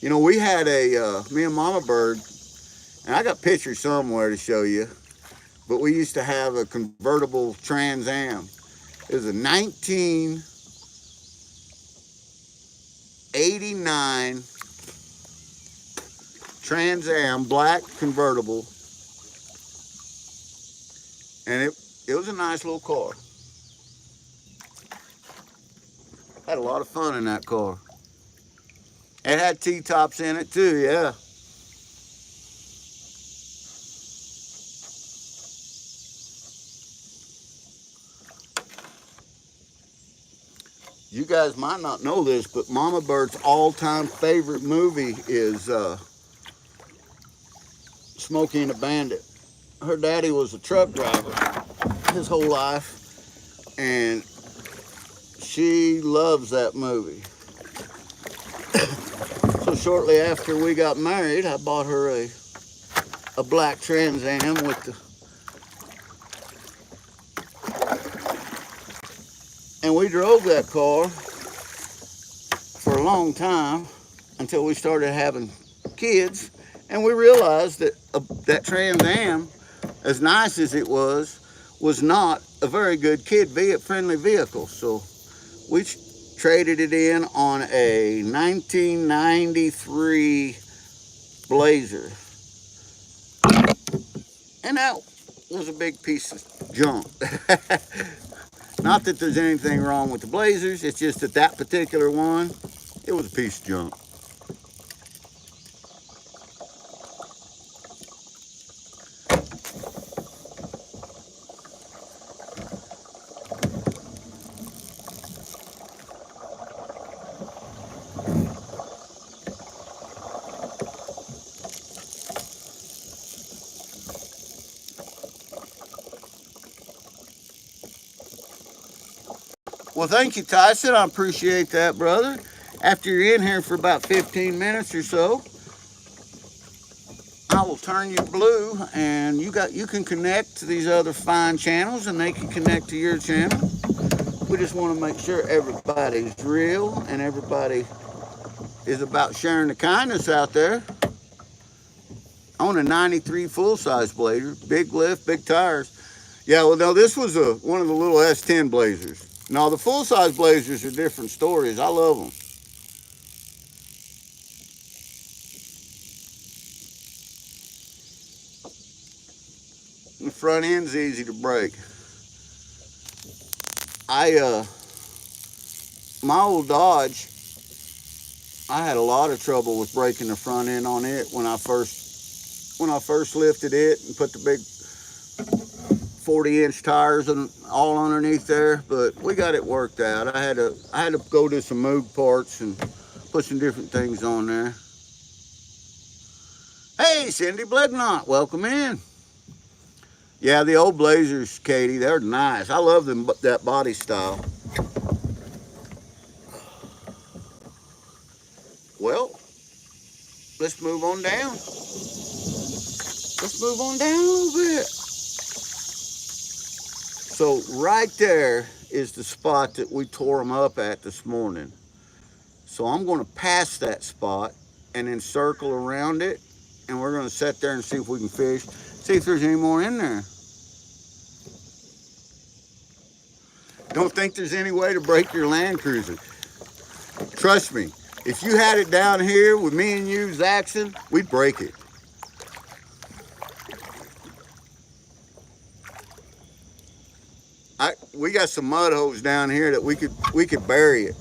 You know, we had me and Mama Bird, and I got pictures somewhere to show you. But we used to have a convertible Trans Am. It was a 1989 Trans Am, black convertible. And it was a nice little car. Had a lot of fun in that car. It had T-tops in it too, yeah. You guys might not know this, but Mama Bird's all-time favorite movie is Smokey and the Bandit. Her daddy was a truck driver his whole life, and she loves that movie. So shortly after we got married, I bought her a black Trans Am with the, and we drove that car for a long time until we started having kids, and we realized that that Trans Am, as nice as it was not a very good kid-friendly vehicle. So we traded it in on a 1993 Blazer. And that was a big piece of junk. Not that there's anything wrong with the Blazers, it's just that particular one, it was a piece of junk. Well, thank you, Tyson. I appreciate that, brother. After you're in here for about 15 minutes or so, I will turn you blue, and you can connect to these other fine channels, and they can connect to your channel. We just want to make sure everybody's real and everybody is about sharing the kindness out there. On a 93 full-size Blazer, big lift, big tires. Yeah, well, no, this was one of the little S10 Blazers. No, the full-size Blazers are different stories. I love them. The front end's easy to break. My old Dodge, I had a lot of trouble with breaking the front end on it when I first lifted it and put the big 40-inch tires and all underneath there, but we got it worked out. I had to go to some Moog parts and put some different things on there. Hey, Cindy Bloodknot, welcome in. Yeah, the old Blazers, Katie, they're nice. I love them, that body style. Well, let's move on down. Let's move on down a little bit. So right there is the spot that we tore them up at this morning. So I'm going to pass that spot and then circle around it, and we're going to sit there and see if we can fish, see if there's any more in there. Don't think there's any way to break your Land Cruiser. Trust me, if you had it down here with me and you, Zaxxon, we'd break it. We got some mud holes down here that we could bury it.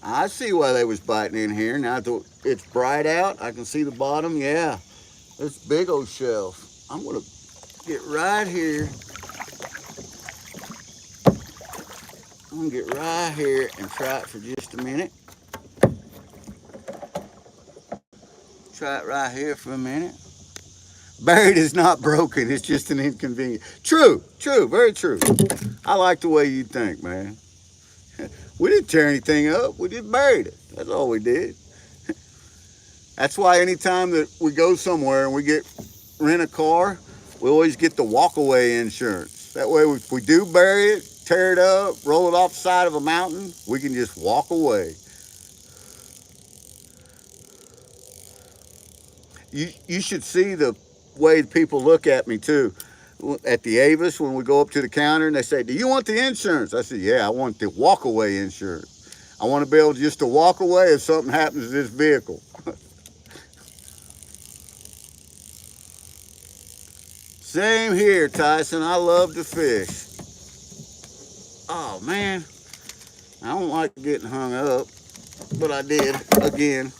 I see why they was biting in here. Now that it's bright out, I can see the bottom. Yeah, it's a big old shelf. I'm gonna get right here. I'm gonna get right here and try it for just a minute. Try it right here for a minute. Buried is not broken. It's just an inconvenience. True, very true. I like the way you think, man. We didn't tear anything up. We just buried it. That's all we did. That's why anytime that we go somewhere and we rent a car, we always get the walk-away insurance. That way, if we do bury it, tear it up, roll it off the side of a mountain, we can just walk away. You should see the way people look at me too. At the Avis, when we go up to the counter and they say, "Do you want the insurance?" I said, "Yeah, I want the walk-away insurance. I want to be able just to walk away if something happens to this vehicle." Same here, Tyson. I love to fish. Oh, man. I don't like getting hung up, but I did again.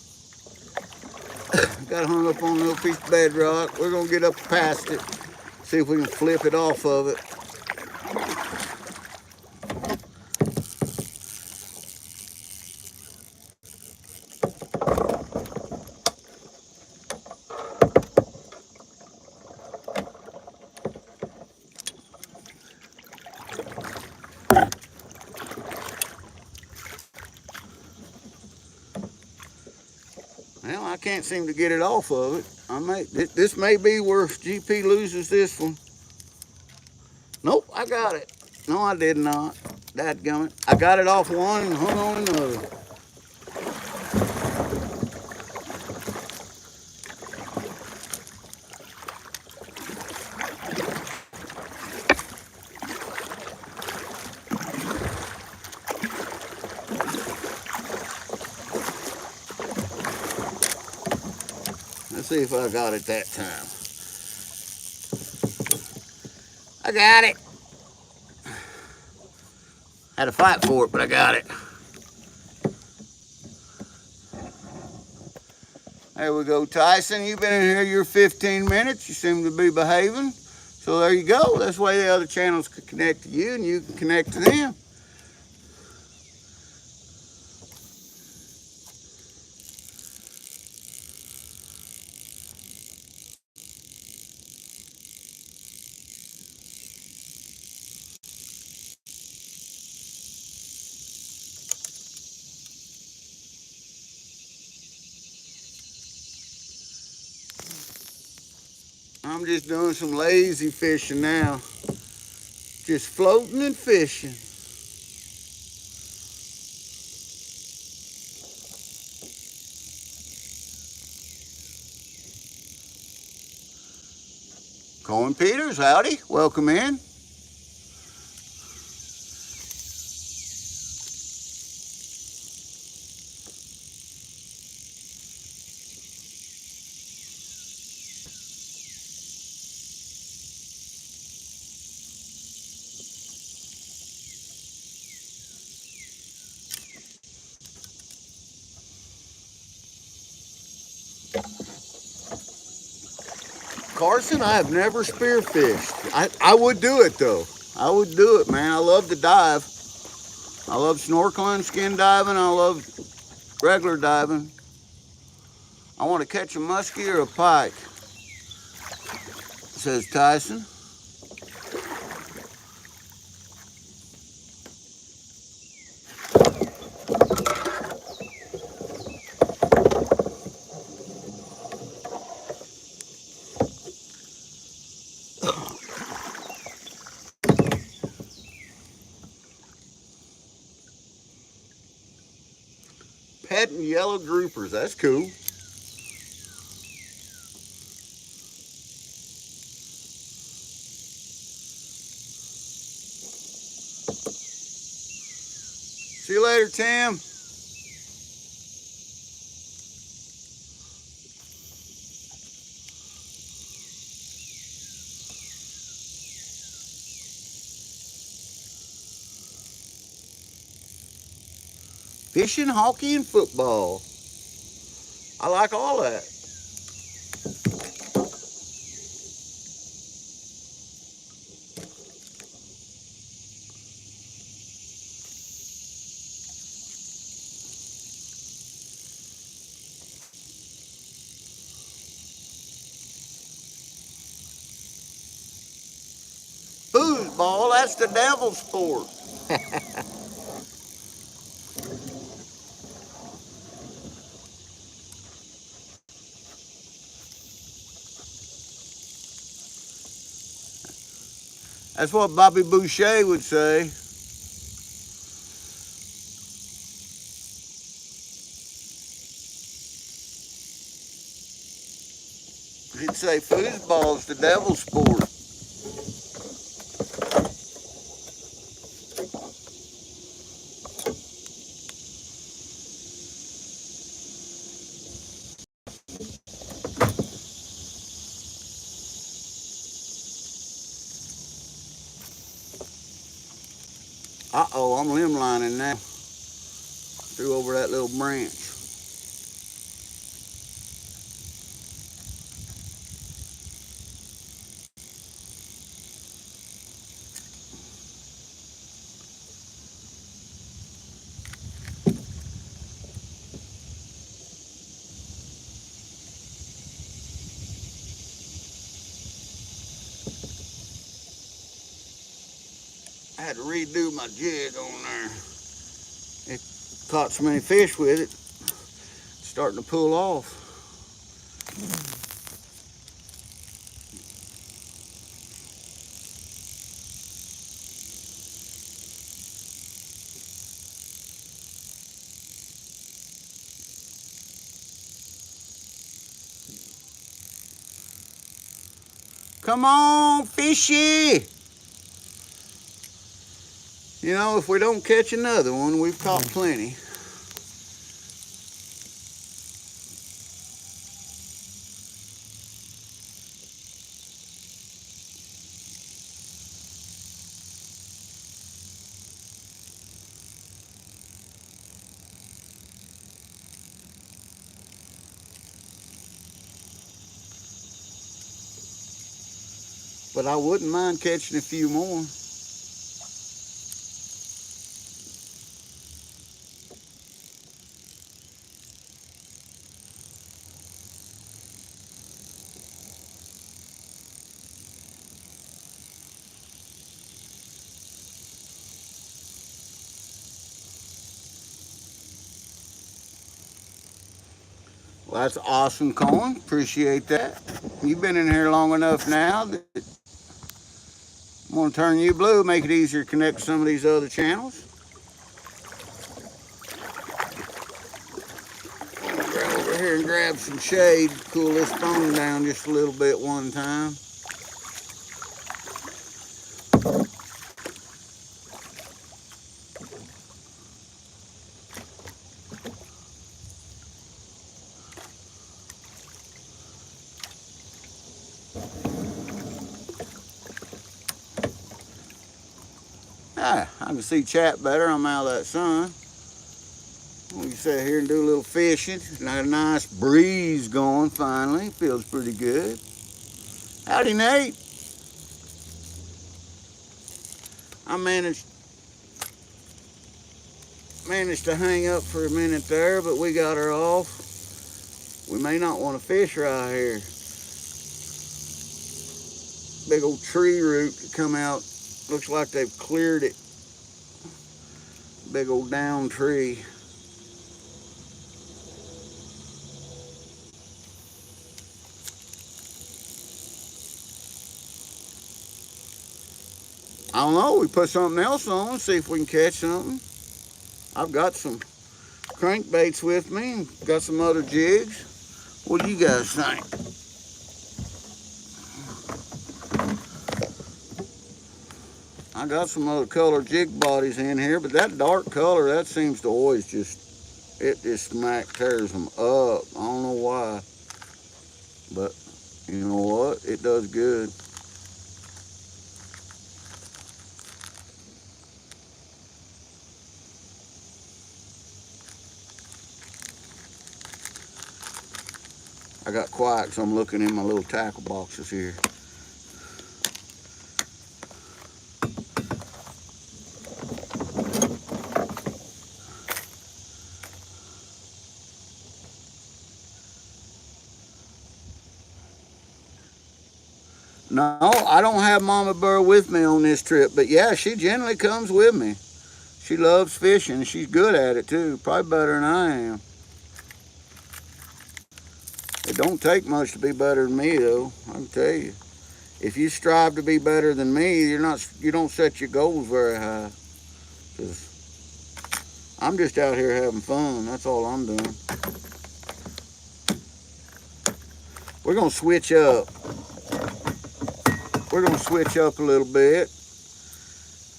Got hung up on a little piece of bedrock. We're going to get up past it, see if we can flip it off of it. Well, I can't seem to get it off of it. This may be where GP loses this one. Nope, I got it. No, I did not. Dadgummit. I got it off one and hung on another. Let's see if I got it that time. I got it. Had to fight for it, but I got it. There we go, Tyson. You've been in here your 15 minutes. You seem to be behaving. So there you go. That's why the other channels can connect to you and you can connect to them. I'm just doing some lazy fishing now. Just floating and fishing. Cohen Peters, howdy, welcome in. Carson, I have never spearfished. I would do it though. I would do it, man. I love to dive. I love snorkeling, skin diving. I love regular diving. I want to catch a muskie or a pike, says Tyson. Petting yellow groupers, that's cool. See you later, Tim. Fishing, hockey, and football. I like all that. Foosball, that's the devil's sport. That's what Bobby Boucher would say. He'd say foosball's the devil's sport. Uh-oh, I'm limb lining now. Threw over that little branch. I had to redo my jig on there. It caught so many fish with it, it's starting to pull off. Come on, fishy! You know, if we don't catch another one, we've caught plenty. But I wouldn't mind catching a few more. Well, that's awesome, Cohen. Appreciate that. You've been in here long enough now that I'm going to turn you blue, make it easier to connect some of these other channels. I'm going to go over here and grab some shade, cool this phone down just a little bit one time. Ah, I can see chat better. I'm out of that sun. We can sit here and do a little fishing. Got a nice breeze going finally. Feels pretty good. Howdy, Nate. I managed to hang up for a minute there, but we got her off. We may not want to fish right here. Big old tree root to come out. Looks like they've cleared it. Big old down tree. I don't know, we put something else on, see if we can catch something. I've got some crankbaits with me, got some other jigs. What do you guys think? I got some other color jig bodies in here, but that dark color, that seems to always it just smack tears them up. I don't know why, but you know what? It does good. I got quiet, so I'm looking in my little tackle boxes here. No, I don't have Mama Bird with me on this trip, but yeah, she generally comes with me. She loves fishing. She's good at it too, probably better than I am. It don't take much to be better than me, though. I can tell you. If you strive to be better than me, you don't set your goals very high. 'Cause I'm just out here having fun. That's all I'm doing. We're gonna switch up. We're gonna switch up a little bit.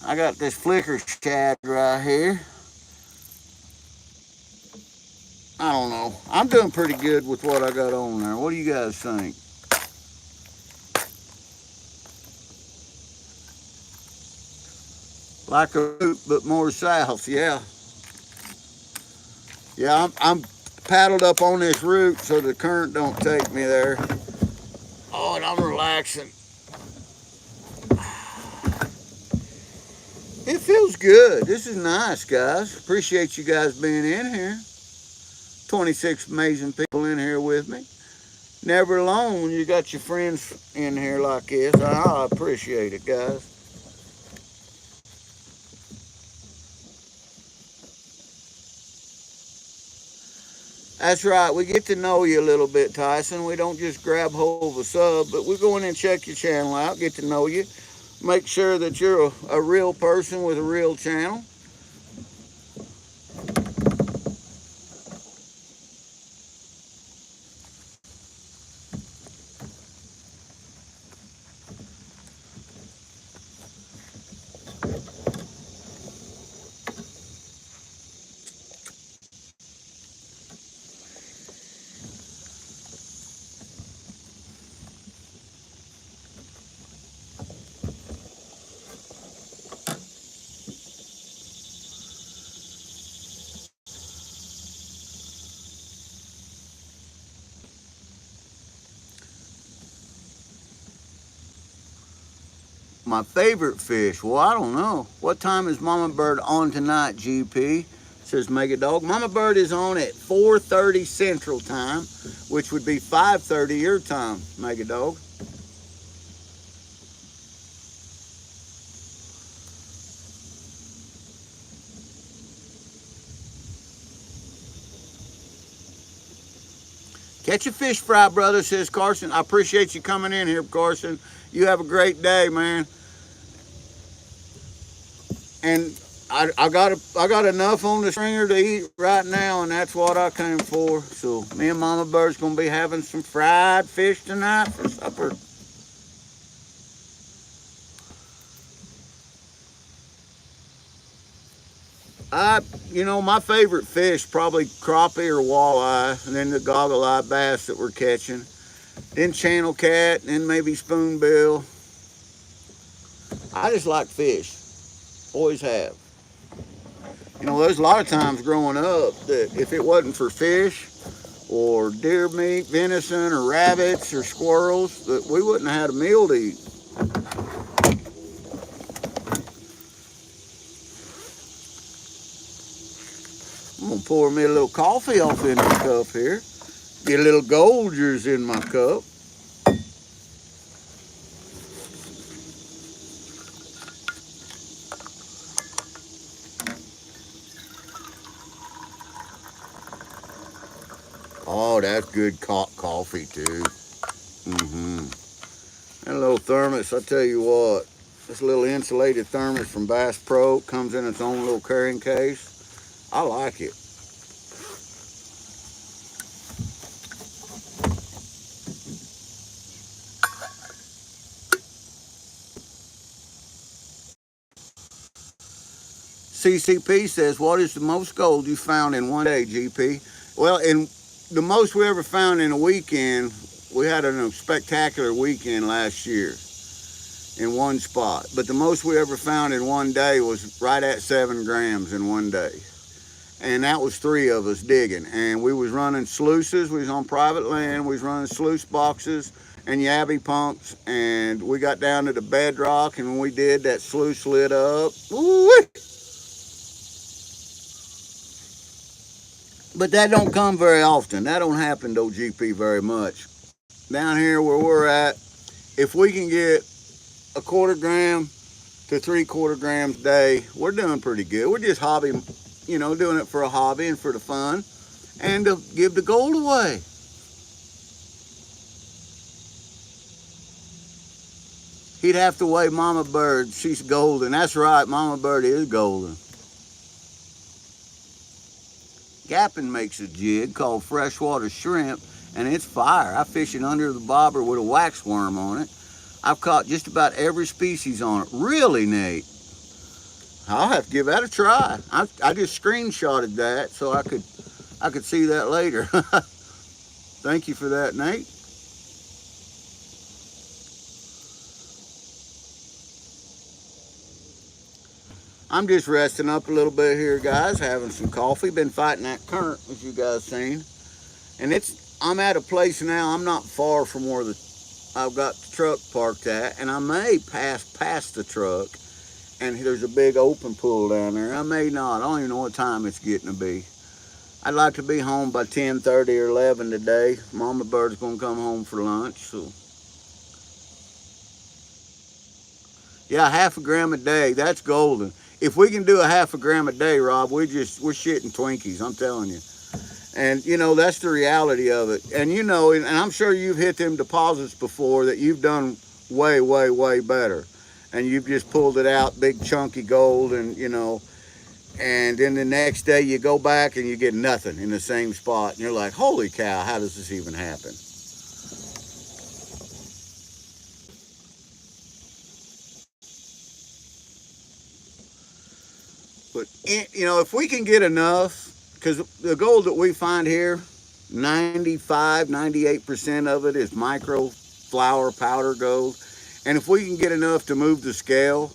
I got this flicker shad right here. I don't know. I'm doing pretty good with what I got on there. What do you guys think? Like a route, but more south, yeah. Yeah, I'm paddled up on this route so the current don't take me there. Oh, and I'm relaxing. It feels good. This is nice, guys. Appreciate you guys being in here. 26 amazing people in here with me. Never alone when you got your friends in here like this. I appreciate it, guys. That's right. We get to know you a little bit, Tyson. We don't just grab hold of a sub, but we go in and check your channel out, get to know you, make sure that you're a real person with a real channel. My favorite fish, well, I don't know. What time is Mama Bird on tonight, GP? Says Mega Dog. Mama Bird is on at 4:30 Central Time, which would be 5:30 your time, Mega Dog. Catch a fish fry, brother, says Carson. I appreciate you coming in here, Carson. You have a great day, man. And I got enough on the stringer to eat right now, and that's what I came for. So me and Mama Bird's gonna be having some fried fish tonight for supper. My favorite fish probably crappie or walleye, and then the goggle-eye bass that we're catching. Then channel cat, and then maybe spoonbill. I just like fish. Always have. There's a lot of times growing up that if it wasn't for fish or deer meat, venison, or rabbits or squirrels, that we wouldn't have had a meal to eat. I'm gonna pour me a little coffee off in the cup here. Get a little Golders in my cup. Oh, that's good coffee too. That little thermos, I tell you what, this little insulated thermos from Bass Pro comes in its own little carrying case. I like it. CCP says, what is the most gold you found in one day, GP? Well, the most we ever found in a weekend, we had a spectacular weekend last year in one spot. But the most we ever found in one day was right at 7 grams in one day. And that was 3 of us digging. And we was running sluices. We was on private land. We was running sluice boxes and yabby pumps. And we got down to the bedrock. And when we did, that sluice lit up. Ooh-wee! But that don't come very often. That don't happen to GP very much. Down here where we're at, if we can get a 1/4 gram to 3/4 grams a day, we're doing pretty good. We're just hobby, doing it for a hobby and for the fun and to give the gold away. He'd have to weigh Mama Bird. She's golden. That's right, Mama Bird is golden. Gappin makes a jig called freshwater shrimp, and it's fire. I fish it under the bobber with a wax worm on it. I've caught just about every species on it. Really neat. I'll have to give that a try. I just screenshotted that so I could see that later. Thank you for that, Nate. I'm just resting up a little bit here, guys, having some coffee. Been fighting that current, as you guys seen. And I'm at a place now, I'm not far from where I've got the truck parked at, and I may pass past the truck, and there's a big open pool down there. I may not. I don't even know what time it's getting to be. I'd like to be home by 10:30 or 11 today. Mama Bird's going to come home for lunch, so. Yeah, 1/2 gram a day, that's golden. If we can do a 1/2 gram a day, Rob, we're shitting Twinkies, I'm telling you. And, that's the reality of it. And, and I'm sure you've hit them deposits before that you've done way, way, way better. And you've just pulled it out, big chunky gold, and, and then the next day you go back and you get nothing in the same spot. And you're like, holy cow, how does this even happen? But, if we can get enough, because the gold that we find here, 95, 98% of it is micro flour powder gold. And if we can get enough to move the scale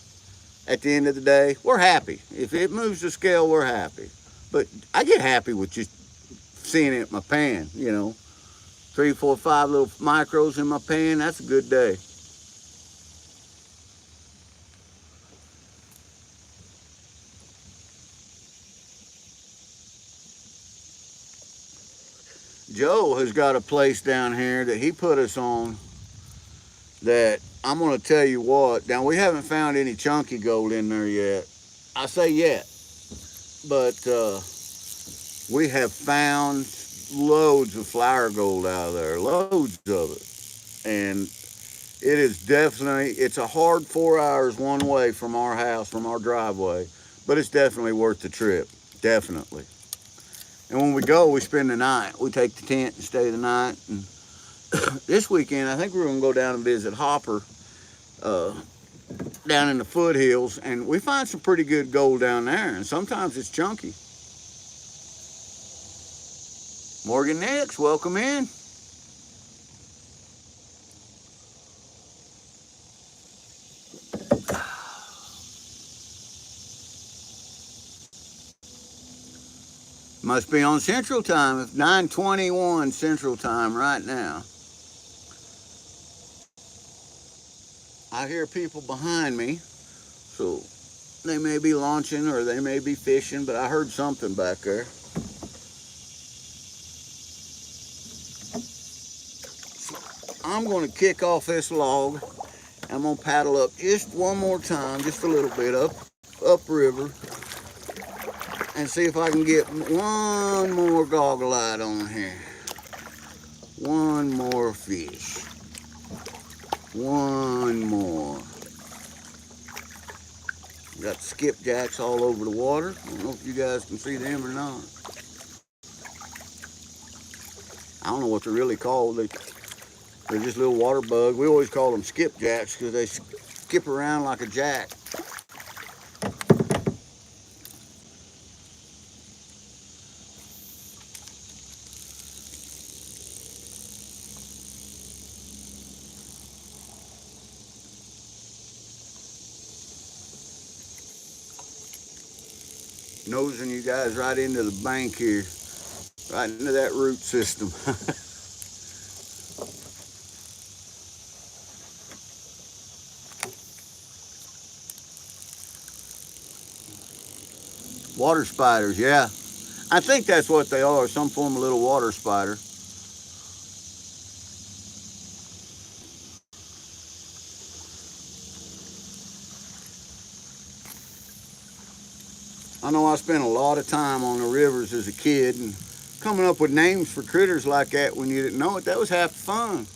at the end of the day, we're happy. If it moves the scale, we're happy. But I get happy with just seeing it in my pan, 3, 4, 5 little micros in my pan, that's a good day. Joe has got a place down here that he put us on that I'm going to tell you what. Now, we haven't found any chunky gold in there yet. I say yet. But we have found loads of flower gold out of there, loads of it. And it is definitely, it's a hard 4 hours one way from our house, from our driveway, but it's definitely worth the trip, definitely. And when we go, we spend the night. We take the tent and stay the night. And this weekend, I think we're gonna go down and visit Hopper, down in the foothills, and we find some pretty good gold down there, and sometimes it's chunky. Morgan Nix, welcome in. Must be on Central Time. It's 9:21 Central Time right now. I hear people behind me, so they may be launching or they may be fishing, but I heard something back there. I'm going to kick off this log. I'm going to paddle up just one more time, just a little bit upriver, and see if I can get one more goggle-eyed on here. One more fish. One more. Got skipjacks all over the water. I don't know if you guys can see them or not. I don't know what they're really called. They're just little water bugs. We always call them skipjacks because they skip around like a jack. Nosing you guys right into the bank here, right into that root system. Water spiders, yeah. I think that's what they are, some form of little water spider. I know I spent a lot of time on the rivers as a kid, and coming up with names for critters like that when you didn't know it, that was half the fun.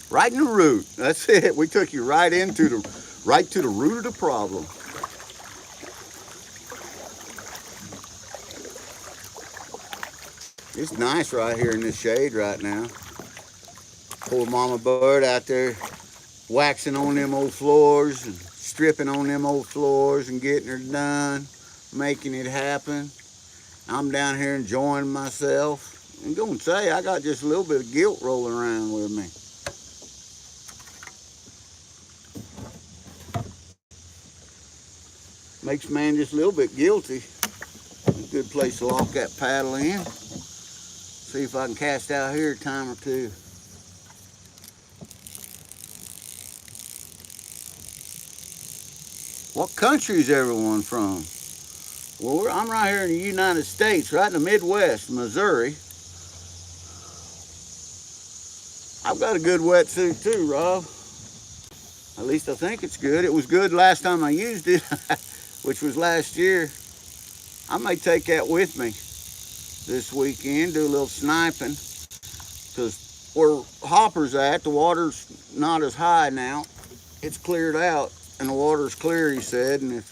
Right in the root, that's it. We took you right to the root of the problem. It's nice right here in this shade right now. Poor mama bird out there waxing on them old floors and stripping on them old floors and getting her done, making it happen. I'm down here enjoying myself. I'm gonna say I got just a little bit of guilt rolling around with me. Makes man just a little bit guilty. A good place to lock that paddle in. See if I can cast out here a time or two. What country is everyone from? Well, I'm right here in the United States, right in the Midwest, Missouri. I've got a good wetsuit too, Rob. At least I think it's good. It was good last time I used it, which was last year. I may take that with me this weekend, do a little sniping, because where Hopper's at, the water's not as high now. It's cleared out, and the water's clear, he said, and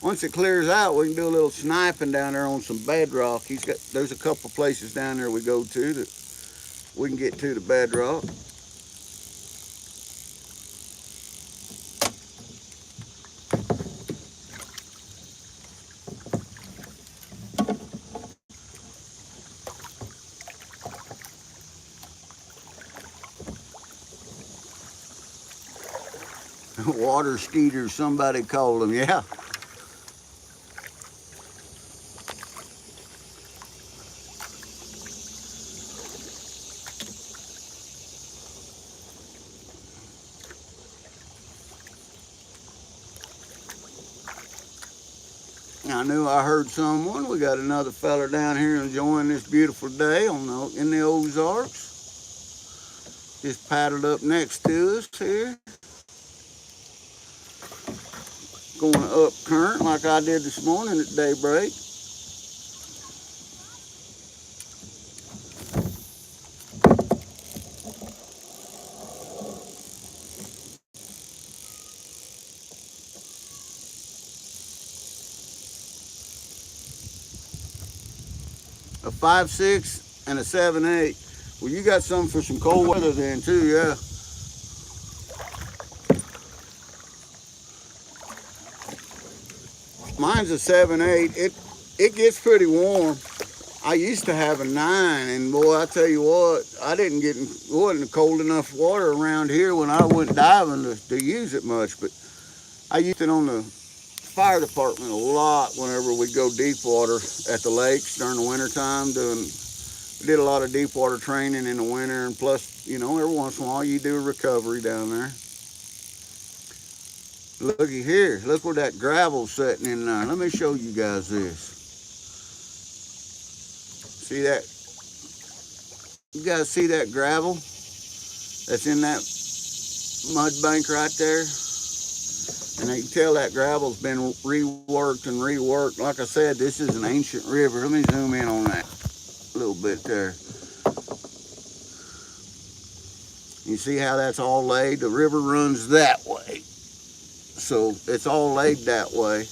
once it clears out, we can do a little sniping down there on some bedrock. There's a couple places down there we go to that we can get to the bedrock. Water skeeters, somebody called them, yeah. I knew I heard someone. We got another fella down here enjoying this beautiful day in the Ozarks. Just paddled up next to us here. going up current like I did this morning at daybreak. A 5.6 and a 7.8. Well, you got some for some cold weather then too, yeah. Mine's a 7.8. It gets pretty warm. I used to have a 9, and boy, I tell you what, wasn't cold enough water around here when I went diving to use it much, but I used it on the fire department a lot whenever we go deep water at the lakes during the winter time. We did a lot of deep water training in the winter, and plus, you know, every once in a while you do a recovery down there. Looky here, look where that gravel's sitting in there. Let me show you guys this. See that? You guys see that gravel that's in that mud bank right there? And you can tell that gravel's been reworked and reworked. Like I said, this is an ancient river. Let me zoom in on that a little bit there. You see how that's all laid? The river runs that way. So it's all laid that way.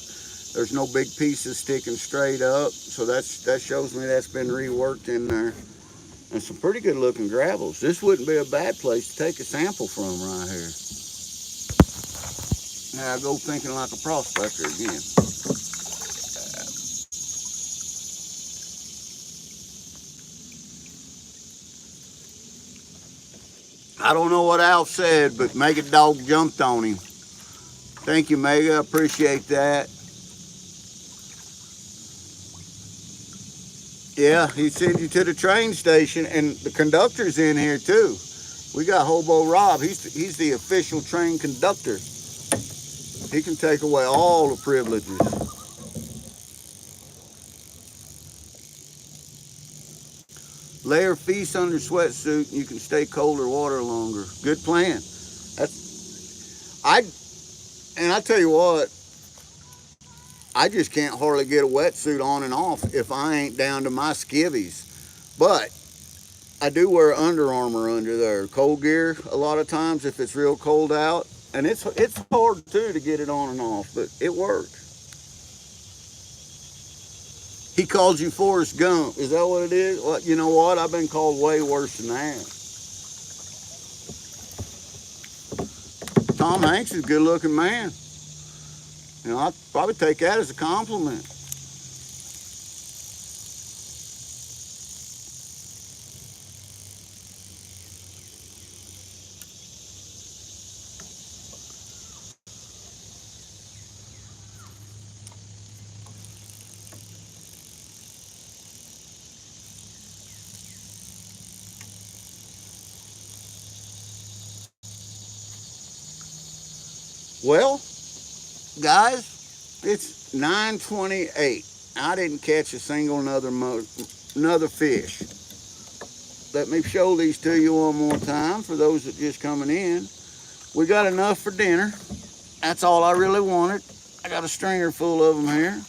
There's no big pieces sticking straight up. So that shows me that's been reworked in there. And some pretty good looking gravels. This wouldn't be a bad place to take a sample from right here. Now I go thinking like a prospector again. I don't know what Al said, but Mega Dog jumped on him. Thank you, Mega. I appreciate that. Yeah, he sent you to the train station, and the conductor's in here too. We got Hobo Rob. He's the official train conductor. He can take away all the privileges. Layer feast under sweatsuit, and you can stay colder water longer. Good plan. And I tell you what, I just can't hardly get a wetsuit on and off if I ain't down to my skivvies. But I do wear Under Armour under there. Cold gear a lot of times if it's real cold out. And it's hard too to get it on and off, but it works. He calls you Forrest Gump. Is that what it is? Well, you know what? I've been called way worse than that. Tom Hanks is a good looking man. You know, I'd probably take that as a compliment. Well, guys, it's 9:28. I didn't catch a single another fish. Let me show these to you one more time for those that just coming in. We got enough for dinner. That's all I really wanted. I got a stringer full of them here.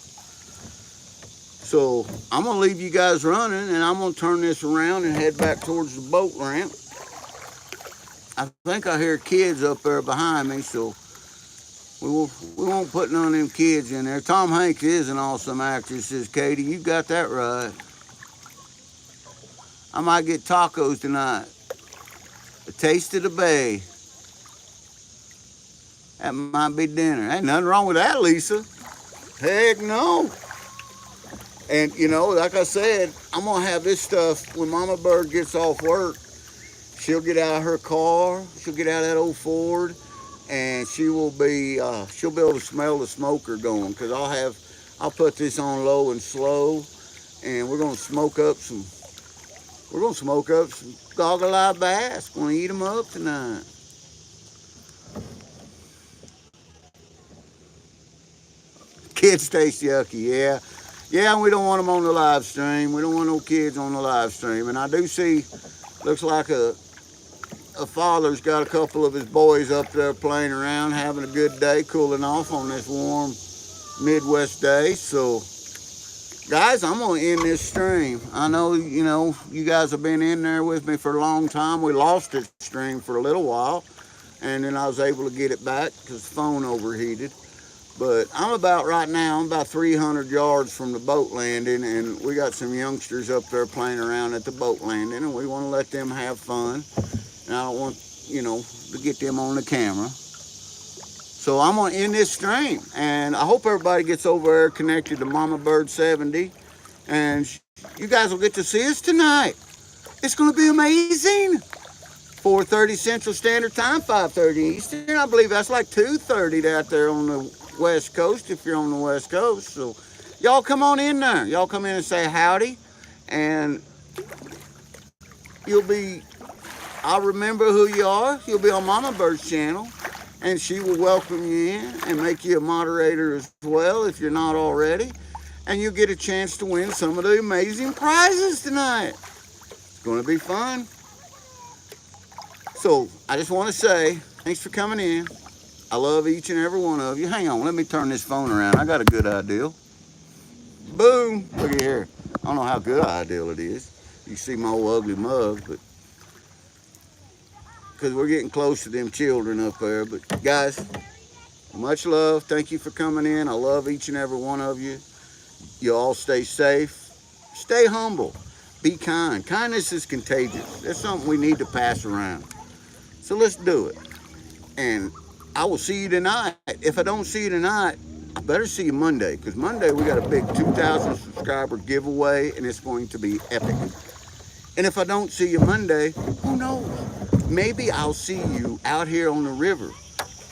So I'm gonna leave you guys running, and I'm gonna turn this around and head back towards the boat ramp. I think I hear kids up there behind me, so we won't put none of them kids in there. Tom Hanks is an awesome actor, says Katie. You got that right. I might get tacos tonight. A taste of the bay. That might be dinner. Ain't nothing wrong with that, Lisa. Heck no. And you know, like I said, I'm gonna have this stuff when Mama Bird gets off work. She'll get out of her car. She'll get out of that old Ford. And she'll be able to smell the smoker going, because I'll put this on low and slow, and we're gonna smoke up some goggle-eyed bass. Gonna eat them up tonight. Kids taste yucky, yeah, and we don't want them on the live stream. We don't want no kids on the live stream. And I do see, looks like a a father's got a couple of his boys up there playing around, having a good day, cooling off on this warm Midwest day. So, guys, I'm going to end this stream. I know, you guys have been in there with me for a long time. We lost this stream for a little while, and then I was able to get it back because the phone overheated. But I'm about 300 yards from the boat landing, and we got some youngsters up there playing around at the boat landing, and we want to let them have fun. And I don't want, to get them on the camera. So I'm going to end this stream, and I hope everybody gets over there connected to Mama Bird 70, and you guys will get to see us tonight. It's going to be amazing. 4:30 Central Standard Time, 5:30 Eastern. I believe that's like 2:30 out there on the West Coast if you're on the West Coast. So y'all come on in there. Y'all come in and say howdy, and I'll remember who you are. You'll be on Mama Bird's channel, and she will welcome you in and make you a moderator as well if you're not already. And you'll get a chance to win some of the amazing prizes tonight. It's going to be fun. So I just want to say thanks for coming in. I love each and every one of you. Hang on, let me turn this phone around. I got a good idea. Boom. Look at here. I don't know how good an idea it is. You see my old ugly mug, but because we're getting close to them children up there. But guys, much love. Thank you for coming in. I love each and every one of you. You all stay safe. Stay humble. Be kind. Kindness is contagious. That's something we need to pass around. So let's do it. And I will see you tonight. If I don't see you tonight, I better see you Monday, because Monday we got a big 2,000 subscriber giveaway, and it's going to be epic. And if I don't see you Monday, who knows? Maybe I'll see you out here on the river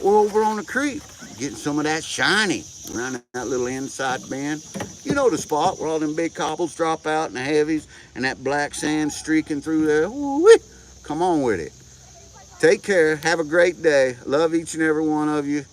or over on the creek, getting some of that shiny around that little inside bend. You know the spot where all them big cobbles drop out and the heavies and that black sand streaking through there. Ooh-wee. Come on with it. Take care. Have a great day. Love each and every one of you.